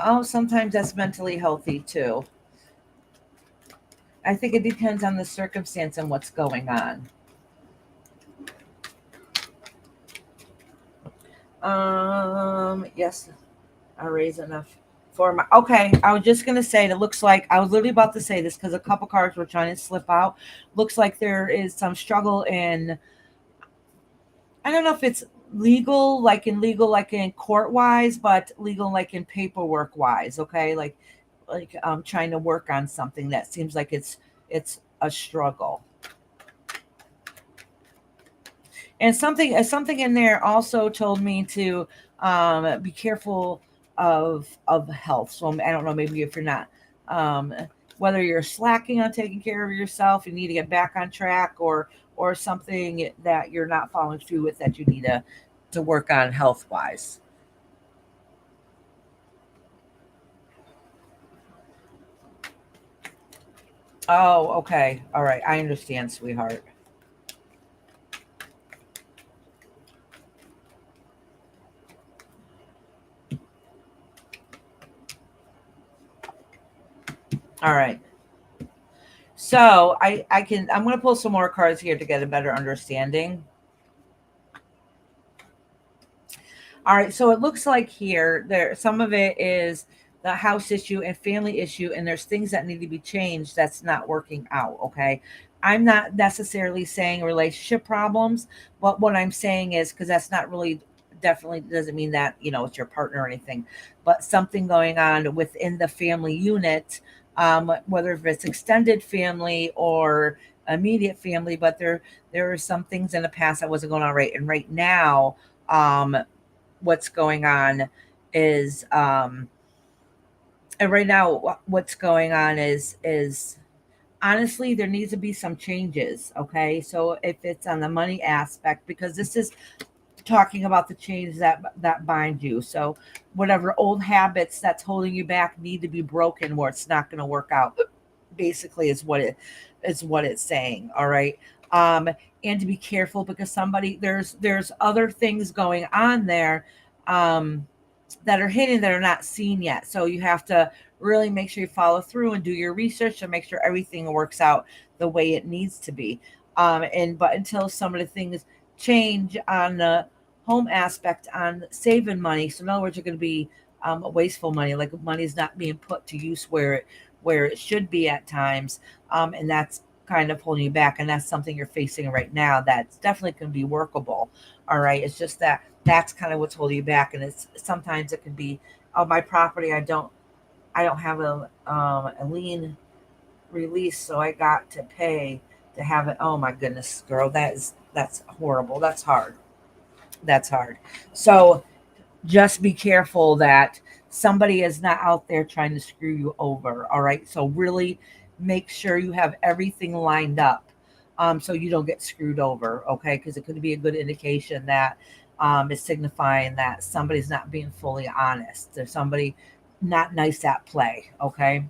Oh, sometimes that's mentally healthy too. I think it depends on the circumstance and what's going on. Yes, I raise enough for my. Okay, I was just gonna say. It looks like I was literally about to say this because a couple cards were trying to slip out. Looks like there is some struggle in. I don't know if it's legal, like in court wise, but legal, like in paperwork wise. Okay, like trying to work on something that seems like it's a struggle. And something in there also told me to be careful of health. So I don't know, maybe if you're not um, whether you're slacking on taking care of yourself, you need to get back on track, or something that you're not following through with that you need to work on health wise. Oh, okay, all right, I understand, sweetheart. All right. So I'm gonna pull some more cards here to get a better understanding. All right, so it looks like here there some of it is the house issue and family issue, and there's things that need to be changed that's not working out. Okay. I'm not necessarily saying relationship problems, but what I'm saying is because that's not really definitely doesn't mean that, it's your partner or anything, but something going on within the family unit, whether if it's extended family or immediate family, but there are some things in the past that wasn't going on right. And right now, um, what's going on is and right now what's going on is honestly there needs to be some changes. Okay, so if it's on the money aspect, because this is talking about the chains that bind you, so whatever old habits that's holding you back need to be broken, where it's not going to work out basically is what it's saying. All right. And to be careful because there's other things going on there that are hidden that are not seen yet. So you have to really make sure you follow through and do your research and make sure everything works out the way it needs to be. But until some of the things change on the home aspect on saving money, so in other words, you're going to be wasteful money, like money is not being put to use where it should be at times, and that's kind of holding you back, and that's something you're facing right now. That's definitely going to be workable. All right, it's just that's kind of what's holding you back, and it's sometimes it could be, oh, my property, I don't have a lien release, so I got to pay to have it. Oh my goodness, girl, that's horrible. That's hard. That's hard. So just be careful that somebody is not out there trying to screw you over. All right. So really make sure you have everything lined up, so you don't get screwed over. Okay. Because it could be a good indication that is signifying that somebody's not being fully honest. There's somebody not nice at play. Okay.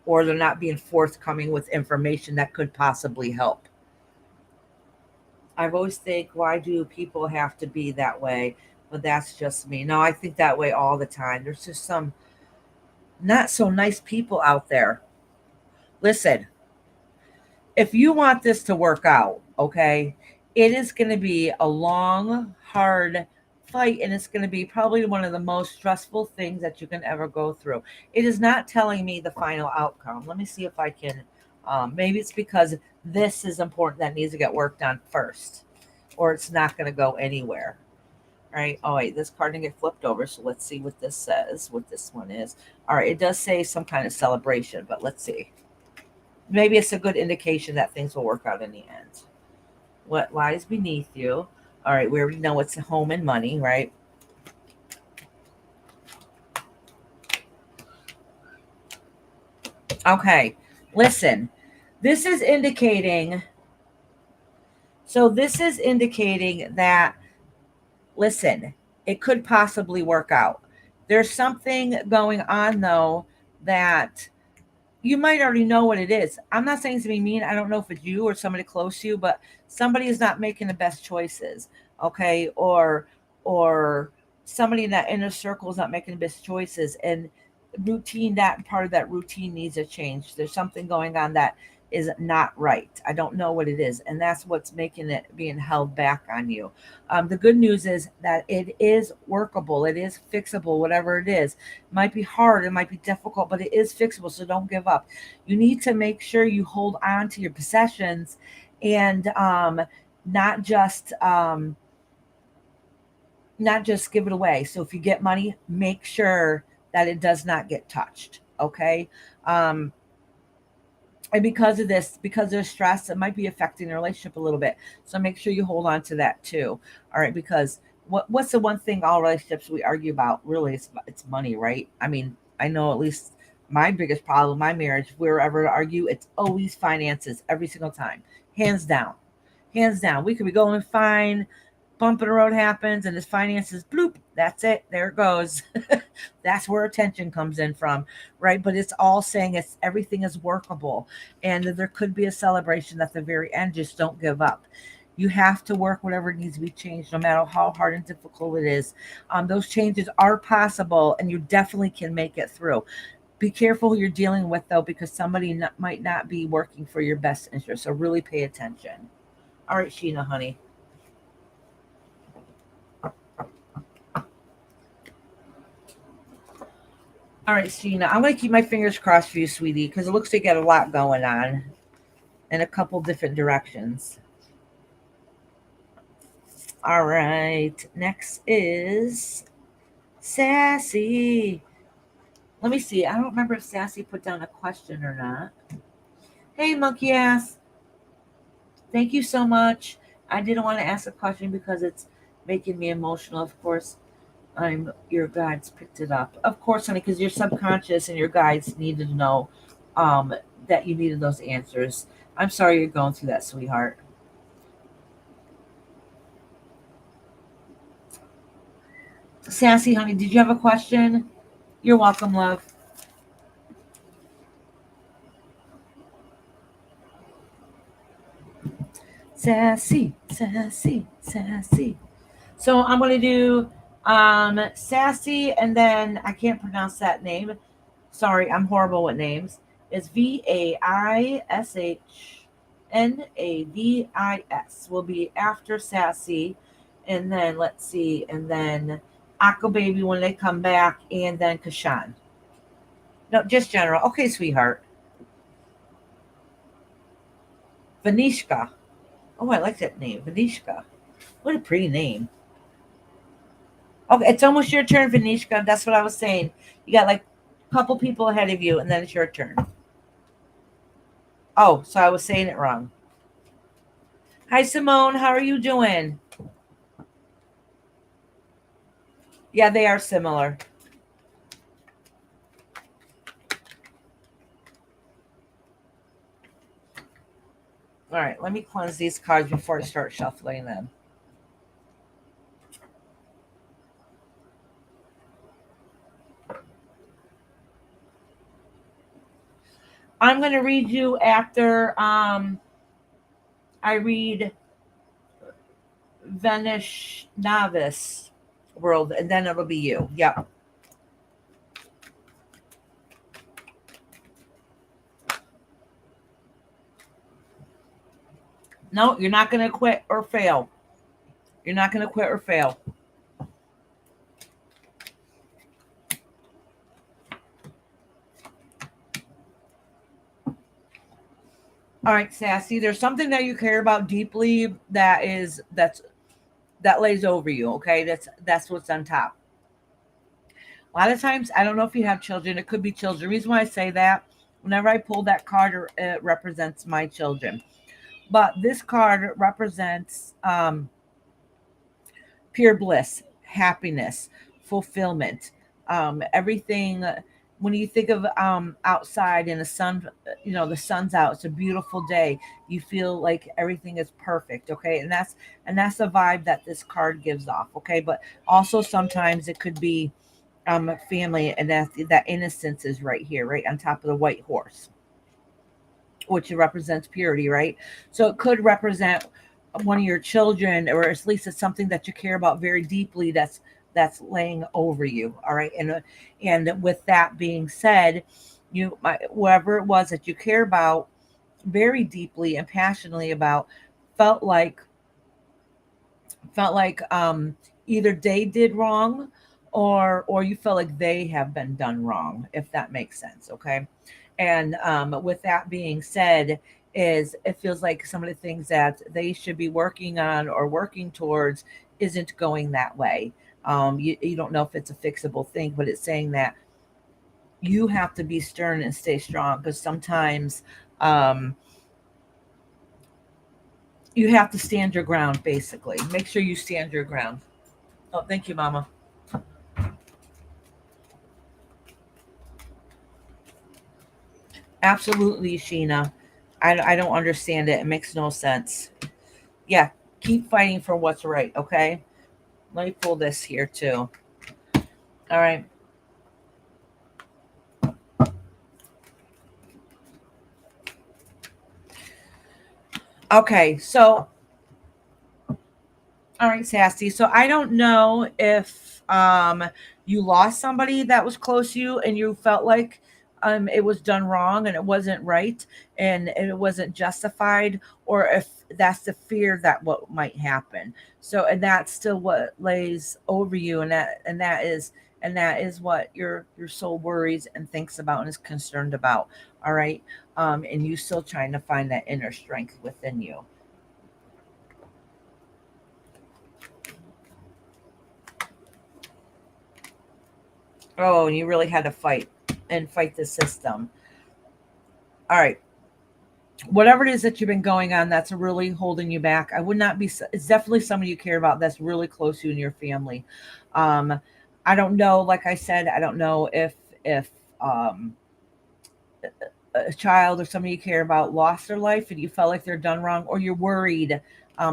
Or they're not being forthcoming with information that could possibly help. I've always think, why do people have to be that way? But that's just me. No, I think that way all the time. There's just some not so nice people out there. Listen, if you want this to work out, okay, it is going to be a long, hard fight, and it's going to be probably one of the most stressful things that you can ever go through. It is not telling me the final outcome. Let me see if I can. Maybe it's because this is important that needs to get worked on first, or it's not going to go anywhere. Right. Oh, wait, this card didn't get flipped over. So let's see what this says, what this one is. All right. It does say some kind of celebration, but let's see. Maybe it's a good indication that things will work out in the end. What lies beneath you? All right. We already know it's home and money, right? Okay. Listen, this is indicating. So this is indicating that, listen, it could possibly work out. There's something going on, though, that you might already know what it is. I'm not saying to be mean. I don't know if it's you or somebody close to you, but somebody is not making the best choices, okay? Or somebody in that inner circle is not making the best choices, and routine, that part of that routine needs a change. There's something going on that is not right. I don't know what it is, and that's what's making it being held back on you. The good news is that it is workable, it is fixable, whatever it is. It might be hard, it might be difficult, but it is fixable. So don't give up. You need to make sure you hold on to your possessions, and not just um, not just give it away. So if you get money, make sure that it does not get touched. Okay. Um, and because of this, because there's stress, it might be affecting the relationship a little bit. So make sure you hold on to that too. All right, because what's the one thing all relationships we argue about? Really, it's money, right? I mean, I know at least my biggest problem, my marriage, if we were ever to argue, it's always finances every single time, hands down, hands down. We could be going fine, bump in the road happens, and his finances, bloop, that's it, there it goes. That's where attention comes in from, right? But it's all saying it's everything is workable, and there could be a celebration at the very end. Just don't give up. You have to work whatever needs to be changed, no matter how hard and difficult it is. Those changes are possible, and you definitely can make it through. Be careful who you're dealing with, though, because somebody might not be working for your best interest. So really pay attention. All right, Sheena, honey. All right, Sheena, I'm going to keep my fingers crossed for you, sweetie, because it looks like you got a lot going on in a couple different directions. All right, next is Sassy. Let me see. I don't remember if Sassy put down a question or not. Hey, monkey ass. Thank you so much. I didn't want to ask a question because it's making me emotional. Of course, your guides picked it up. Of course, honey, because your subconscious and your guides needed to know um, that you needed those answers. I'm sorry you're going through that, sweetheart. Sassy, honey, did you have a question? You're welcome, love. Sassy, sassy, sassy. So I'm going to do sassy, and then I can't pronounce that name. Sorry, I'm horrible with names. It's Vaishnadis. Will be after sassy, and then let's see, and then Aqua Baby when they come back, and then Kashan. No, just general. Okay, sweetheart. Vanishka. Oh, I like that name, Vanishka. What a pretty name. Okay, it's almost your turn, Vanishka. That's what I was saying. You got like a couple people ahead of you, and then it's your turn. Oh, so I was saying it wrong. Hi, Simone. How are you doing? Yeah, they are similar. All right, let me cleanse these cards before I start shuffling them. I'm going to read you after I read Venice Novice World, and then it'll be you. Yep. No, you're not going to quit or fail. You're not going to quit or fail. All right, Sassy. There's something that you care about deeply that lays over you. Okay, that's what's on top. A lot of times, I don't know if you have children. It could be children. The reason why I say that, whenever I pull that card, it represents my children. But this card represents pure bliss, happiness, fulfillment, everything. When you think of outside and the sun, the sun's out. It's a beautiful day. You feel like everything is perfect. Okay, and that's the vibe that this card gives off. Okay, but also sometimes it could be family, and that innocence is right here, right on top of the white horse, which represents purity, right? So it could represent one of your children, or at least it's something that you care about very deeply. That's laying over you. All right, and with that being said, whoever it was that you care about very deeply and passionately about felt like either they did wrong, or you felt like they have been done wrong, if that makes sense. Okay, and with that being said, is it feels like some of the things that they should be working on or working towards isn't going that way. You don't know if it's a fixable thing, but it's saying that you have to be stern and stay strong, because sometimes um, you have to stand your ground. Basically, make sure you stand your ground. Oh, thank you, Mama. Absolutely, Sheena. I don't understand it. It makes no sense. Yeah, keep fighting for what's right, okay? Let me pull this here too. All right. Okay, so all right, Sassy. So I don't know if you lost somebody that was close to you and you felt like it was done wrong and it wasn't right and it wasn't justified, or if that's the fear that what might happen. So and that's still what lays over you, and that is what your soul worries and thinks about and is concerned about. All right. And you still trying to find that inner strength within you. Oh, and you really had to fight and fight the system. All right. Whatever it is that you've been going on that's really holding you back, I would not be, it's definitely somebody you care about that's really close to you and your family. Um, I don't know, like I said, I don't know if um, a child or somebody you care about lost their life and you felt like they're done wrong, or you're worried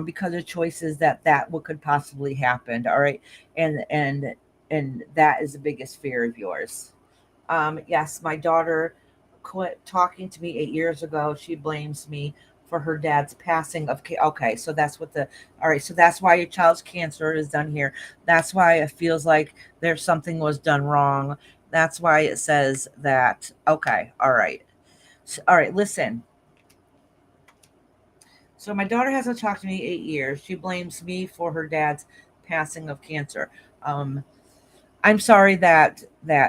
because of choices that what could possibly happen. All right. And that is the biggest fear of yours. Yes, my daughter quit talking to me 8 years ago. She blames me for her dad's passing of okay, so that's what the all right, so that's why your child's cancer is done here. That's why it feels like there's something was done wrong. That's why it says that. Okay, all right. All right, listen. So my daughter hasn't talked to me 8 years. She blames me for her dad's passing of cancer. Um, I'm sorry that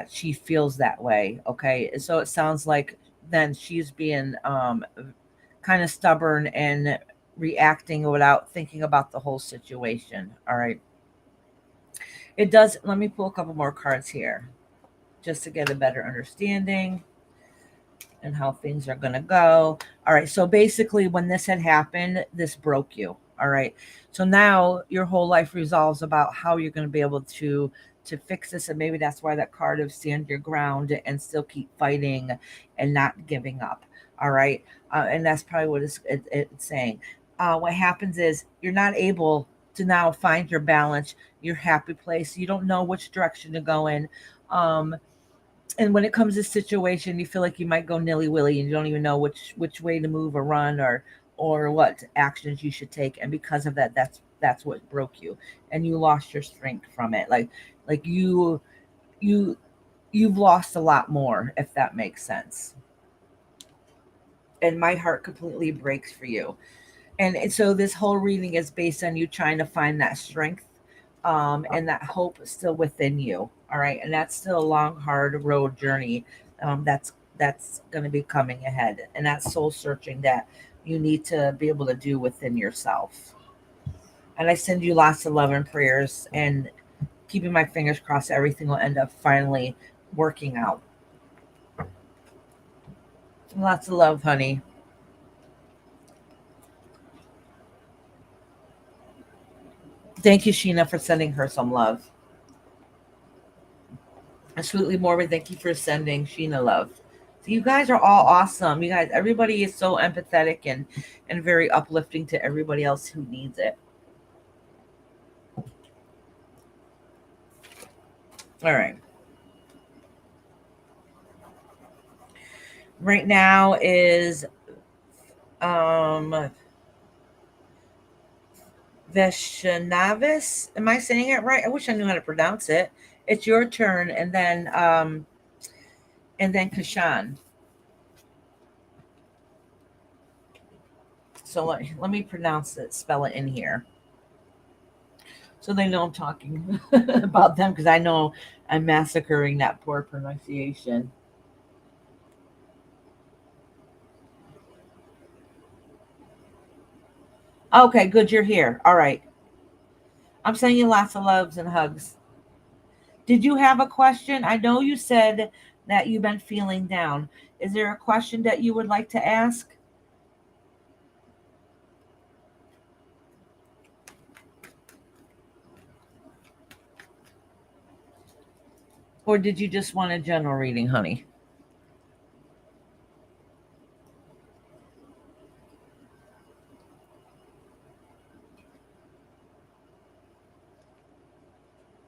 she feels that way. Okay, so it sounds like then she's being kind of stubborn and reacting without thinking about the whole situation. All right, it does. Let me pull a couple more cards here just to get a better understanding and how things are going to go. All right. So basically, when this had happened, this broke you. All right. So now your whole life resolves about how you're going to be able to fix this, and maybe that's why that card of stand your ground and still keep fighting and not giving up. All right. And that's probably what it's saying. What happens is you're not able to now find your balance, your happy place. You don't know which direction to go in. Um, and when it comes to situation, you feel like you might go nilly-willy and you don't even know which way to move or run or what actions you should take. And because of that, that's what broke you, and you lost your strength from it. Like you you've lost a lot more, if that makes sense. And my heart completely breaks for you. And so this whole reading is based on you trying to find that strength, and that hope still within you. All right, and that's still a long, hard road journey. That's going to be coming ahead, and that's soul searching that you need to be able to do within yourself. And I send you lots of love and prayers, and keeping my fingers crossed, everything will end up finally working out. Lots of love, honey. Thank you, Sheena, for sending her some love. Absolutely morbid. Thank you for sending Sheena love. So you guys are all awesome. You guys, everybody is so empathetic and very uplifting to everybody else who needs it. All right. Right now is um Veshnavis. Am I saying it right? I wish I knew how to pronounce it. It's your turn, and then Kashan. So let me pronounce it, spell it in here. So they know I'm talking about them because I know I'm massacring that poor pronunciation. Okay, good, you're here. All right. I'm sending you lots of loves and hugs. Did you have a question? I know you said that you've been feeling down. Is there a question that you would like to ask? Or did you just want a general reading, honey?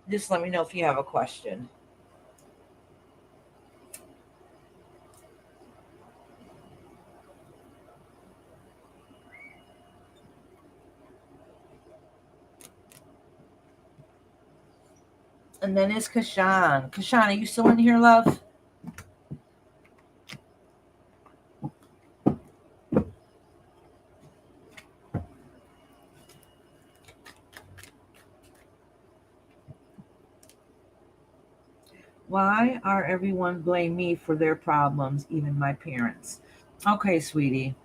Just let me know if you have a question. And then it's Kashan. Kashan, are you still in here, love? Why are everyone blame me for their problems, even my parents? Okay, sweetie.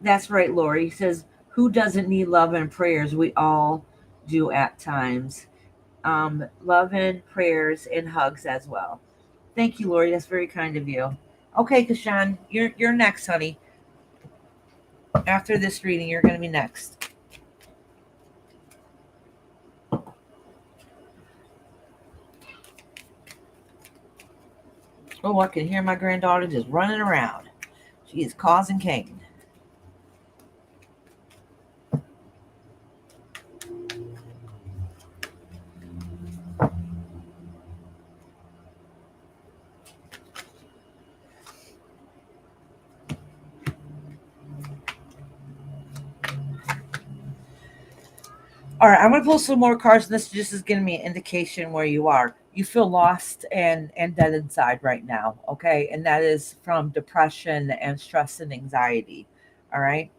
That's right, Lori. He says, who doesn't need love and prayers? We all do at times. Love and prayers and hugs as well. Thank you, Lori. That's very kind of you. Okay, Kashan, you're next, honey. After this reading, you're gonna be next. Oh, I can hear my granddaughter just running around. She is causing Cain. All right, I'm going to pull some more cards. And this just is giving me an indication where you are. You feel lost and dead inside right now, okay? And that is from depression and stress and anxiety. All right.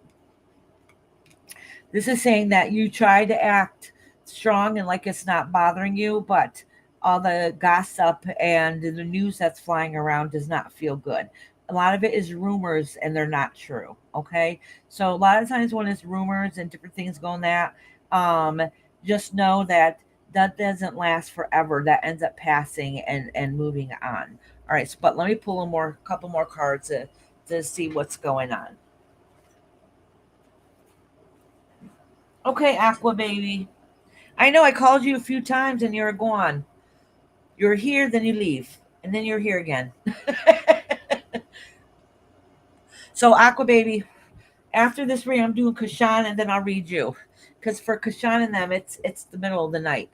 This is saying that you try to act strong and like it's not bothering you, but all the gossip and the news that's flying around does not feel good. A lot of it is rumors and they're not true. Okay. So a lot of times when it's rumors and different things going that, um, just know that that doesn't last forever. That ends up passing and moving on. All right. So, but let me pull a couple more cards to see what's going on. Okay, Aqua Baby. I know I called you a few times and you're gone. You're here, then you leave, and then you're here again. So, Aqua Baby, after this read, I'm doing Kashan, and then I'll read you, because for Kashan and them, it's the middle of the night.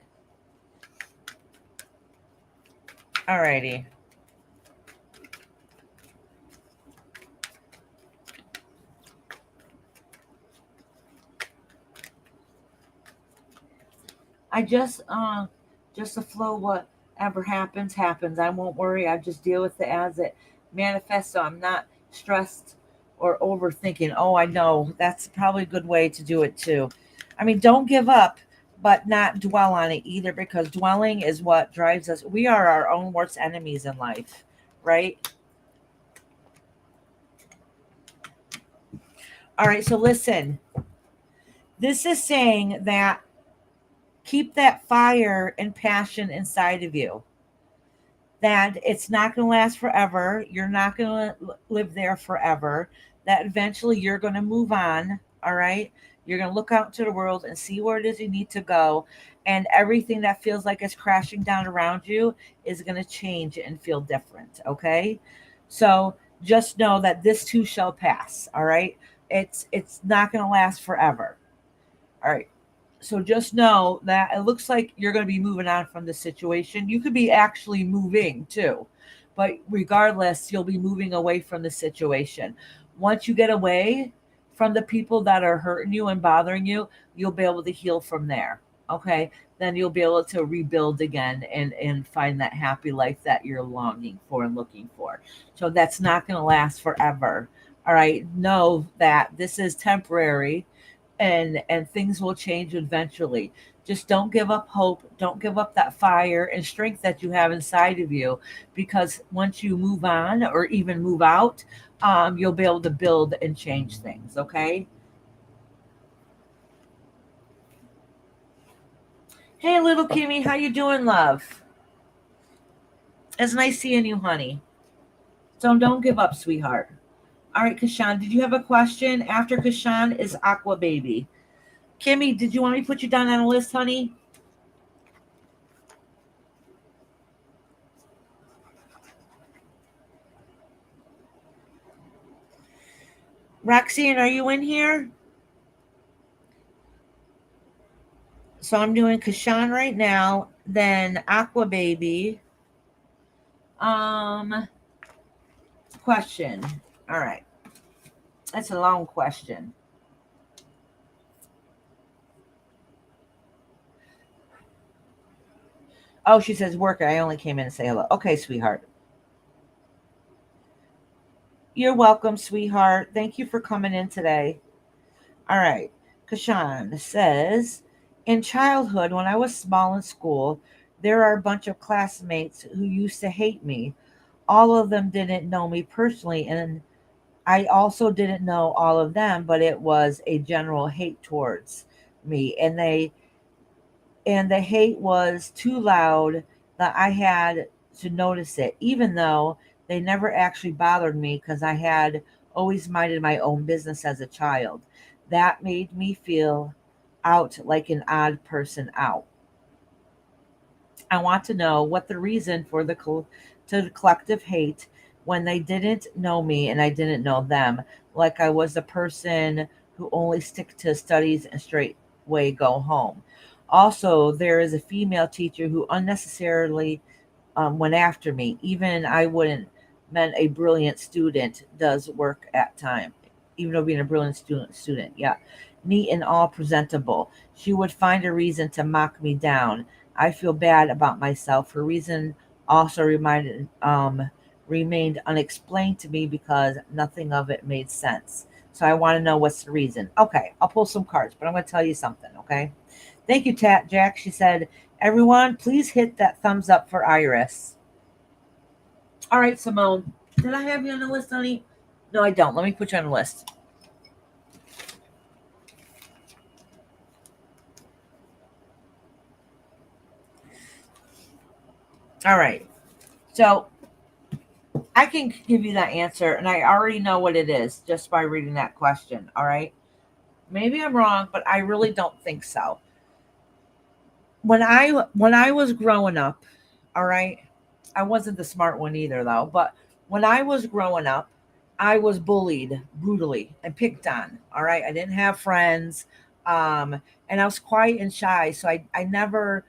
Alrighty. I just the flow. Whatever happens, happens. I won't worry. I just deal with it as it manifests. So I'm not stressed or overthinking. Oh, I know that's probably a good way to do it too. I mean, don't give up, but not dwell on it either, because dwelling is what drives us. We are our own worst enemies in life, right? All right. So listen. This is saying that keep that fire and passion inside of you, that it's not going to last forever. You're not going to live there forever. That eventually you're going to move on. All right. You're going to look out to the world and see where it is you need to go. And everything that feels like it's crashing down around you is going to change and feel different. Okay. So just know that this too shall pass. All right. It's not going to last forever. All right. So just know that it looks like you're going to be moving on from the situation. You could be actually moving too, but regardless, you'll be moving away from the situation. Once you get away from the people that are hurting you and bothering you, you'll be able to heal from there. Okay. Then you'll be able to rebuild again and find that happy life that you're longing for and looking for. So that's not going to last forever. All right. Know that this is temporary, and things will change eventually. Just don't give up hope, don't give up that fire and strength that you have inside of you, because once you move on or even move out, you'll be able to build and change things. Okay. Hey, little Kimmy, how you doing, love? It's nice seeing you, honey. So don't give up, sweetheart. All right, Kashan, did you have a question? After Kashan is Aqua Baby. Kimmy, did you want me to put you down on a list, honey? Roxanne, are you in here? So I'm doing Kashan right now, then Aqua Baby. Um, Question. All right. That's a long question. Oh, she says worker. I only came in to say hello. Okay, sweetheart. You're welcome, sweetheart. Thank you for coming in today. All right. Kashan says, in childhood, when I was small in school, there are a bunch of classmates who used to hate me. All of them didn't know me personally, and I also didn't know all of them, but it was a general hate towards me. And the hate was too loud that I had to notice it, even though they never actually bothered me because I had always minded my own business as a child. That made me feel out like an odd person out. I want to know what the reason for to the collective hate when they didn't know me and I didn't know them, like I was a person who only stick to studies and straight way go home. Also, there is a female teacher who unnecessarily went after me. Even I wouldn't meant a brilliant student does work at time. even though being a brilliant student. Yeah. Neat and all presentable. She would find a reason to mock me down. I feel bad about myself. Her reason also remained unexplained to me because nothing of it made sense. So I want to know what's the reason. Okay, I'll pull some cards, but I'm going to tell you something, okay? Thank you, Jack. She said, everyone, please hit that thumbs up for Iris. All right, Simone. Did I have you on the list, honey? No, I don't. Let me put you on the list. All right. So I can give you that answer, and I already know what it is just by reading that question. All right. Maybe I'm wrong, but I really don't think so. When I was growing up, all right, I wasn't the smart one either though, but when I was growing up, I was bullied brutally and picked on. All right. I didn't have friends. And I was quiet and shy. So I never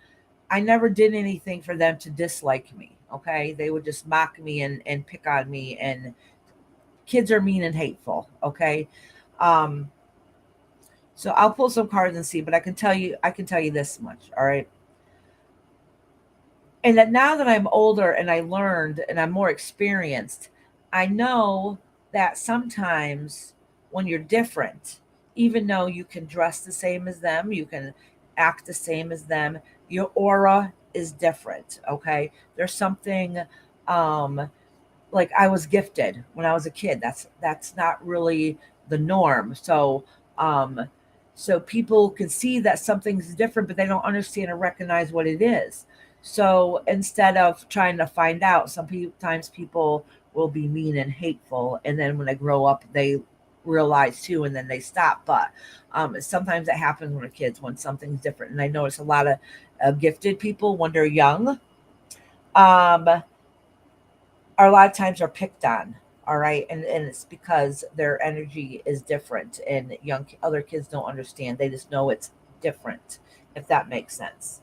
did anything for them to dislike me. Okay. They would just mock me and pick on me, and kids are mean and hateful. Okay. Um, so I'll pull some cards and see, but I can tell you this much. All right. And that now that I'm older and I learned and I'm more experienced, I know that sometimes when you're different, even though you can dress the same as them, you can act the same as them, your aura is different. Okay. There's something um like I was gifted when I was a kid. That's not really the norm. So people can see that something's different, but they don't understand or recognize what it is. So instead of trying to find out, sometimes people will be mean and hateful, and then when they grow up, they realize too, and then they stop. But sometimes it happens when we're kids when something's different. And I notice a lot of gifted people when they're young. Um, are a lot of times are picked on. All right. And it's because their energy is different, and other kids don't understand. They just know it's different, if that makes sense.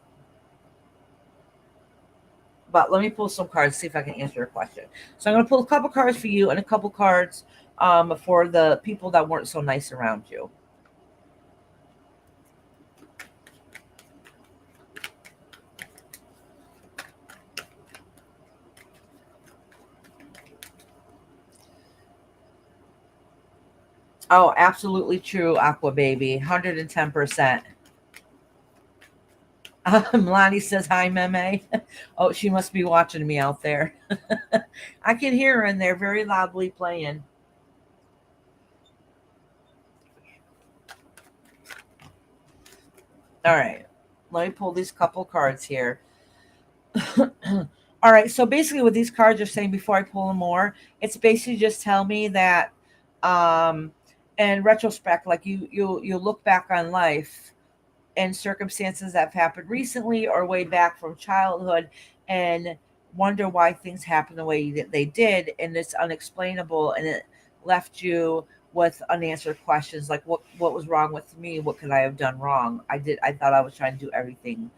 But let me pull some cards, see if I can answer your question. So I'm going to pull a couple cards for you and a couple cards for the people that weren't so nice around you. Oh, absolutely true, Aqua Baby. 110%. Lonnie says hi, Meme. Oh, she must be watching me out there. I can hear her in there very loudly playing. All right. Let me pull these couple cards here. All right. So basically, what these cards are saying before I pull them more, it's basically just tell me that, um, in retrospect, like you look back on life and circumstances that have happened recently or way back from childhood, and wonder why things happened the way that they did, and it's unexplainable, and it left you with unanswered questions like what was wrong with me, what could I have done wrong. I thought I was trying to do everything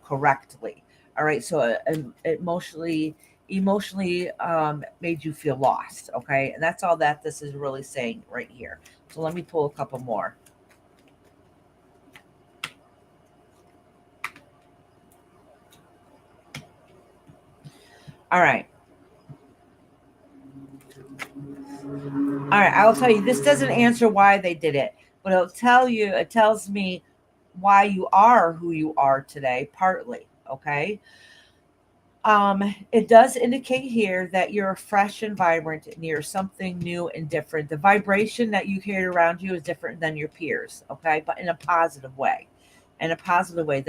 correctly. All right. So emotionally made you feel lost. Okay. And that's all that this is really saying right here. So let me pull a couple more. All right. All right, I'll tell you, this doesn't answer why they did it, but it tells me why you are who you are today, partly. Okay. It does indicate here that you're fresh and vibrant and you're something new and different. The vibration that you hear around you is different than your peers, okay, but in a positive way. In a positive way.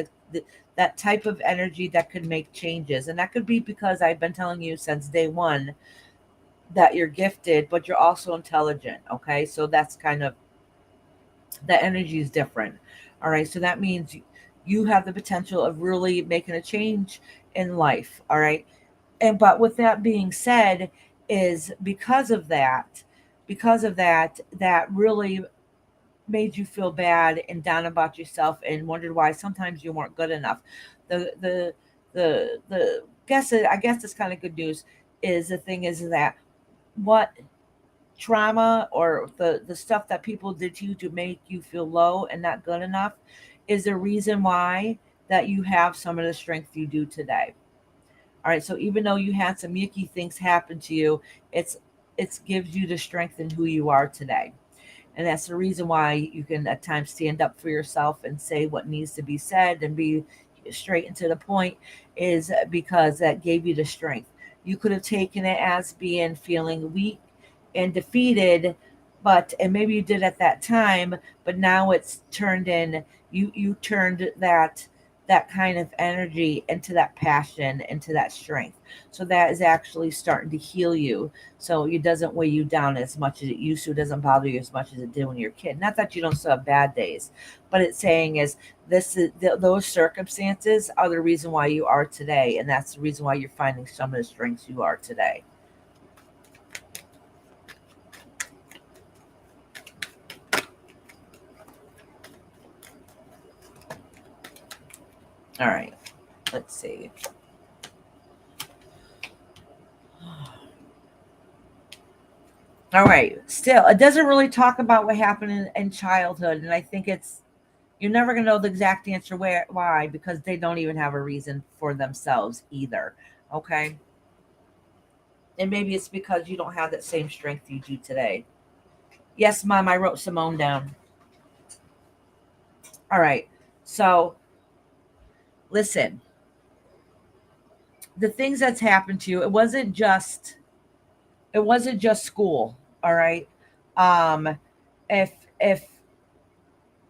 That type of energy that could make changes. And that could be because I've been telling you since day one that you're gifted, but you're also intelligent. Okay. So that's kind of the energy is different. All right. So that means you have the potential of really making a change in life. All right. And but with that being said, is because of that, that really made you feel bad and down about yourself and wondered why sometimes you weren't good enough. The I guess it's kind of good news is the thing is that what trauma or the stuff that people did to you to make you feel low and not good enough is the reason why that you have some of the strength you do today. All right. So even though you had some yucky things happen to you, it's gives you the strength in who you are today. And that's the reason why you can at times stand up for yourself and say what needs to be said and be straight and to the point, is because that gave you the strength. You could have taken it as being feeling weak and defeated, but and maybe you did at that time, but now it's turned in, you turned that kind of energy into that passion, into that strength. So that is actually starting to heal you, so it doesn't weigh you down as much as it used to. It doesn't bother you as much as it did when you're a kid. Not that you don't still have bad days, but it's saying is those circumstances are the reason why you are today, and that's the reason why you're finding some of the strengths you are today. All right, let's see. All right, still, it doesn't really talk about what happened in childhood, and I think it's you're never going to know the exact answer why, because they don't even have a reason for themselves either. Okay. And maybe it's because you don't have that same strength you do today. Yes, Mom, I wrote Simone down. All right. So listen, the things that's happened to you, it wasn't just school. All right. Um, if if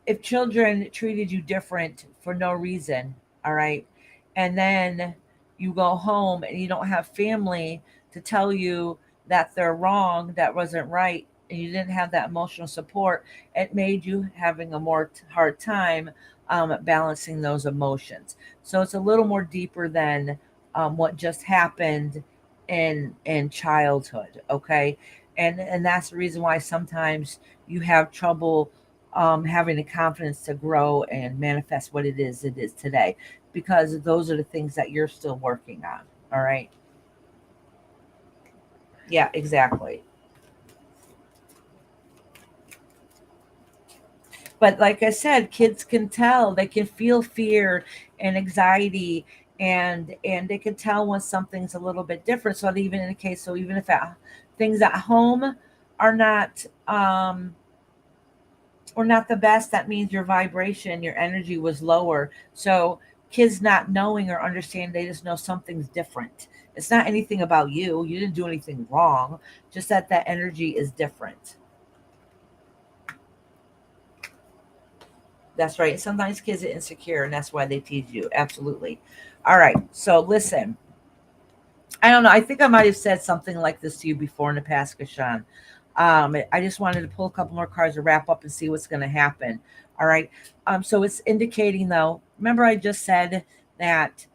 if children treated you different for no reason, all right, and then you go home and you don't have family to tell you that they're wrong, that wasn't right, and you didn't have that emotional support, it made you having a more hard time balancing those emotions. So it's a little more deeper than what just happened in childhood, okay? And that's the reason why sometimes you have trouble having the confidence to grow and manifest what it is today, because those are the things that you're still working on. All right. Yeah, exactly. But like I said, kids can tell, they can feel fear and anxiety, and they can tell when something's a little bit different. So even in a case, so even if things at home are not or not the best, that means your vibration, your energy was lower. So kids not knowing or understanding, they just know something's different. It's not anything about you. You didn't do anything wrong, just that that energy is different. That's right. Sometimes kids are insecure, and that's why they tease you. Absolutely. All right. So listen, I don't know. I think I might have said something like this to you before in the past, Kashan. I just wanted to pull a couple more cards to wrap up and see what's going to happen. All right. So it's indicating, though. Remember, I just said that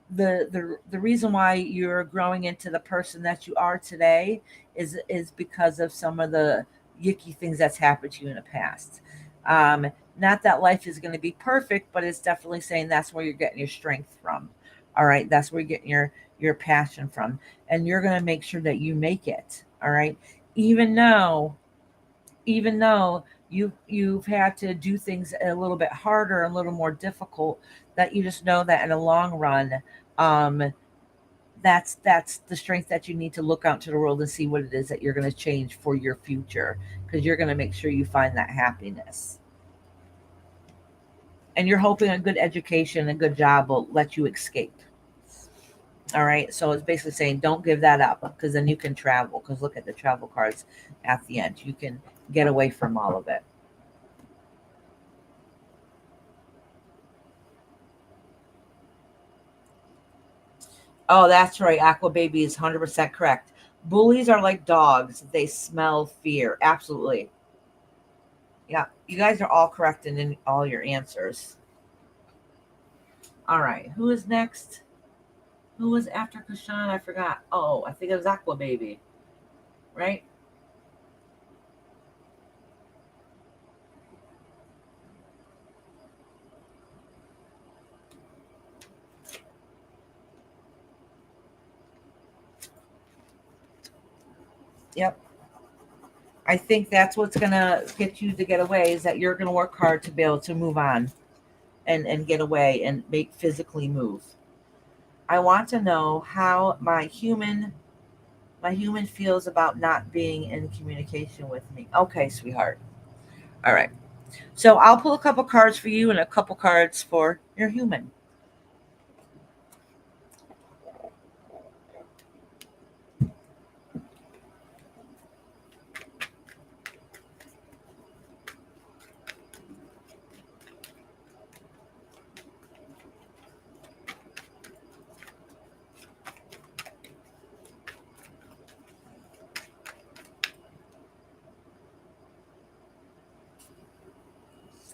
the reason why you're growing into the person that you are today is because of some of the yucky things that's happened to you in the past. Um, Not that life is going to be perfect, but it's definitely saying that's where you're getting your strength from. All right, that's where you're getting your passion from, and you're going to make sure that you make it. All right, even though you've had to do things a little bit harder, a little more difficult, that you just know that in the long run, um, that's the strength that you need to look out to the world and see what it is that you're going to change for your future, because you're going to make sure you find that happiness, and you're hoping a good education, a good job will let you escape. All right, so it's basically saying don't give that up, because then you can travel, because look at the travel cards at the end, you can get away from all of it. Oh, that's right. Aqua Baby is 100% correct. Bullies are like dogs. They smell fear. Absolutely. Yeah. You guys are all correct in all your answers. All right. Who is next? Who was after Kashan? I forgot. Oh, I think it was Aqua Baby. Right? Yep. I think that's what's gonna get you to get away, is that you're gonna work hard to be able to move on and get away and make physically move. I want to know how my human feels about not being in communication with me. Okay, sweetheart. All right. So I'll pull a couple cards for you and a couple cards for your human.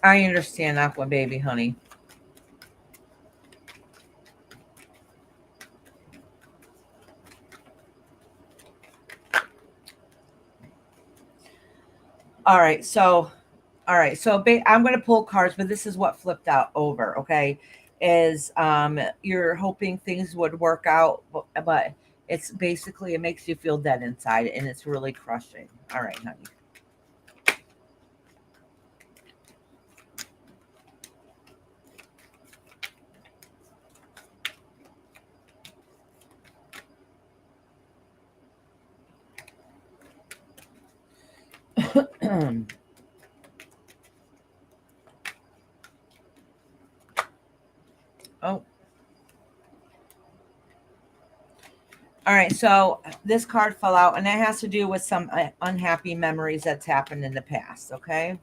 I understand, Aqua Baby, honey. All right. So, all right. So I'm going to pull cards, but this is what flipped out over. Okay, is you're hoping things would work out, but it's basically it makes you feel dead inside, and it's really crushing. All right, honey. Oh, all right. So this card fell out, and that has to do with some unhappy memories that's happened in the past. Okay.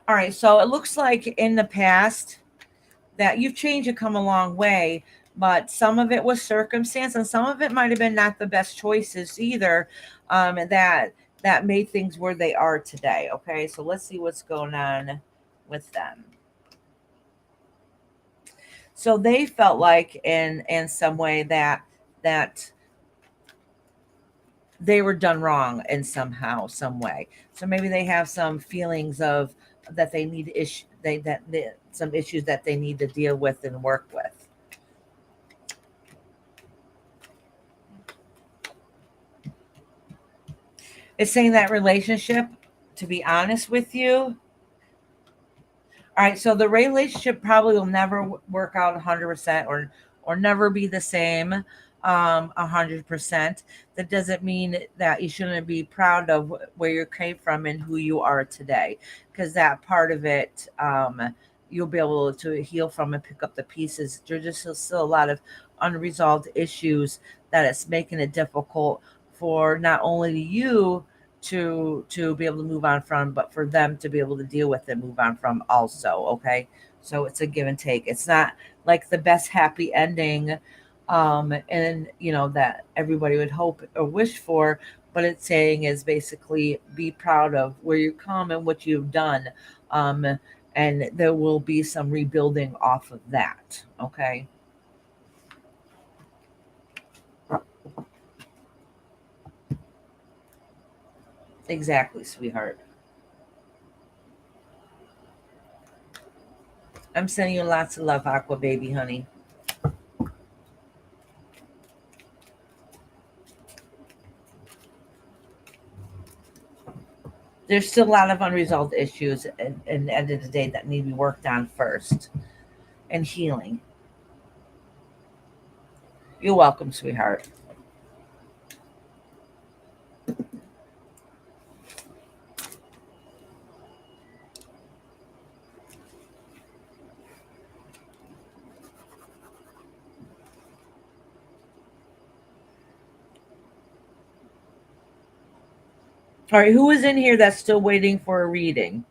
All right. So it looks like in the past that you've changed and come a long way, but some of it was circumstance, and some of it might have been not the best choices either. That made things where they are today. Okay. So let's see what's going on with them. So they felt like in some way that they were done wrong in somehow some way, so maybe they have some feelings of that they need issue they some issues that they need to deal with and work with. It's saying that relationship, to be honest with you, all right, so the relationship probably will never work out 100% or never be the same 100%. That doesn't mean that you shouldn't be proud of where you came from and who you are today, because that part of it you'll be able to heal from and pick up the pieces. There's just still a lot of unresolved issues that it's making it difficult for not only you to be able to move on from, but for them to be able to deal with and move on from also. Okay, so it's a give and take. It's not like the best happy ending, and that everybody would hope or wish for, but it's saying is basically be proud of where you come and what you've done, um, and there will be some rebuilding off of that. Okay. Exactly, sweetheart. I'm sending you lots of love, Aqua Baby, honey. There's still a lot of unresolved issues in the end of the day that need to be worked on first, and healing. You're welcome, sweetheart. All right, who is in here that's still waiting for a reading?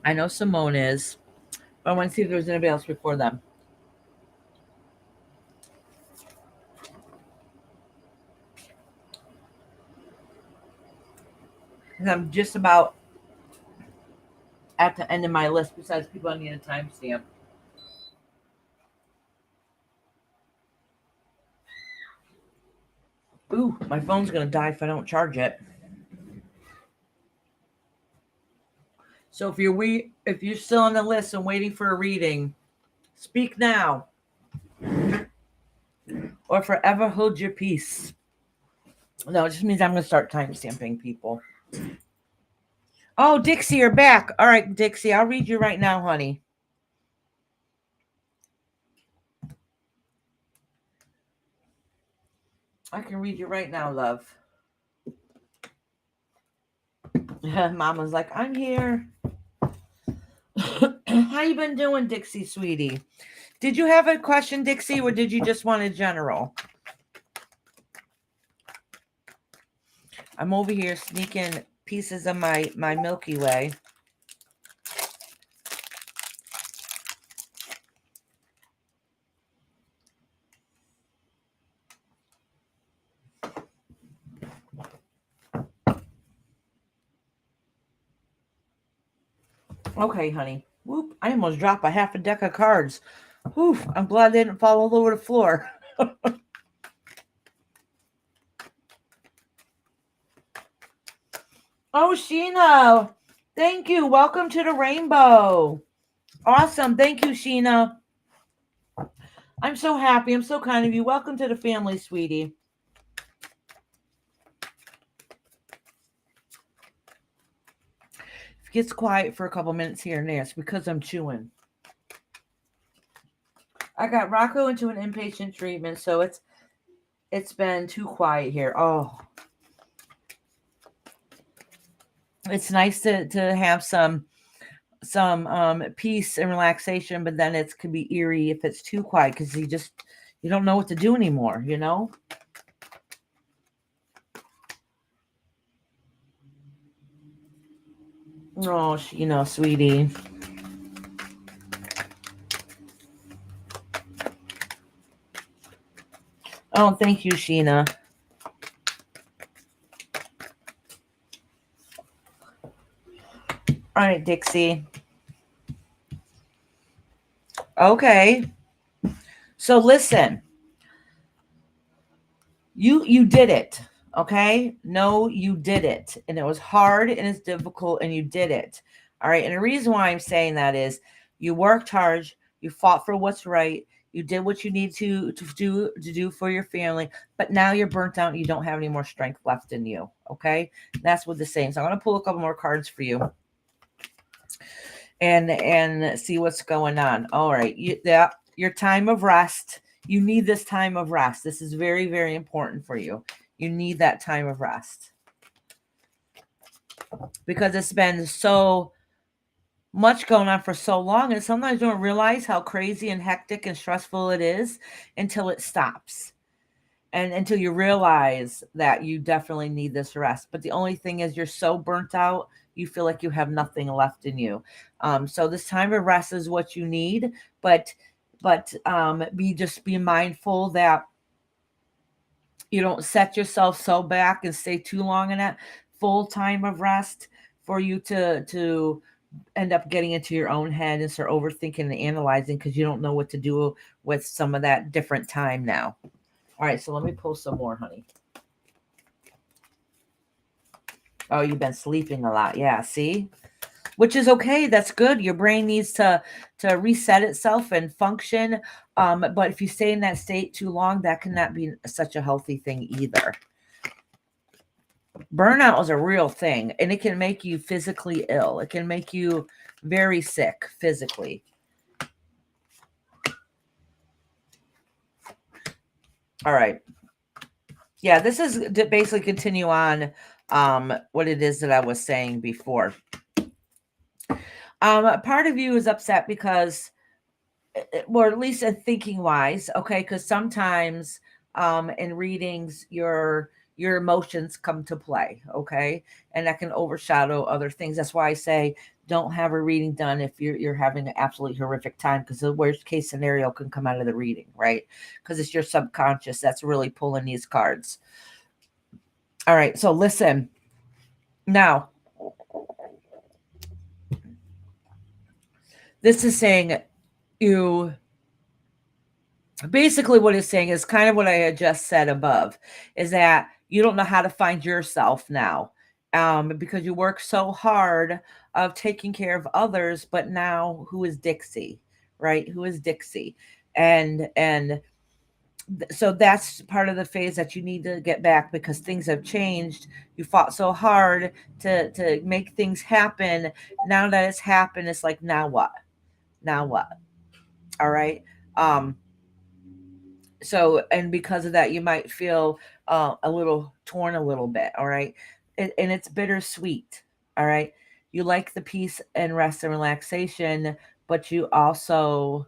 I know Simone is, but I want to see if there's anybody else before them. 'Cause I'm just about at the end of my list, besides people I need a timestamp. Ooh, my phone's going to die if I don't charge it. So if you're still on the list and waiting for a reading, speak now or forever hold your peace. No, it just means I'm going to start time stamping people. Oh, Dixie, you're back. All right, Dixie, I'll read you right now, honey. I can read you right now, love. Mama's like, I'm here. How you been doing, Dixie, sweetie? Did you have a question, Dixie, or did you just want a general? I'm over here sneaking pieces of my Milky Way. Okay, honey. Whoop, I almost dropped a half a deck of cards. Whew, I'm glad they didn't fall all over the floor. Oh, Sheena. Thank you. Welcome to the rainbow. Awesome. Thank you, Sheena. I'm so happy. I'm so kind of you. Welcome to the family, sweetie. If it gets quiet for a couple minutes here and there, it's because I'm chewing. I got Rocco into an inpatient treatment, so it's been too quiet here. Oh, it's nice to have some peace and relaxation, but then it can be eerie if it's too quiet because you don't know what to do anymore, you know? Oh, sweetie. Oh, thank you, Sheena. All right, Dixie. Okay. So listen. You did it. Okay? No, you did it. And it was hard and it's difficult and you did it. All right. And the reason why I'm saying that is you worked hard, you fought for what's right, you did what you need to do for your family, but now you're burnt out and you don't have any more strength left in you. Okay? That's what the saying. So I'm gonna pull a couple more cards for you. And see what's going on. All right. Your time of rest. You need this time of rest. This is very, very important for you. You need that time of rest. Because it's been so much going on for so long, and sometimes you don't realize how crazy and hectic and stressful it is until it stops. And until you realize that you definitely need this rest. But the only thing is you're so burnt out, you feel like you have nothing left in you. So this time of rest is what you need, but be mindful that you don't set yourself so back and stay too long in that full time of rest for you to end up getting into your own head and start overthinking and analyzing because you don't know what to do with some of that different time now. All right, so let me pull some more, honey. Oh, you've been sleeping a lot. Yeah, see? Which is okay. That's good. Your brain needs to reset itself and function. But if you stay in that state too long, that cannot be such a healthy thing either. Burnout is a real thing, and it can make you physically ill. It can make you very sick physically. All right. Yeah, this is to basically continue on what it is that I was saying before. Part of you is upset because, or at least thinking wise, okay, because sometimes in readings your emotions come to play, okay, and that can overshadow other things. That's why I say don't have a reading done if you're having an absolutely horrific time, because the worst case scenario can come out of the reading, right? Because it's your subconscious that's really pulling these cards. All right, so listen now. This is saying you basically what it's saying is kind of what I had just said above, is that you don't know how to find yourself now. because you work so hard of taking care of others, but now who is Dixie, right? Who is Dixie? And so that's part of the phase that you need to get back because things have changed. You fought so hard to make things happen. Now that it's happened, it's like, now what? Now what? All right. Um, so, and because of that, you might feel a little torn a little bit. All right. And it's bittersweet. All right. You like the peace and rest and relaxation, but you also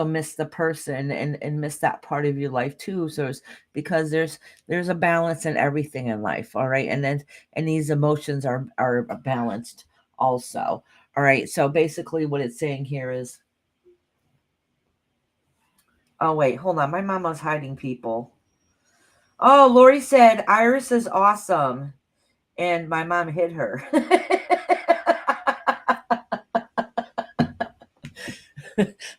miss the person and miss that part of your life too. So it's because there's a balance in everything in life. All right. And these emotions are balanced also. All right. So basically what it's saying here is, oh wait, hold on. My mama's hiding people. Oh, Lori said Iris is awesome. And my mom hit her.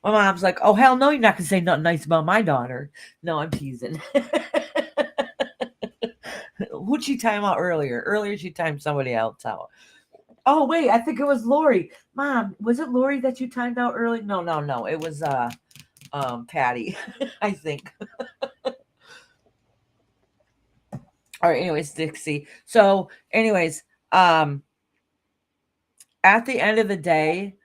My mom's like, oh, hell no, you're not going to say nothing nice about my daughter. No, I'm teasing. Who'd she time out earlier? Earlier, she timed somebody else out. Oh, wait, I think it was Lori. Mom, was it Lori that you timed out early? No. It was Patty, I think. All right, anyways, Dixie. So, anyways, at the end of the day,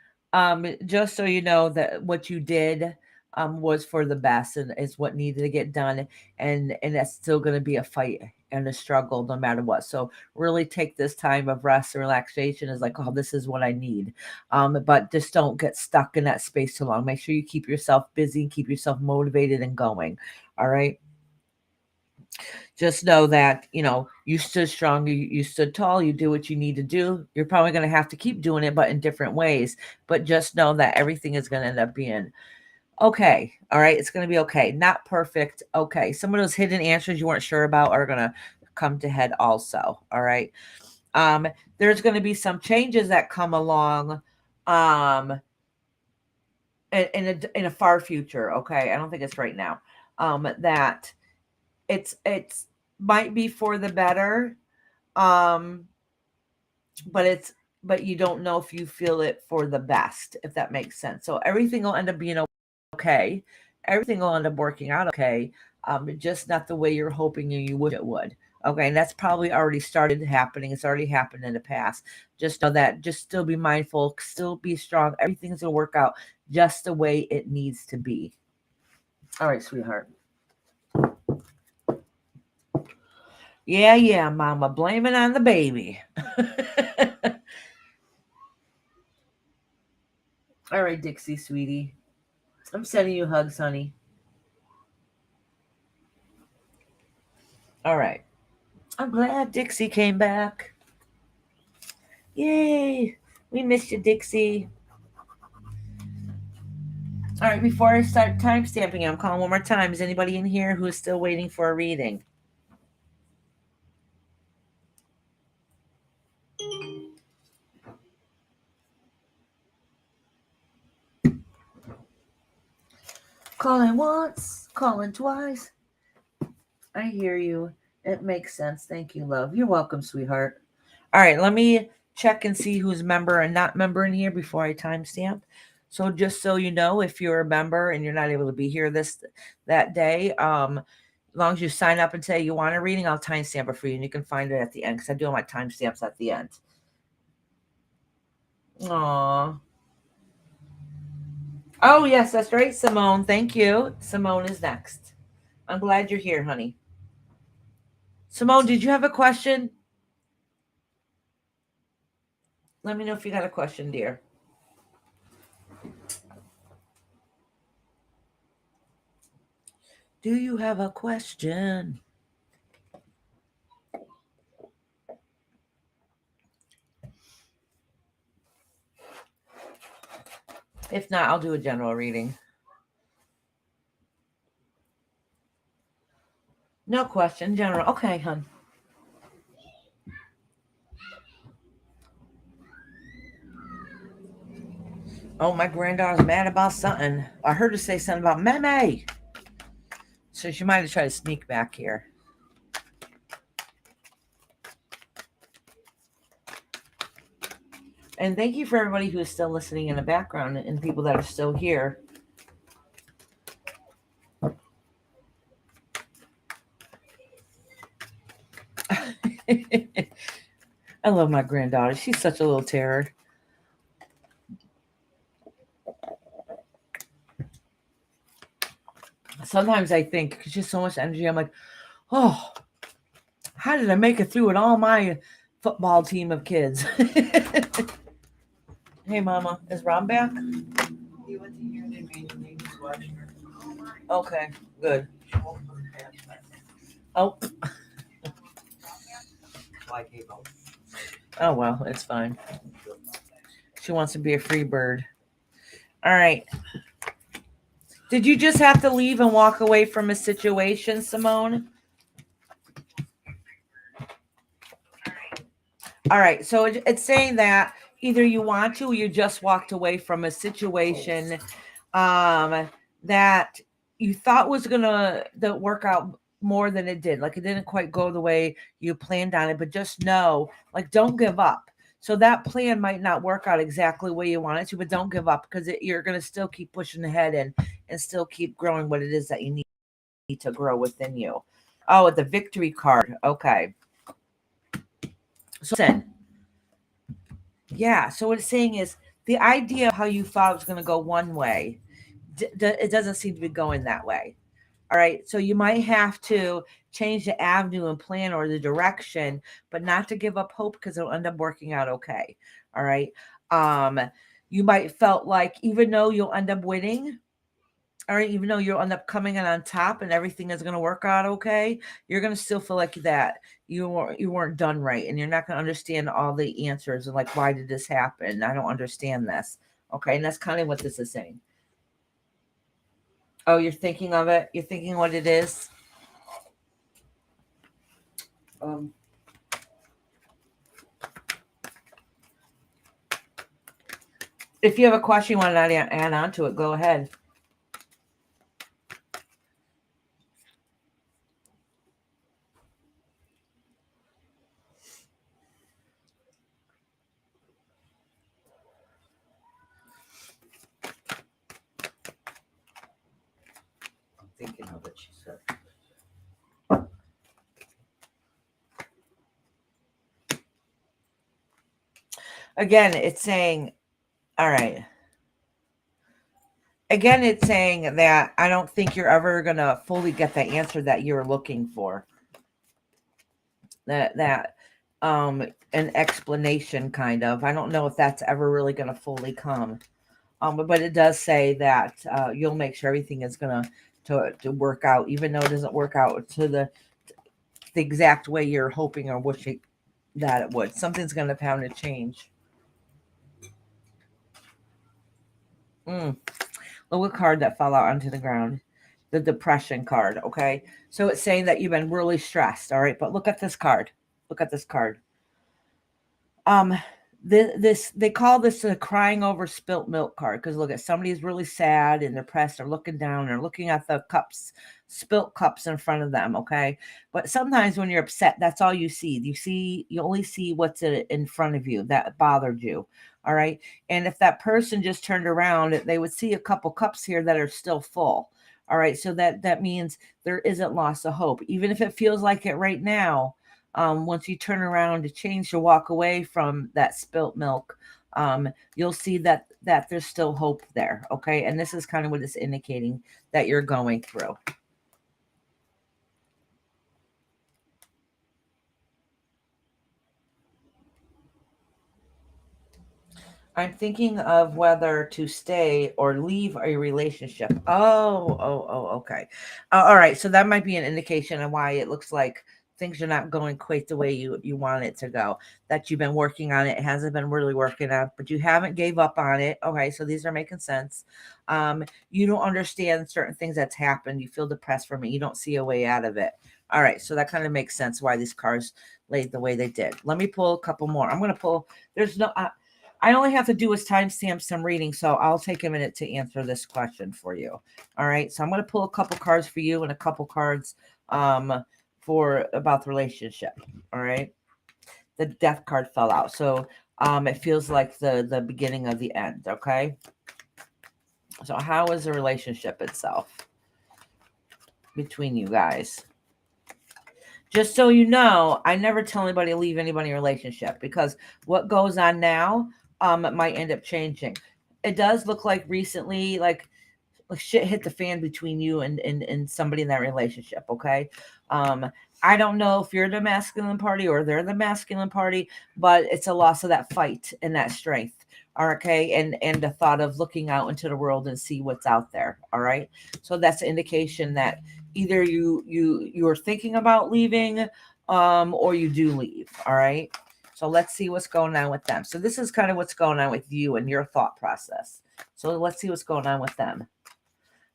just so you know that what you did was for the best and is what needed to get done, and that's still going to be a fight and a struggle no matter what. So really take this time of rest and relaxation as like, oh, this is what I need. But just don't get stuck in that space too long. Make sure you keep yourself busy and keep yourself motivated and going. All right. Just know that, you stood strong, you stood tall, you do what you need to do. You're probably going to have to keep doing it, but in different ways. But just know that everything is going to end up being okay. All right. It's going to be okay. Not perfect. Okay. Some of those hidden answers you weren't sure about are going to come to head also. All right. There's going to be some changes that come along in a far future. Okay. I don't think it's right now. That it's might be for the better, um but you don't know if you feel it for the best, if that makes sense. So everything will end up being okay. Everything will end up working out okay. Just not the way you're hoping you wish it would. Okay, and that's probably already started happening. It's already happened in the past. Just know that. Just still be mindful. Still be strong. Everything's gonna work out just the way it needs to be. All right, sweetheart. Yeah, mama. Blame it on the baby. All right, Dixie, sweetie. I'm sending you hugs, honey. All right. I'm glad Dixie came back. Yay. We missed you, Dixie. All right, before I start time stamping, I'm calling one more time. Is anybody in here who is still waiting for a reading? Calling once, calling twice. I hear you. It makes sense. Thank you, love. You're welcome, sweetheart. All right, let me check and see who's member and not member in here before I timestamp. So just so you know, if you're a member and you're not able to be here that day, as long as you sign up and say you want a reading, I'll timestamp it for you, and you can find it at the end because I do all my timestamps at the end. Aw. Oh yes, that's right, Simone. Thank you. Simone is next. I'm glad you're here, honey. Simone, did you have a question? Let me know if you got a question, dear. Do you have a question? If not, I'll do a general reading. No question, general. Okay, hun. Oh, my granddaughter's mad about something. I heard her say something about Meme. So she might have tried to sneak back here. And thank you for everybody who is still listening in the background and people that are still here. I love my granddaughter. She's such a little terror. Sometimes I think, because she's so much energy, I'm like, oh, how did I make it through with all my football team of kids? Hey, Mama, is Ron back? He went to Union meeting, he was watching her. Okay, good. She won't put her pants back. Oh, Like April. oh well, it's fine. She wants to be a free bird. All right. Did you just have to leave and walk away from a situation, Simone? All right. So it's saying that either you want to or you just walked away from a situation that you thought was going to work out more than it did. Like it didn't quite go the way you planned on it, but just know, like, don't give up. So that plan might not work out exactly the way you want it to, but don't give up because you're going to still keep pushing ahead and still keep growing what it is that you need to grow within you. Oh, the victory card. Okay. So listen, yeah. So what it's saying is the idea of how you thought it was going to go one way, it doesn't seem to be going that way. All right. So you might have to change the avenue and plan or the direction, but not to give up hope because it'll end up working out okay. All right. You might felt like even though you'll end up winning, all right, even though you'll end up coming in on top and everything is going to work out okay, you're going to still feel like that you weren't done right, and you're not going to understand all the answers and like, why did this happen? I don't understand this. Okay, and that's kind of what this is saying. Oh, you're thinking of it. You're thinking what it is. If you have a question you want to add on to it, go ahead. I'm thinking of it, she said. Again, it's saying, all right. Again, it's saying that I don't think you're ever going to fully get the answer that you're looking for. That an explanation kind of. I don't know if that's ever really going to fully come. But it does say that you'll make sure everything is going to work out, even though it doesn't work out to the exact way you're hoping or wishing that it would. Something's going to have to change. Look at card that fell out onto the ground. The depression card. Okay. So it's saying that you've been really stressed. All right. But look at this card. Look at this card. This they call this a crying over spilt milk card, because look at somebody's really sad and depressed. They're looking down. They're looking at the cups, spilt cups in front of them. Okay. But sometimes when you're upset, that's all you see. You only see what's in front of you that bothered you. All right. And if that person just turned around, they would see a couple cups here that are still full. All right. So that means there isn't loss of hope, even if it feels like it right now. Once you turn around to change to walk away from that spilt milk, you'll see that there's still hope there. Okay. And this is kind of what it's indicating that you're going through. I'm thinking of whether to stay or leave a relationship. Okay. All right. So that might be an indication of why it looks like things are not going quite the way you want it to go. That you've been working on it. It hasn't been really working out, but you haven't gave up on it. Okay. So these are making sense. You don't understand certain things that's happened. You feel depressed from it. You don't see a way out of it. All right. So that kind of makes sense why these cards laid the way they did. Let me pull a couple more. I'm going to pull, I only have to do is timestamp some reading, so I'll take a minute to answer this question for you. All right, so I'm going to pull a couple cards for you and a couple cards for about the relationship. All right, the death card fell out, so It feels like the beginning of the end. Okay. So how is the relationship itself between you guys? Just so you know, I never tell anybody to leave anybody in a relationship, because what goes on now might end up changing. It does look like recently, like shit hit the fan between you and somebody in that relationship. Okay. I don't know if you're the masculine party or they're the masculine party, but it's a loss of that fight and that strength. Okay. And the thought of looking out into the world and see what's out there. All right. So that's an indication that either you're thinking about leaving, or you do leave. All right. So let's see what's going on with them. So this is kind of what's going on with you and your thought process. So let's see what's going on with them.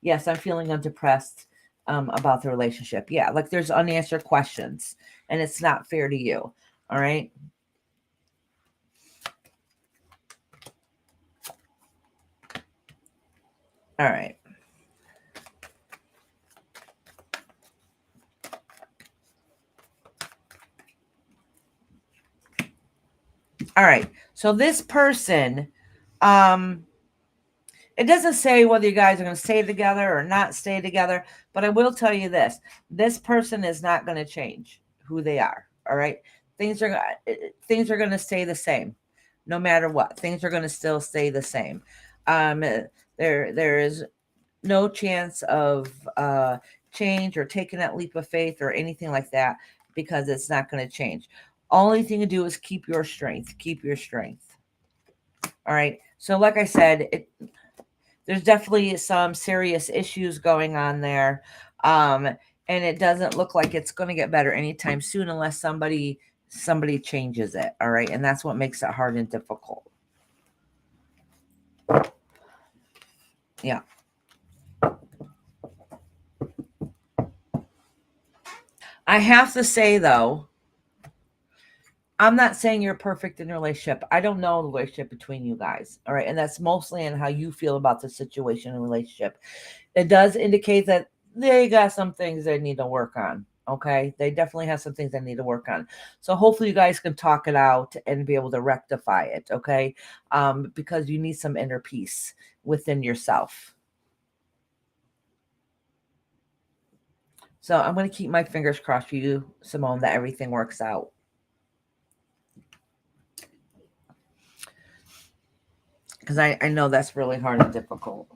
Yes, I'm feeling depressed about the relationship. Yeah, like there's unanswered questions and it's not fair to you. All right. All right. All right. So this person, it doesn't say whether you guys are going to stay together or not stay together, but I will tell you this. This person is not going to change who they are. All right. Things are going to stay the same no matter what. Things are going to still stay the same. There is no chance of change or taking that leap of faith or anything like that, because it's not going to change. Only thing to do is keep your strength. Keep your strength. All right. So like I said, there's definitely some serious issues going on there. And it doesn't look like it's going to get better anytime soon unless somebody changes it. All right. And that's what makes it hard and difficult. Yeah. I have to say though, I'm not saying you're perfect in a relationship. I don't know the relationship between you guys. All right. And that's mostly in how you feel about the situation and relationship. It does indicate that they got some things they need to work on. Okay. They definitely have some things they need to work on. So hopefully you guys can talk it out and be able to rectify it. Okay. Because you need some inner peace within yourself. So I'm going to keep my fingers crossed for you, Simone, that everything works out. Because I know that's really hard and difficult.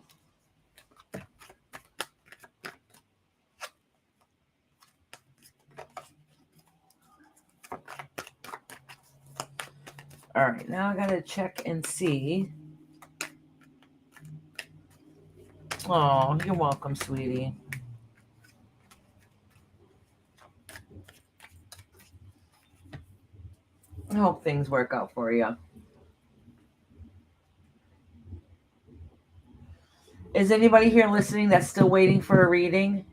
All right, now I got to check and see. Oh, you're welcome, sweetie. I hope things work out for you. Is anybody here listening that's still waiting for a reading?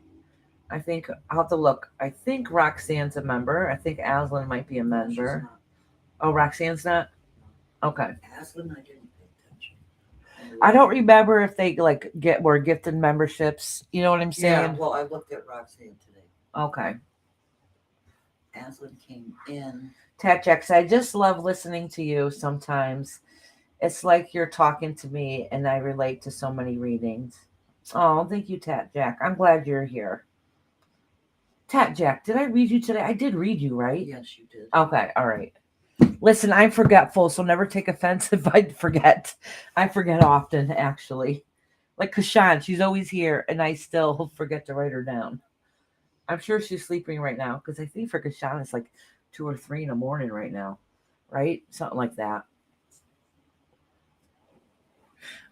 I think I'll have to look. I think Roxanne's a member. I think Aslan might be a member. Oh, Roxanne's not? Okay. Aslan, I didn't pay attention. I don't remember if they like were gifted memberships. You know what I'm saying? Yeah, well, I looked at Roxanne today. Okay. Aslan came in. Tat Jax, I just love listening to you sometimes. It's like you're talking to me and I relate to so many readings. Oh, thank you, Tat Jack. I'm glad you're here. Tat Jack, did I read you today? I did read you, right? Yes, you did. Okay, all right. Listen, I'm forgetful, so never take offense if I forget. I forget often, actually. Like Kashan, she's always here, and I still forget to write her down. I'm sure she's sleeping right now, because I think for Kashan it's like 2 or 3 in the morning right now, right? Something like that.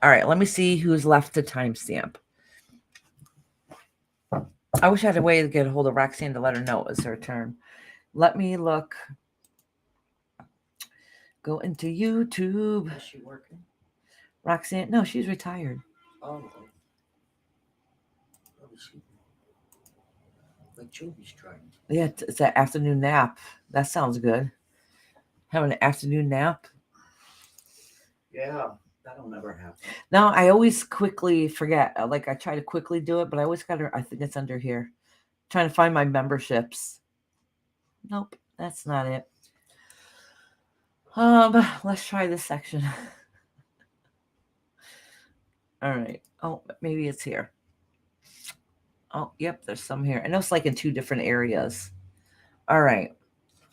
All right, let me see who's left to timestamp. I wish I had a way to get a hold of Roxanne to let her know it was her turn. Let me look. Go into YouTube. Is she working? Roxanne, no, she's retired. Oh. What is she? Like Joey's trying. Yeah, it's an afternoon nap. That sounds good. Have an afternoon nap. Yeah, that'll never happen. No, I always quickly forget. Like I try to quickly do it, but I always got her. I think it's under here. Trying to find my memberships. Nope, that's not it. Let's try this section. All right. Oh, maybe it's here. Oh, yep, there's some here. I know it's like in two different areas. All right.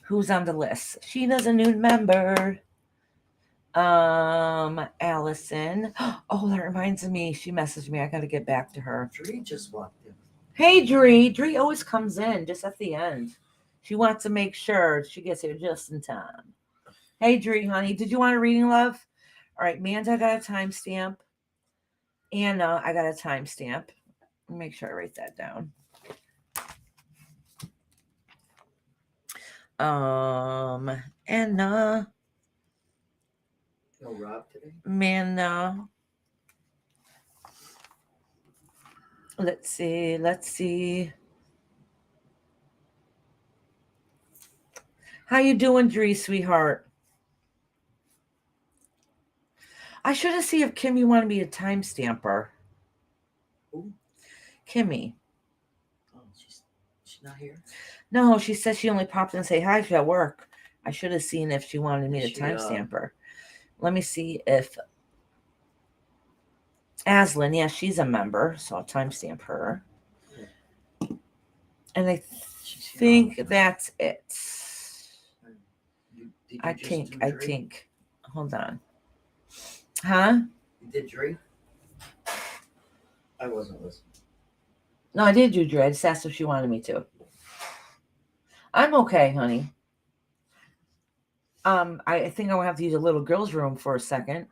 Who's on the list? Sheena's a new member. Allison. Oh, that reminds me. She messaged me. I gotta get back to her. Dree just walked in. Hey, Dree. Dree always comes in just at the end. She wants to make sure she gets here just in time. Hey, Dree, honey. Did you want a reading, love? All right, Manda, I got a timestamp. Anna, I got a timestamp. Make sure I write that down. Anna, No Rob today. Manda. Let's see. How you doing, Dree, sweetheart? I should have seen if Kimmy wanted me to timestamp her. Who? Kimmy. Oh, she's not here. No, she said she only popped in and say hi. She's at work. I should have seen if she wanted me to She, timestamp her. Let me see if Aslan, yeah, she's a member, so I'll timestamp her. And I think that's it. Did you I just think. do Dree? Hold on. Huh? You did Dree? I wasn't listening. No, I did do Dree. I just asked if she wanted me to. I'm okay, honey. I think I'm gonna have to use a little girl's room for a second.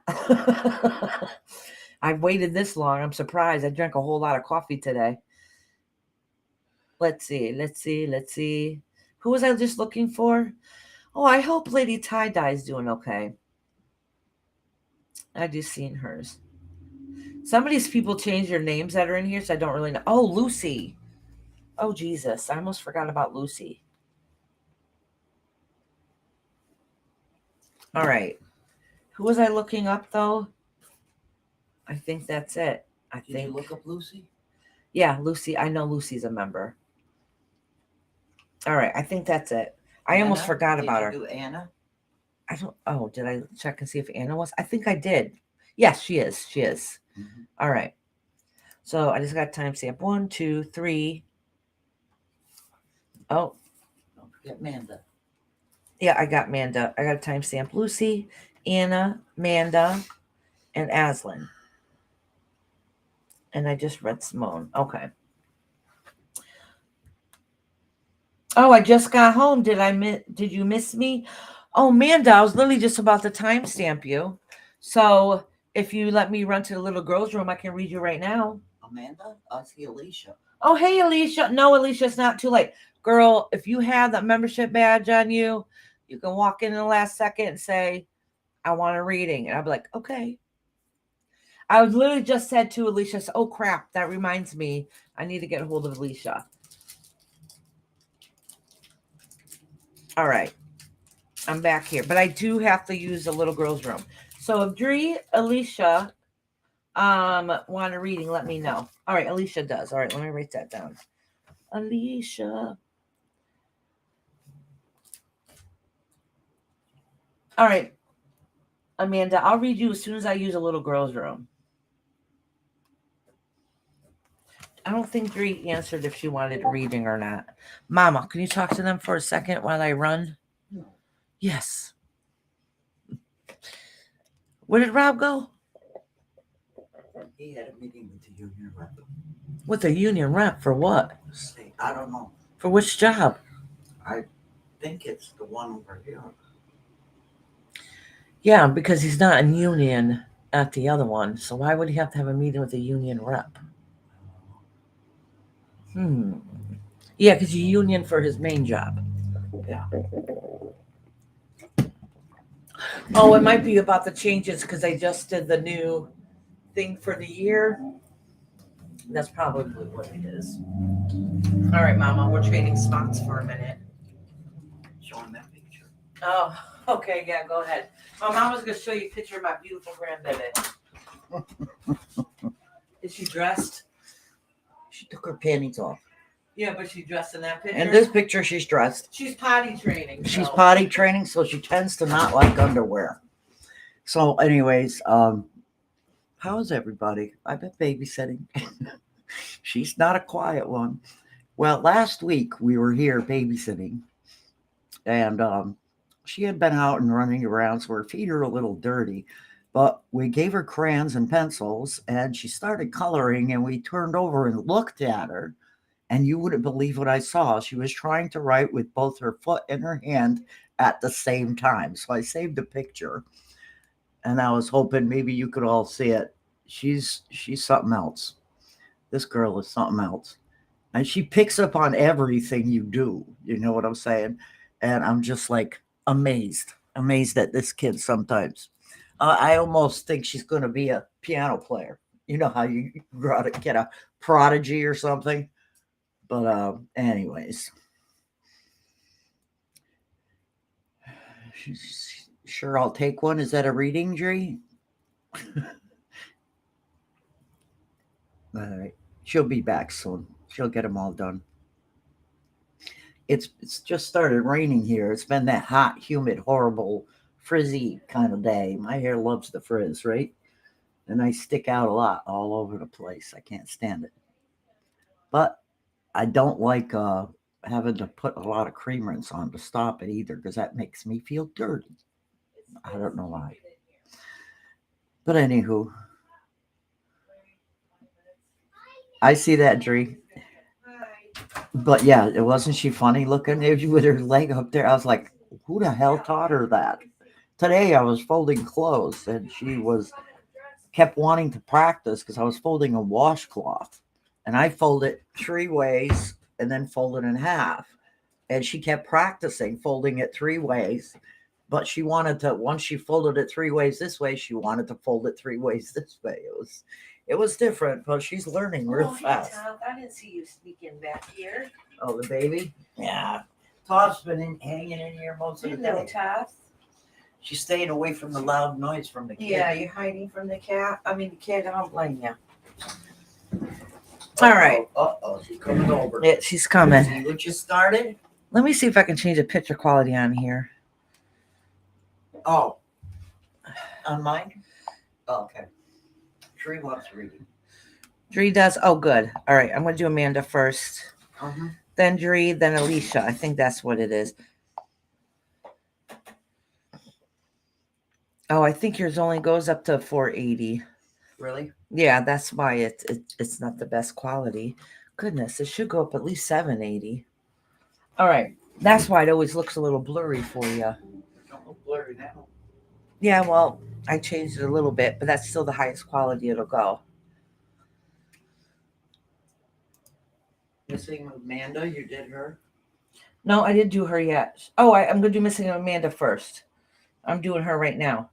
I've waited this long. I'm surprised. I drank a whole lot of coffee today. Let's see. Who was I just looking for? Oh, I hope Lady Tie-Dye is doing okay. I just seen hers. Some of these people change their names that are in here, so I don't really know. Oh, Lucy. Oh, Jesus. I almost forgot about Lucy. All right. Who was I looking up, though? I think that's it. Did you look up Lucy? Yeah, Lucy. I know Lucy's a member. All right. I think that's it. I almost forgot about her. Did you do Anna? I don't. Oh, did I check and see if Anna was? I think I did. Yes, she is. Mm-hmm. All right. So I just got timestamp 1, 2, 3. Oh, Don't forget Manda. yeah, I got Manda. I got a timestamp Lucy, Anna, Manda, and Aslan. And I just read Simone. Okay. Oh, I just got home. Did you miss me? Oh, Manda, I was literally just about to timestamp you. So if you let me run to the little girl's room, I can read you right now. Amanda? I see Alicia. Oh, hey, Alicia. No, Alicia, it's not too late. Girl, if you have that membership badge on you, you can walk in the last second and say, I want a reading. And I'll be like, okay. I was literally just said to Alicia, oh, crap, that reminds me. I need to get a hold of Alicia. All right. I'm back here. But I do have to use the little girl's room. So if Dree, Alicia want a reading, let me know. All right, Alicia does. All right, let me write that down. Alicia. All right, Amanda, I'll read you as soon as I use a little girl's room. I don't think Dree answered if she wanted a reading or not. Mama, can you talk to them for a second while I run? No. Yes. Where did Rob go? He had a meeting with the union rep. With the union rep for what? I don't know. For which job? I think it's the one over here. Yeah, because he's not in union at the other one. So why would he have to have a meeting with the union rep? Yeah, because he's union for his main job. Yeah. Oh, it might be about the changes because they just did the new thing for the year. That's probably what it is. All right, Mama, we're trading spots for a minute. Show him that picture. Oh, okay, yeah, go ahead. My Mama's gonna show you a picture of my beautiful grandbaby. Is she dressed? She took her panties off. Yeah, but she's dressed in that picture. In this picture, she's dressed. She's potty training. She's so- potty training, so she tends to not like underwear. So, anyways, how's everybody? I've been babysitting. She's not a quiet one. Well, last week we were here babysitting, and she had been out and running around, so her feet are a little dirty. But we gave her crayons and pencils, and she started coloring, and we turned over and looked at her, and you wouldn't believe what I saw. She was trying to write with both her foot and her hand at the same time. So I saved a picture, and I was hoping maybe you could all see it. She's something else. This girl is something else. And she picks up on everything you do. You know what I'm saying? And I'm just like amazed at this kid sometimes. I almost think she's going to be a piano player. You know how you gotta get a prodigy or something. But anyways, sure, I'll take one. Is that a reading, Dre? All right, she'll be back soon. She'll get them all done. It's just started raining here. It's been that hot, humid, horrible, frizzy kind of day. My hair loves the frizz, right? And I stick out a lot all over the place. I can't stand it. But I don't like having to put a lot of cream rinse on to stop it either, because that makes me feel dirty. I don't know why. But anywho, I see that, Dree. But yeah, it wasn't she funny looking with her leg up there? I was like, who the hell taught her that? Today I was folding clothes and she kept wanting to practice because I was folding a washcloth, and I fold it 3 ways and then fold it in half. And she kept practicing folding it 3 ways, but she wanted to, once she folded it 3 ways this way, she wanted to fold it 3 ways this way. It was different, but she's learning real fast. Hey, Tom, I didn't see you sneaking back here. Oh, the baby? Yeah. Todd's been hanging in here most of the Hello, day. Todd. She's staying away from the loud noise from the kids. Yeah, you're hiding from the cat. I mean, the kid. I don't blame you. All right. Uh-oh, she's coming over. Yeah, she's coming. See what you started? Let me see if I can change the picture quality on here. Oh. On mine? Oh, okay. Tree wants reading. Dree does. Oh, good. All right. I'm going to do Amanda first. Uh-huh. Then Dree, then Alicia. I think that's what it is. Oh, I think yours only goes up to 480. Really? Yeah, that's why it's not the best quality. Goodness, it should go up at least 780. All right. That's why it always looks a little blurry for you. Don't look blurry now. Yeah, well, I changed it a little bit, but that's still the highest quality it'll go. Missing Amanda, you did her? No, I didn't do her yet. Oh, I'm going to do Missing Amanda first. I'm doing her right now.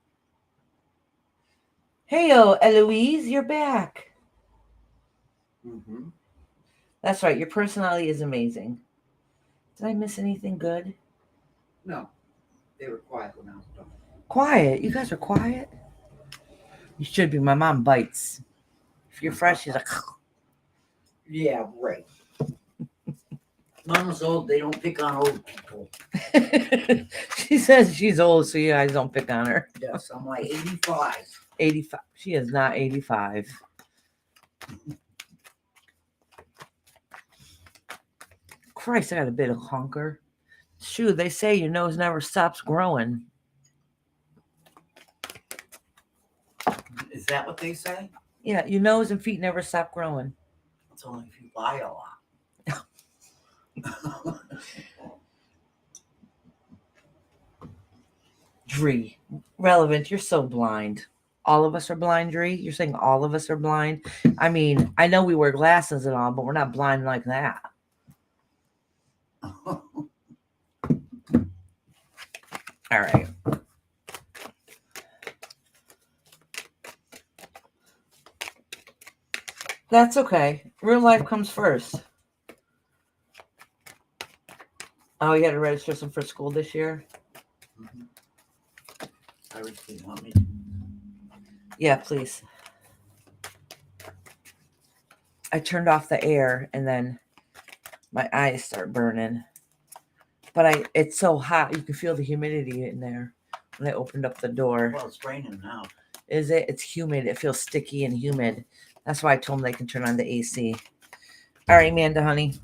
Hey-o, Eloise, you're back. Mm-hmm. That's right. Your personality is amazing. Did I miss anything good? No. They were quiet when I was done. Quiet. You guys are quiet. You should be. My mom bites. If you're fresh, she's like. Yeah, right. Mama's old, they don't pick on old people. She says she's old, so you guys don't pick on her. Yes, I'm like 85. 85. She is not 85. Christ, I got a bit of honker. Shoot, they say your nose never stops growing. Is that what they say? Yeah, your nose and feet never stop growing. It's only if you lie a lot. Dree, relevant. You're so blind. All of us are blind, Dree. You're saying all of us are blind? I mean, I know we wear glasses and all, but we're not blind like that. All right. That's okay. Real life comes first. Oh, you had to register some for school this year? Mm-hmm. I really want me to. Yeah, please. I turned off the air and then My eyes start burning. But it's so hot. You can feel the humidity in there when I opened up the door. Well, it's raining now. Is it? It's humid. It feels sticky and humid. That's why I told them they can turn on the AC. All right, Amanda, honey.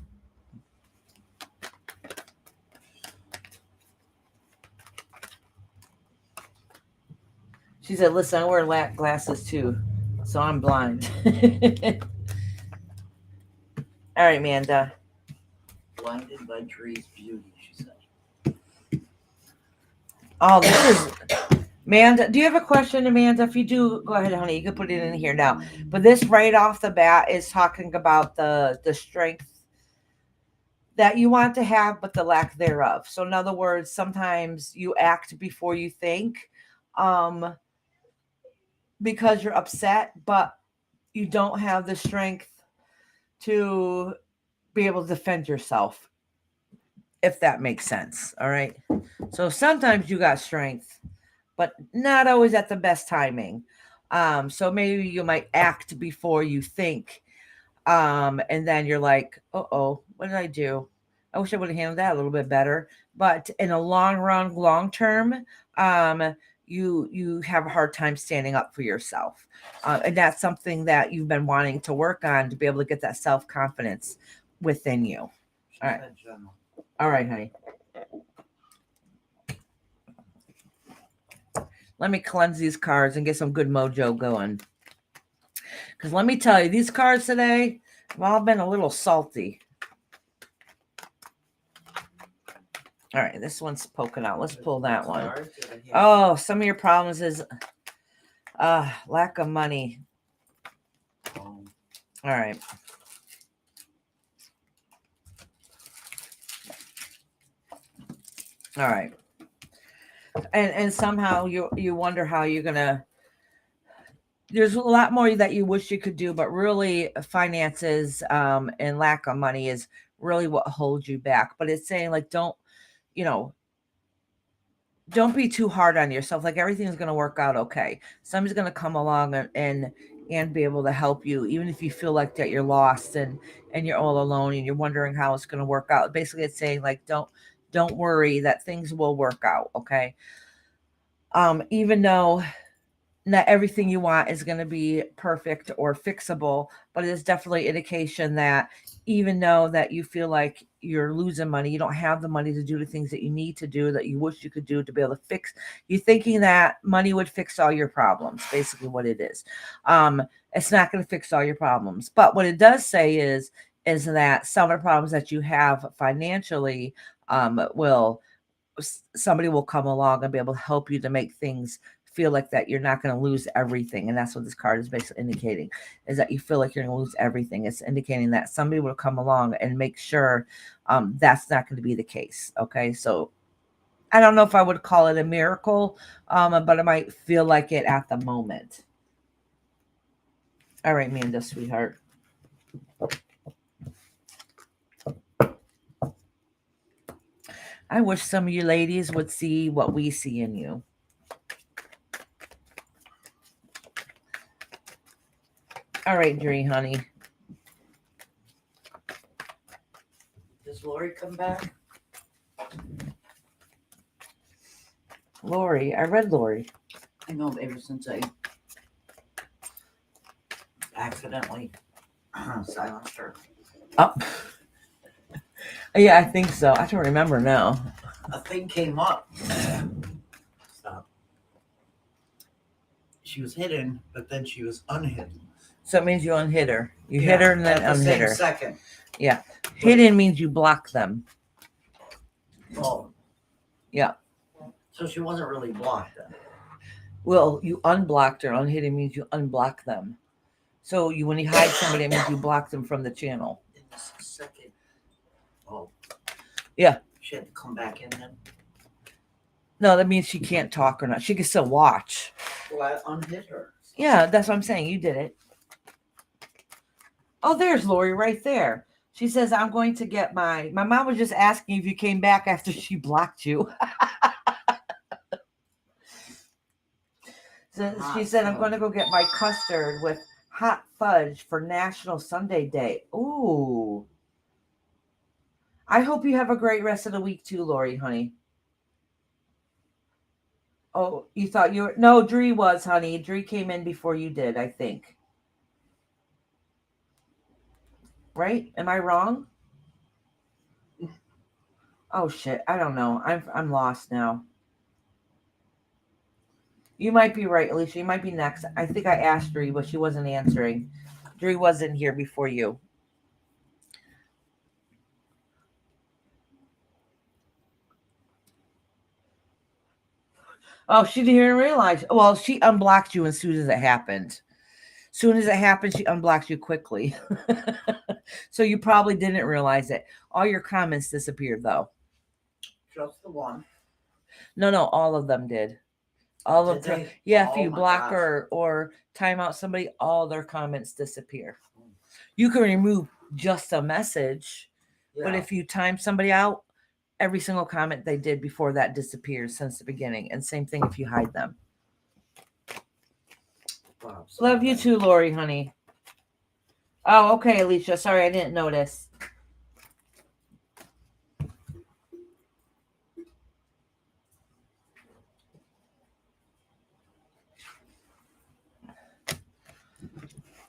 She said, listen, I wear glasses too, so I'm blind. All right, Amanda. Blinded by trees' beauty, she said. Oh, this is... Amanda, do you have a question, Amanda? If you do, go ahead, honey. You can put it in here now. But this right off the bat is talking about the strength that you want to have, but the lack thereof. So in other words, sometimes you act before you think, because you're upset, but you don't have the strength to be able to defend yourself, if that makes sense. All right. So sometimes you got strength, but not always at the best timing. So maybe you might act before you think. And then you're like, oh, what did I do? I wish I would have handled that a little bit better. But in a long run, long term, you have a hard time standing up for yourself. And that's something that you've been wanting to work on, to be able to get that self-confidence within you. All right. All right, honey. Let me cleanse these cards and get some good mojo going. Because let me tell you, these cards today have all been a little salty. All right, this one's poking out. Let's pull that one. Oh, some of your problems is lack of money. All right. All right. And somehow you wonder how you're gonna. There's a lot more that you wish you could do, but really finances and lack of money is really what holds you back. But it's saying, like, don't be too hard on yourself. Like, everything's going to work out okay. Somebody's going to come along and be able to help you, even if you feel like that you're lost and you're all alone and you're wondering how it's going to work out. Basically, it's saying, like, don't worry, that things will work out, okay? Even though not everything you want is going to be perfect or fixable, but it's definitely an indication that even though that you feel like you're losing money, you don't have the money to do the things that you need to do, that you wish you could do to be able to fix, you're thinking that money would fix all your problems, basically what it is. It's not going to fix all your problems. But what it does say is that some of the problems that you have financially somebody will come along and be able to help you to make things feel like that you're not going to lose everything. And that's what this card is basically indicating, is that you feel like you're going to lose everything. It's indicating that somebody will come along and make sure that's not going to be the case. Okay. So I don't know if I would call it a miracle, but I might feel like it at the moment. All right, Amanda, sweetheart. I wish some of you ladies would see what we see in you. All right, Dree, honey. Does Lori come back? Lori, I read Lori. I know, ever since I accidentally silenced her. Oh. Yeah, I think so. I don't remember now. A thing came up. Stop. She was hidden, but then she was unhidden. So it means you unhid her. You hit her and then at the unhid same her. second. Yeah. Hidden means you block them. Oh. Yeah. So she wasn't really blocked then. Well, you unblocked her. Unhidden means you unblock them. So when you hide somebody, it means you block them from the channel. In this second. Oh. Yeah. She had to come back in then. No, that means she can't talk or not. She can still watch. Well, I unhid her. Yeah, that's what I'm saying. You did it. Oh, there's Lori right there. She says, I'm going to get my mom was just asking if you came back after she blocked you. So she said, I'm going to go get my custard with hot fudge for National Sunday Day. Ooh. I hope you have a great rest of the week too, Lori, honey. Oh, you thought you were no, Dree was, honey. Dree came in before you did, I think. Right? Am I wrong? Oh shit, I don't know. I'm lost now. You might be right, Alicia. You might be next. I think I asked Dree, but she wasn't answering. Dree wasn't here before you. Oh, she didn't even realize. Well, she unblocked you as soon as it happened. Soon as it happened, she unblocked you quickly. So you probably didn't realize it. All your comments disappeared, though. Just the one. No, all of them did. All Did of them. they? Yeah, if Oh you my block gosh. or time out somebody, all their comments disappear. You can remove just a message, but Yeah. if you time somebody out, every single comment they did before that disappears since the beginning. And same thing if you hide them. Wow, Love you too, Lori, honey. Oh, okay, Alicia. Sorry, I didn't notice.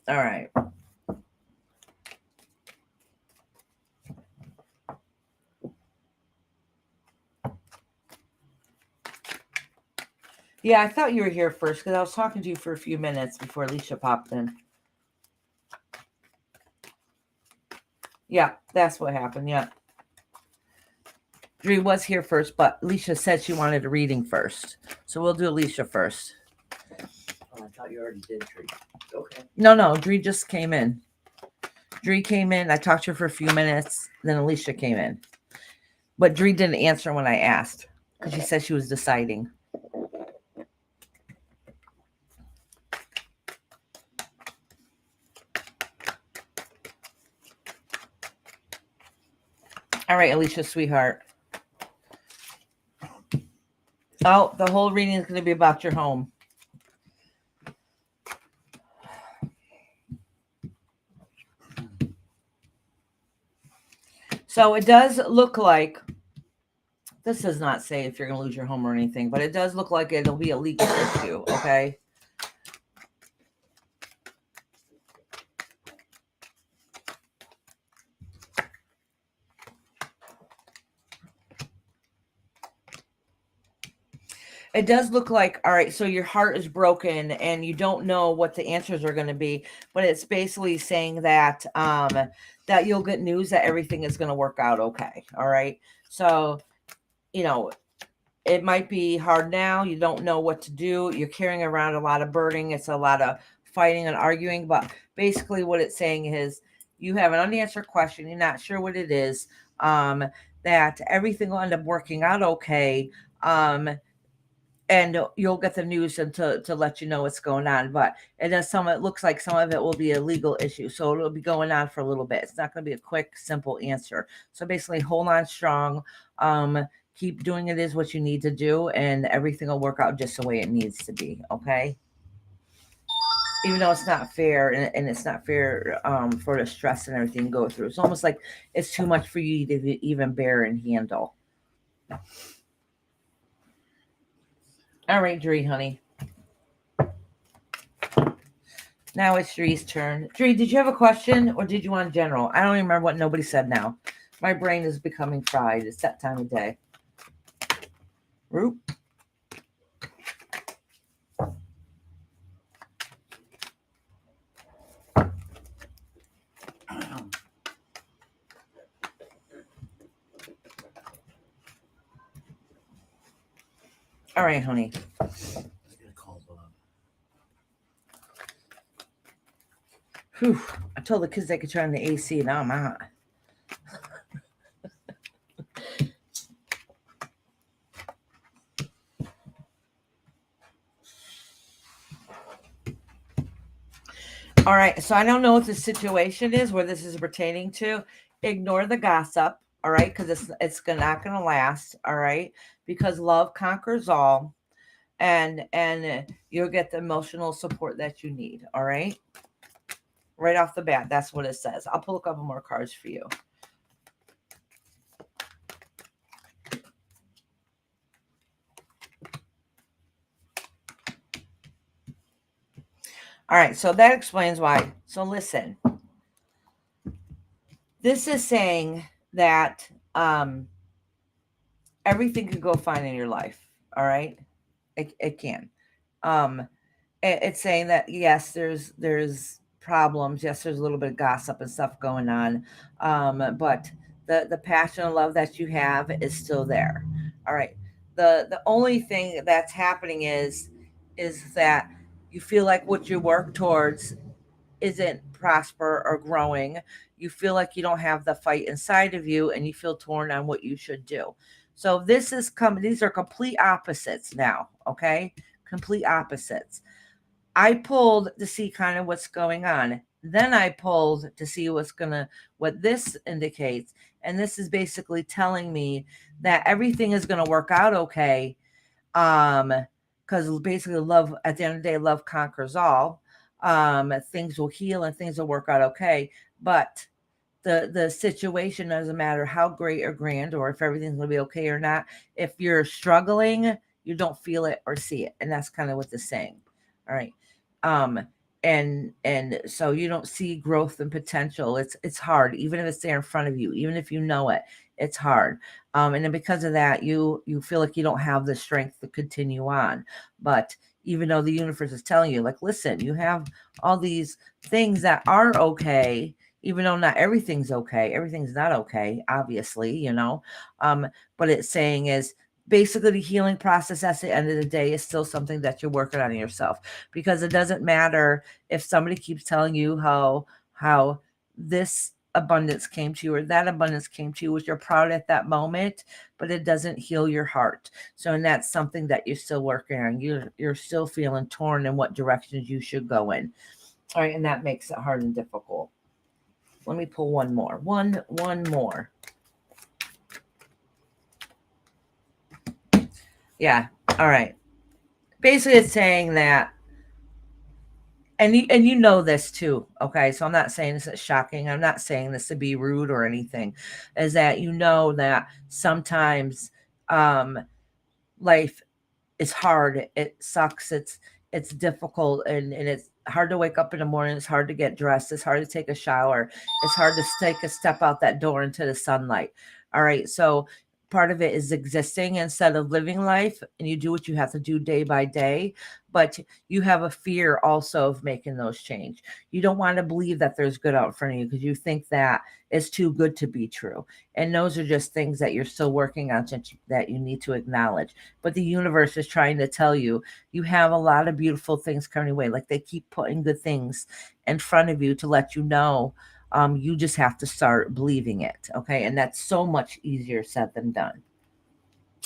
All right. Yeah, I thought you were here first because I was talking to you for a few minutes before Alicia popped in. Yeah, that's what happened. Yeah. Dree was here first, but Alicia said she wanted a reading first. So we'll do Alicia first. Oh, I thought you already did treat. Okay. No, Dree just came in. Dree came in. I talked to her for a few minutes. Then Alicia came in. But Dree didn't answer when I asked because she said she was deciding. All right, Alicia, sweetheart. Oh, the whole reading is going to be about your home. So it does look like, this does not say if you're going to lose your home or anything, but it does look like it'll be a legal issue, okay? It does look like, all right, so your heart is broken and you don't know what the answers are going to be, but it's basically saying that that you'll get news that everything is going to work out okay, all right? So, you know, it might be hard now. You don't know what to do. You're carrying around a lot of burden. It's a lot of fighting and arguing, but basically what it's saying is you have an unanswered question. You're not sure what it is, that everything will end up working out okay. And you'll get the news and to let you know what's going on. But it looks like some of it will be a legal issue. So it'll be going on for a little bit. It's not going to be a quick, simple answer. So basically hold on strong. Keep doing it is what you need to do, and everything will work out just the way it needs to be. Okay. Even though it's not fair and it's not fair for the stress and everything go through. It's almost like it's too much for you to even bear and handle. All right, Dree, honey. Now it's Dree's turn. Dree, did you have a question or did you want general? I don't even remember what nobody said now. My brain is becoming fried. It's that time of day. Root. All right, honey. Whew. I told the kids they could turn the AC. Now I'm out. All right. So I don't know what the situation is where this is pertaining to. Ignore the gossip. All right, because it's not going to last. All right, because love conquers all, and you'll get the emotional support that you need. All right. Right off the bat, that's what it says. I'll pull a couple more cards for you. All right, so that explains why. So listen, this is saying that everything can go fine in your life. All right, it can. Um, it's saying that yes, there's problems. Yes, there's a little bit of gossip and stuff going on, but the passion and love that you have is still there. All right. The only thing that's happening is that you feel like what you work towards isn't prosper or growing. You feel like you don't have the fight inside of you, and you feel torn on what you should do. So these are complete opposites now. Okay, complete opposites. I pulled to see kind of what's going on. Then I pulled to see what this indicates. And this is basically telling me that everything is gonna work out okay. Because basically love, at the end of the day, love conquers all. Things will heal and things will work out okay. But the situation doesn't matter how great or grand or if everything's going to be okay or not. If you're struggling, you don't feel it or see it, and that's kind of what this is saying. All right. um and so you don't see growth and potential. It's hard, even if it's there in front of you, even if you know it, it's hard. And then because of that, you feel like you don't have the strength to continue on. But even though the universe is telling you, like, listen, you have all these things that are okay, even though not everything's okay. Everything's not okay, obviously, but it's saying is basically the healing process at the end of the day is still something that you're working on yourself, because it doesn't matter if somebody keeps telling you how this abundance came to you or that abundance came to you, which you're proud at that moment, but it doesn't heal your heart. So, and that's something that you're still working on. You're still feeling torn in what directions you should go in. All right, and that makes it hard and difficult. Let me pull one more. One more. Yeah. All right. Basically, it's saying that, and you know this too. Okay, so I'm not saying this is shocking. I'm not saying this to be rude or anything. Is that you know that sometimes life is hard. It sucks. It's difficult, and it's hard to wake up in the morning. It's hard to get dressed. It's hard to take a shower. It's hard to take a step out that door into the sunlight. All right. So part of it is existing instead of living life, and you do what you have to do day by day. But you have a fear also of making those change. You don't want to believe that there's good out in front of you because you think that it's too good to be true. And those are just things that you're still working on, that you need to acknowledge. But the universe is trying to tell you, you have a lot of beautiful things coming your way. Like, they keep putting good things in front of you to let you know. You just have to start believing it. Okay. And that's so much easier said than done.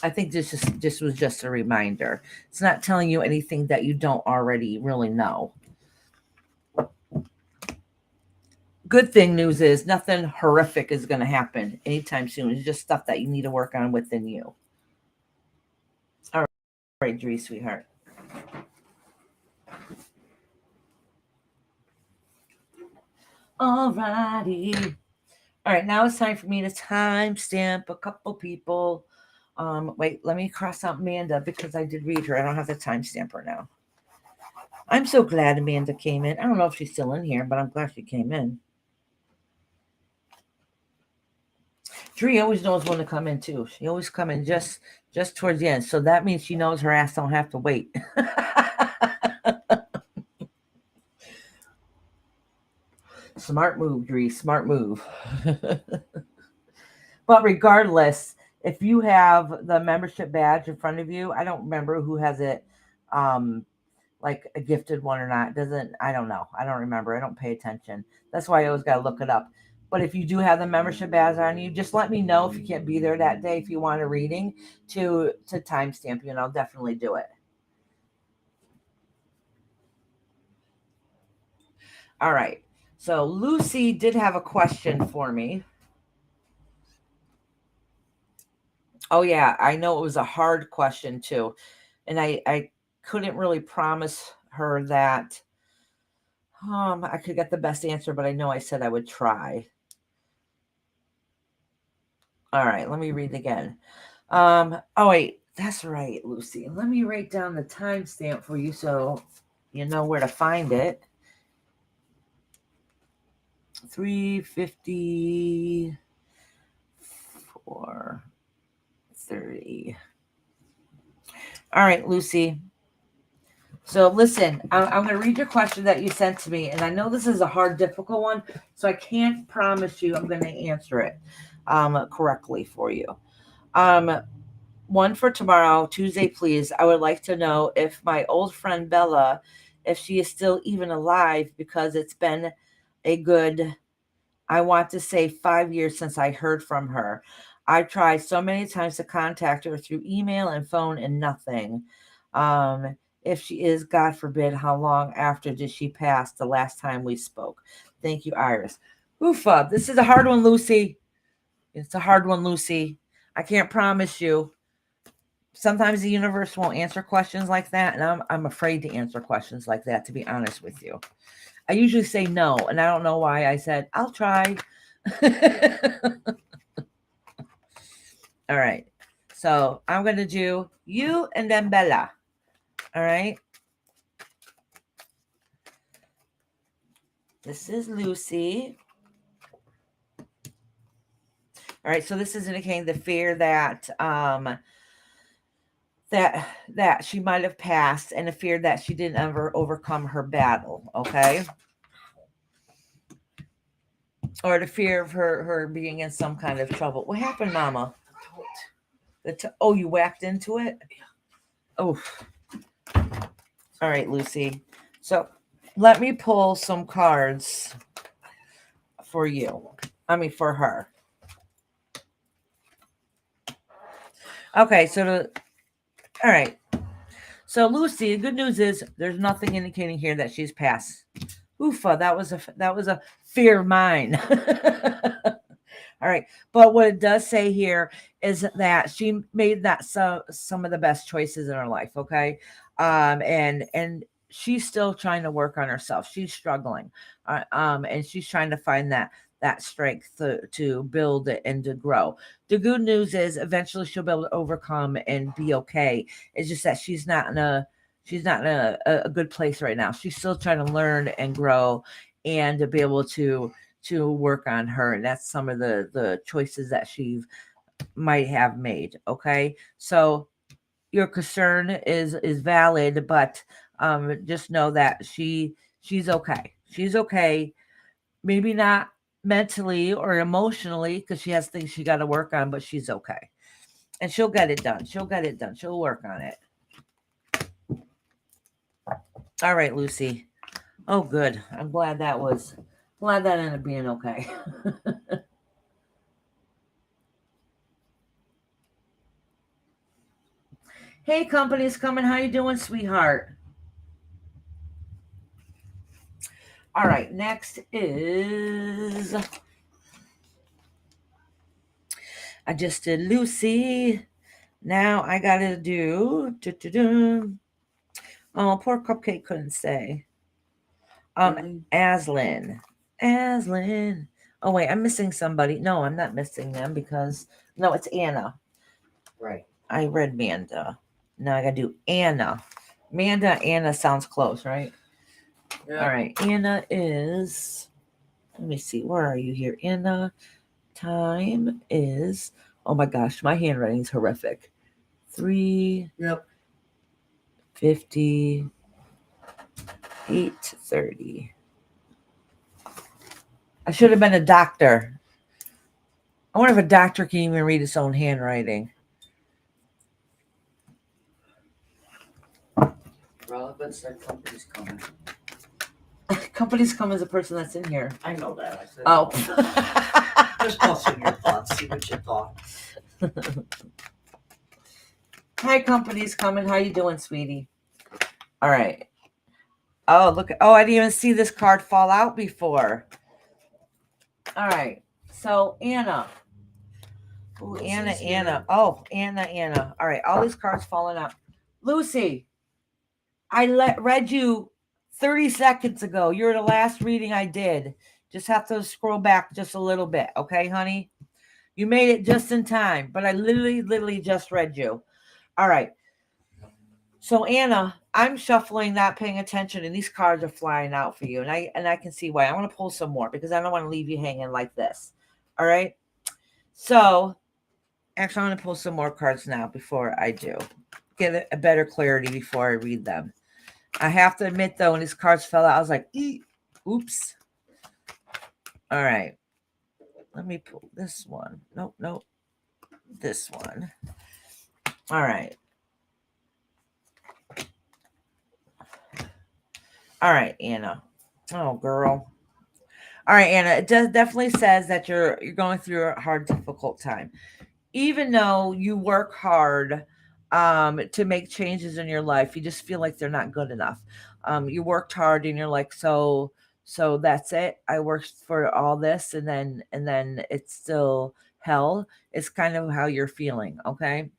I think this was just a reminder. It's not telling you anything that you don't already really know. Good thing news is nothing horrific is going to happen anytime soon. It's just stuff that you need to work on within you. All right, Dree, sweetheart. All righty. All right, now it's time for me to timestamp a couple people. Wait, let me cross out Amanda because I did read her. I don't have to timestamp her now. I'm so glad Amanda came in. I don't know if she's still in here, but I'm glad she came in. Dree always knows when to come in too. She always come in just towards the end. So that means she knows her ass don't have to wait. Smart move, Dree. Smart move. But regardless, if you have the membership badge in front of you, I don't remember who has it, like a gifted one or not. Doesn't, I don't know. I don't remember. I don't pay attention. That's why I always got to look it up. But if you do have the membership badge on you, just let me know if you can't be there that day. If you want a reading to timestamp you, and I'll definitely do it. All right. So Lucy did have a question for me. Oh yeah, I know it was a hard question too. And I couldn't really promise her that I could get the best answer, but I know I said I would try. All right, let me read again. Oh wait, that's right, Lucy. Let me write down the timestamp for you so you know where to find it. 354 30. All right, Lucy. So listen, I'm going to read your question that you sent to me, and I know this is a hard, difficult one, so I can't promise you I'm going to answer it correctly for you. One for tomorrow, Tuesday, please. I would like to know if my old friend Bella, if she is still even alive, because it's been a good, I want to say 5 years since I heard from her. I tried so many times to contact her through email and phone and nothing. If she is, God forbid, how long after did she pass the last time we spoke? Thank you, Iris. Oofa, this is a hard one, Lucy. It's a hard one, Lucy. I can't promise you. Sometimes the universe won't answer questions like that, and I'm afraid to answer questions like that, to be honest with you. I usually say no, and I don't know why I said I'll try. All right. So I'm going to do you and then Bella. All right. This is Lucy. All right. So this is indicating the fear that that she might have passed, and the fear that she didn't ever overcome her battle. Okay. Or the fear of her being in some kind of trouble. What happened, Mama? Oh, you whacked into it? Oh. All right, Lucy. So let me pull some cards for you. I mean, for her. Okay, all right. So Lucy, the good news is there's nothing indicating here that she's passed. Oofa, that was a fear of mine. All right, but what it does say here is that she made that some of the best choices in her life. Okay, and she's still trying to work on herself. She's struggling, and she's trying to find that strength to build it and to grow. The good news is eventually she'll be able to overcome and be okay. It's just that she's not in a good place right now. She's still trying to learn and grow and to be able to work on her. And that's some of the choices that she might have made. Okay. So your concern is valid, but just know that she's okay. She's okay. Maybe not mentally or emotionally, because she has things she got to work on, but she's okay. And she'll get it done. She'll get it done. She'll work on it. All right, Lucy. Oh, good. I'm glad that ended up being okay. Hey, company's coming. How you doing, sweetheart? All right, next is I just did Lucy. Now I gotta do. Oh, poor Cupcake couldn't say. Aslan. Oh wait, I'm missing somebody. No, I'm not missing them because no, it's Anna. Right. I read Manda. Now I gotta do Anna. Anna sounds close, right? Yeah. All right. Anna is. Let me see. Where are you here, Anna? Time is. Oh my gosh, my handwriting is horrific. 3. Yep. 50. 8:30. I should have been a doctor. I wonder if a doctor can even read his own handwriting. Well, but said company's coming. Company's come as a person that's in here. I know that. I said, Oh. Just toss in your thoughts. See what you thought. Hi, company's coming. How you doing, sweetie? All right. Oh, look. Oh, I didn't even see this card fall out before. All right. So, Anna. Ooh, Anna. Oh, Anna. All right. All these cards falling out. Lucy, I read you 30 seconds ago. You're the last reading I did. Just have to scroll back just a little bit. Okay, honey? You made it just in time, but I literally just read you. All right. So, Anna, I'm shuffling, not paying attention, and these cards are flying out for you. And I can see why. I want to pull some more because I don't want to leave you hanging like this. All right. So actually, I'm going to pull some more cards now before I do. Get a better clarity before I read them. I have to admit, though, when these cards fell out, I was like, oops. All right. Let me pull this one. Nope. This one. All right. All right, Anna. Oh, girl. All right, Anna. It definitely says that you're going through a hard, difficult time. Even though you work hard to make changes in your life, you just feel like they're not good enough. You worked hard, and you're like, so that's it. I worked for all this, and then it's still hell. It's kind of how you're feeling. Okay.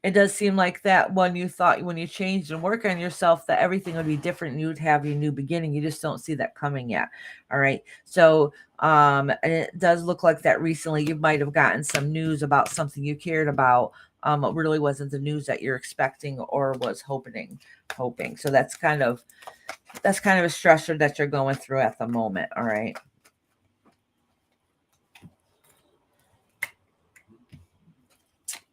It does seem like that when you changed and work on yourself that everything would be different and you would have your new beginning. You just don't see that coming yet. All right. So and it does look like that recently you might have gotten some news about something you cared about. It really wasn't the news that you're expecting or was hoping. So that's kind of a stressor that you're going through at the moment. All right.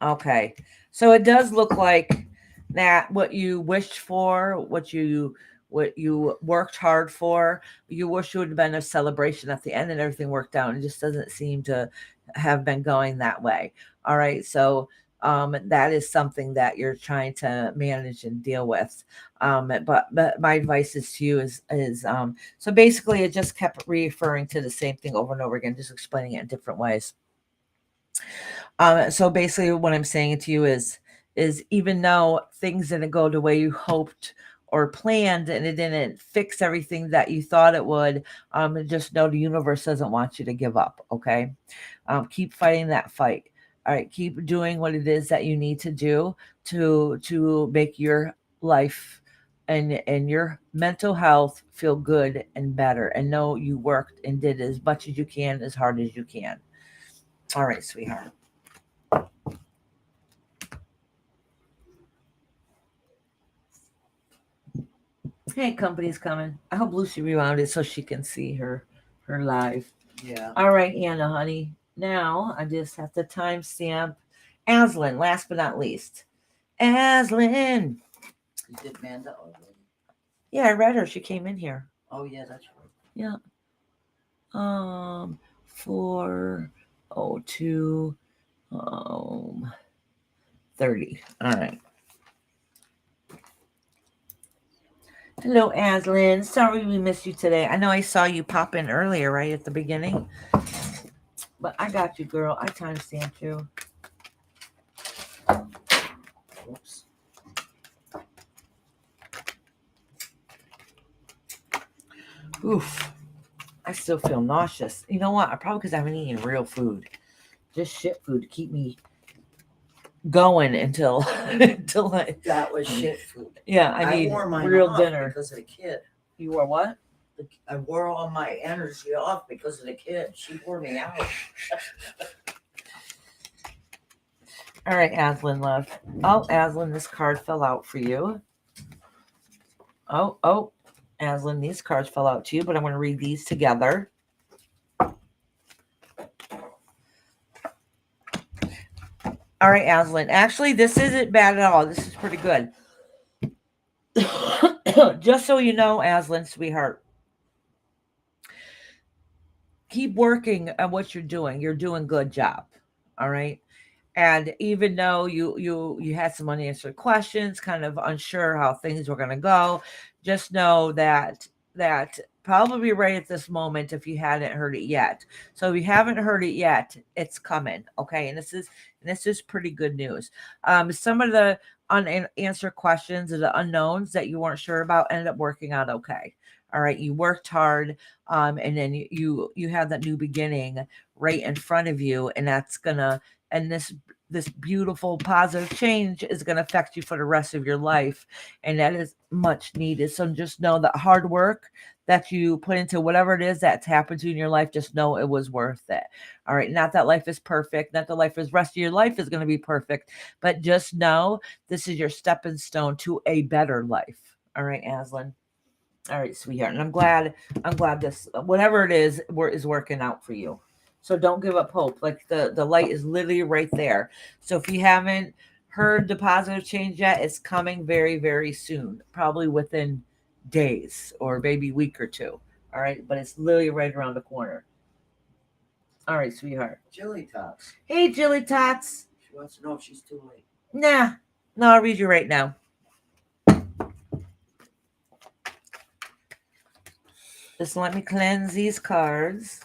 Okay. So it does look like that what you wished for, what you worked hard for, you wish it would have been a celebration at the end and everything worked out. It just doesn't seem to have been going that way. All right. So that is something that you're trying to manage and deal with. But my advice is to you is so basically it just kept referring to the same thing over and over again, just explaining it in different ways. So basically what I'm saying to you is even though things didn't go the way you hoped or planned and it didn't fix everything that you thought it would, just know the universe doesn't want you to give up. Okay. Keep fighting that fight. All right. Keep doing what it is that you need to do to make your life and your mental health feel good and better, and know you worked and did as much as you can, as hard as you can. All right, sweetheart. Hey, company's coming. I hope Lucy rewound it so she can see her live. Yeah. All right, Anna, honey. Now I just have to timestamp Aslan, last but not least. Aslan. You did Manda already? Yeah, I read her. She came in here. Oh yeah, that's right. Yeah. 4:02 30. All right. Hello, Aslan. Sorry we missed you today. I know I saw you pop in earlier, right at the beginning. But I got you, girl. I timestamped you. Oops. Oof. I still feel nauseous. You know what? Probably because I haven't eaten real food. Just shit food to keep me going until That was shit food. yeah, I need wore mine real off dinner. because of the kid. You wore what? I wore all my energy off because of the kid. She wore me out. All right, Aslan, love. Oh, Aslan, this card fell out for you. Oh, Aslan, these cards fell out to you, but I'm going to read these together. All right, Aslan. Actually, this isn't bad at all. This is pretty good. Just so you know, Aslan, sweetheart, keep working on what you're doing. You're doing a good job. All right. And even though you had some unanswered questions, kind of unsure how things were going to go, just know that probably right at this moment, if you hadn't heard it yet. So if you haven't heard it yet, it's coming. Okay. And this is pretty good news. Some of the unanswered questions or the unknowns that you weren't sure about ended up working out okay. All right. You worked hard. And then you have that new beginning right in front of you. And that's gonna, and this beautiful positive change is going to affect you for the rest of your life, and that is much needed. So just know that hard work that you put into whatever it is that's happened to you in your life, just know it was worth it. All right, not that life is perfect, not that life is rest of your life is going to be perfect, but just know this is your stepping stone to a better life. All right, Aslan. All right, sweetheart. And I'm glad this whatever it is working out for you. So don't give up hope. Like the light is literally right there. So if you haven't heard the positive change yet, it's coming very, very soon. Probably within days or maybe a week or two. All right, but it's literally right around the corner. All right, sweetheart. Jilly Tots. Hey, Jilly Tots. She wants to know if she's too late. Nah. No, I'll read you right now. Just let me cleanse these cards.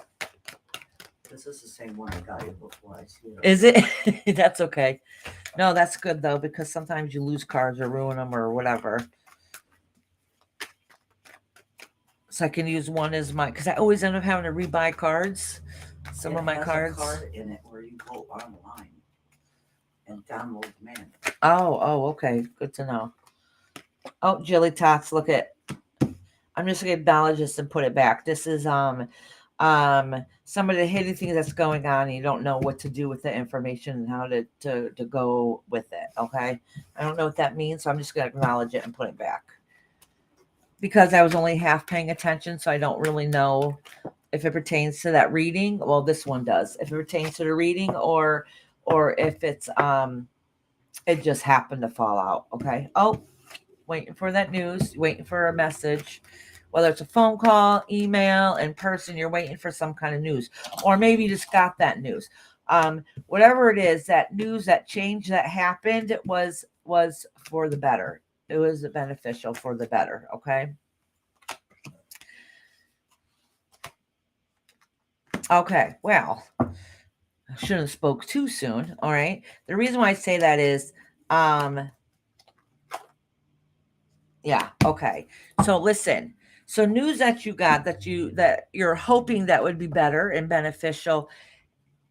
This is the same one I got you before. I see it. Is it? That's okay. No, that's good though, because sometimes you lose cards or ruin them or whatever. So I can use one as my, because I always end up having to rebuy cards. Some It of my has cards. a card in it where you go online and download the manual. Oh, okay. Good to know. Oh, Jilly Tots, look at. I'm just gonna acknowledge this and put it back. This is some of the hidden things that's going on, and you don't know what to do with the information and how to go with it. Okay, I don't know what that means, so I'm just gonna acknowledge it and put it back because I was only half paying attention, so I don't really know if it pertains to that reading. Well, this one does. If it pertains to the reading, or if it's it just happened to fall out. Okay. Oh, waiting for that news, waiting for a message, whether it's a phone call, email, in person, you're waiting for some kind of news, or maybe you just got that news. Whatever it is, that news, that change that happened was for the better. It was beneficial for the better. Okay. Okay. Well, I shouldn't have spoke too soon. All right. The reason why I say that is, yeah. Okay. So listen. So news that you got that you're hoping that would be better and beneficial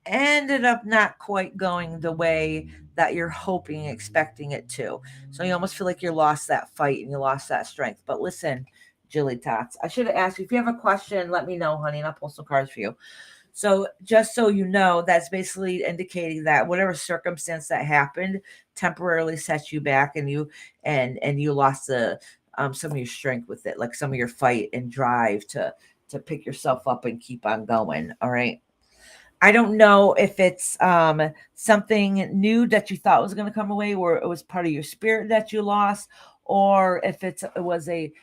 ended up not quite going the way that you're hoping, expecting it to. So you almost feel like you lost that fight and you lost that strength. But listen, Jilly Tots, I should have asked you if you have a question, let me know, honey, and I'll pull some cards for you. So just so you know, that's basically indicating that whatever circumstance that happened temporarily set you back, and you lost the some of your strength with it, like some of your fight and drive to pick yourself up and keep on going. All right. I don't know if it's something new that you thought was going to come away, or it was part of your spirit that you lost, or if it was a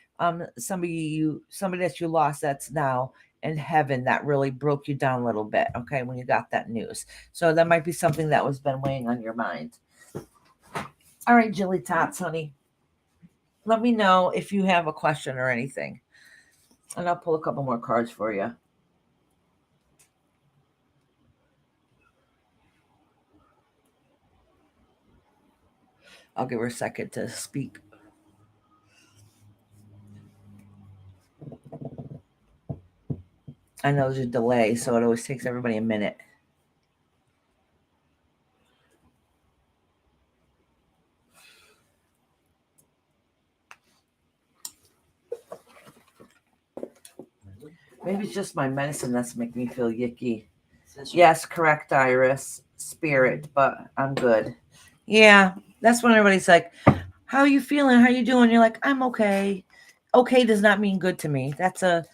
somebody that you lost that's now in heaven that really broke you down a little bit. Okay, when you got that news, so that might be something that was been weighing on your mind. All right, Jilly Tots, honey, let me know if you have a question or anything, and I'll pull a couple more cards for you. I'll give her a second to speak. I know there's a delay, so it always takes everybody a minute. Maybe it's just my medicine that's making me feel yicky. Yes, correct, Iris. Spirit, but I'm good. Yeah, that's when everybody's like, how are you feeling? How are you doing? You're like, I'm okay. Okay does not mean good to me. That's a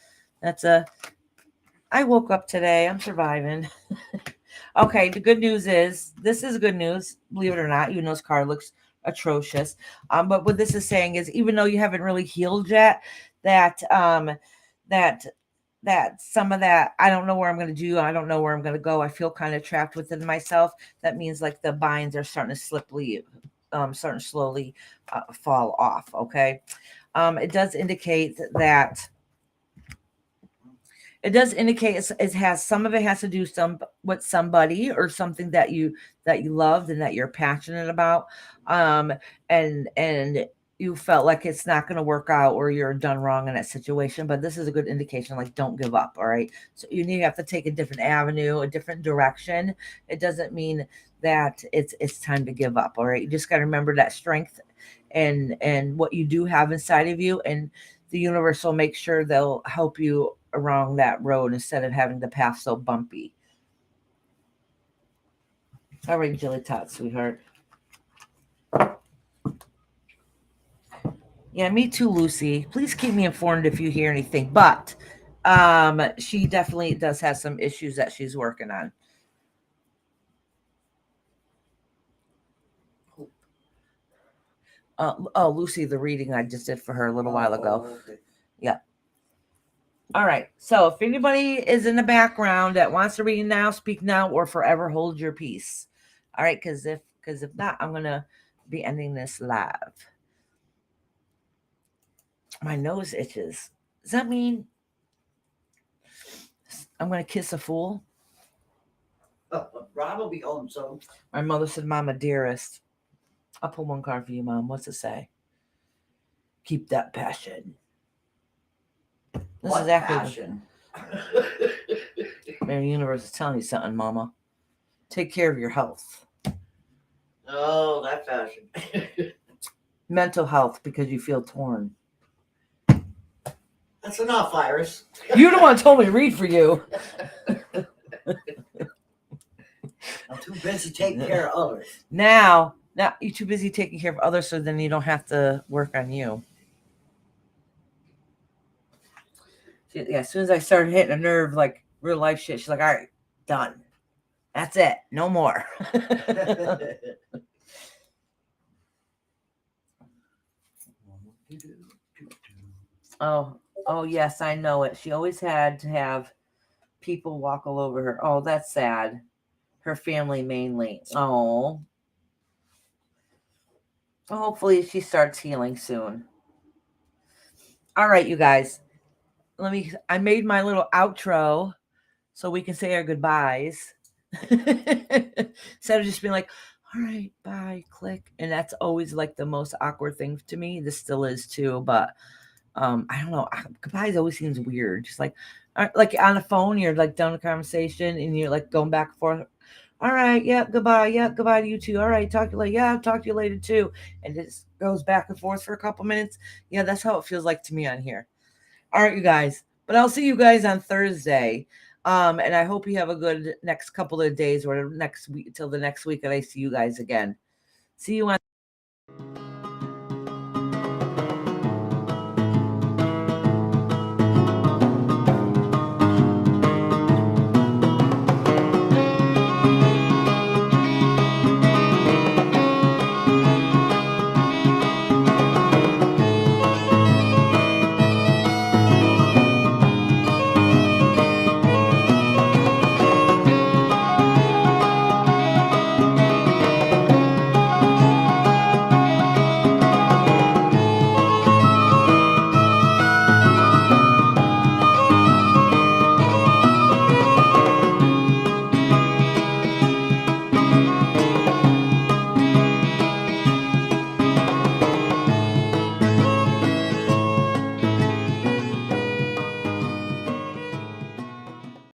I woke up today. I'm surviving. Okay, the good news is this is good news, believe it or not, even though this card looks atrocious. But what this is saying is even though you haven't really healed yet, that that some of that, I don't know where I'm going to do. I don't know where I'm going to go. I feel kind of trapped within myself. That means like the binds are starting to slowly fall off. Okay. It does indicate that it has some of it has to do with somebody or something that you loved and that you're passionate about. And you felt like it's not going to work out or you're done wrong in that situation, but this is a good indication, like, don't give up. All right. So you need to have to take a different avenue, a different direction. It doesn't mean that it's time to give up. All right. You just got to remember that strength and what you do have inside of you, and the universe will make sure they'll help you along that road instead of having the path so bumpy. All right, Jilly Tot, sweetheart. Yeah, me too, Lucy. Please keep me informed if you hear anything. But she definitely does have some issues that she's working on. Oh, Lucy, the reading I just did for her a little while ago. Okay. Yeah. All right. So if anybody is in the background that wants to read now, speak now, or forever hold your peace. All right, because if not, I'm gonna be ending this live. My nose itches. Does that mean I'm gonna kiss a fool? Rob will be home soon. My mother said, "Mama, dearest." I'll pull one card for you, Mom. What's it say? Keep that passion. This What is actually passion? the universe is telling you something, Mama. Take care of your health. Oh, that passion. Mental health, because you feel torn. That's enough, Iris. You're the one who told me to read for you. I'm too busy taking care of others. Now you're too busy taking care of others, so then you don't have to work on you. Yeah, as soon as I started hitting a nerve, like real life shit, she's like, "All right, done. That's it. No more." Oh, yes, I know it. She always had to have people walk all over her. Oh, that's sad. Her family mainly. Oh. Hopefully she starts healing soon. All right, you guys. I made my little outro so we can say our goodbyes. Instead of just being like, all right, bye, click. And that's always like the most awkward thing to me. This still is too, but I don't know. Goodbyes always seems weird. Just like on the phone, you're like done a conversation and you're like going back and forth. All right, yeah, goodbye. Yeah, goodbye to you too. All right, talk to you later. Yeah, talk to you later too. And it just goes back and forth for a couple minutes. Yeah, that's how it feels like to me on here. All right, you guys. But I'll see you guys on Thursday. And I hope you have a good next couple of days or next week till the next week that I see you guys again. See you on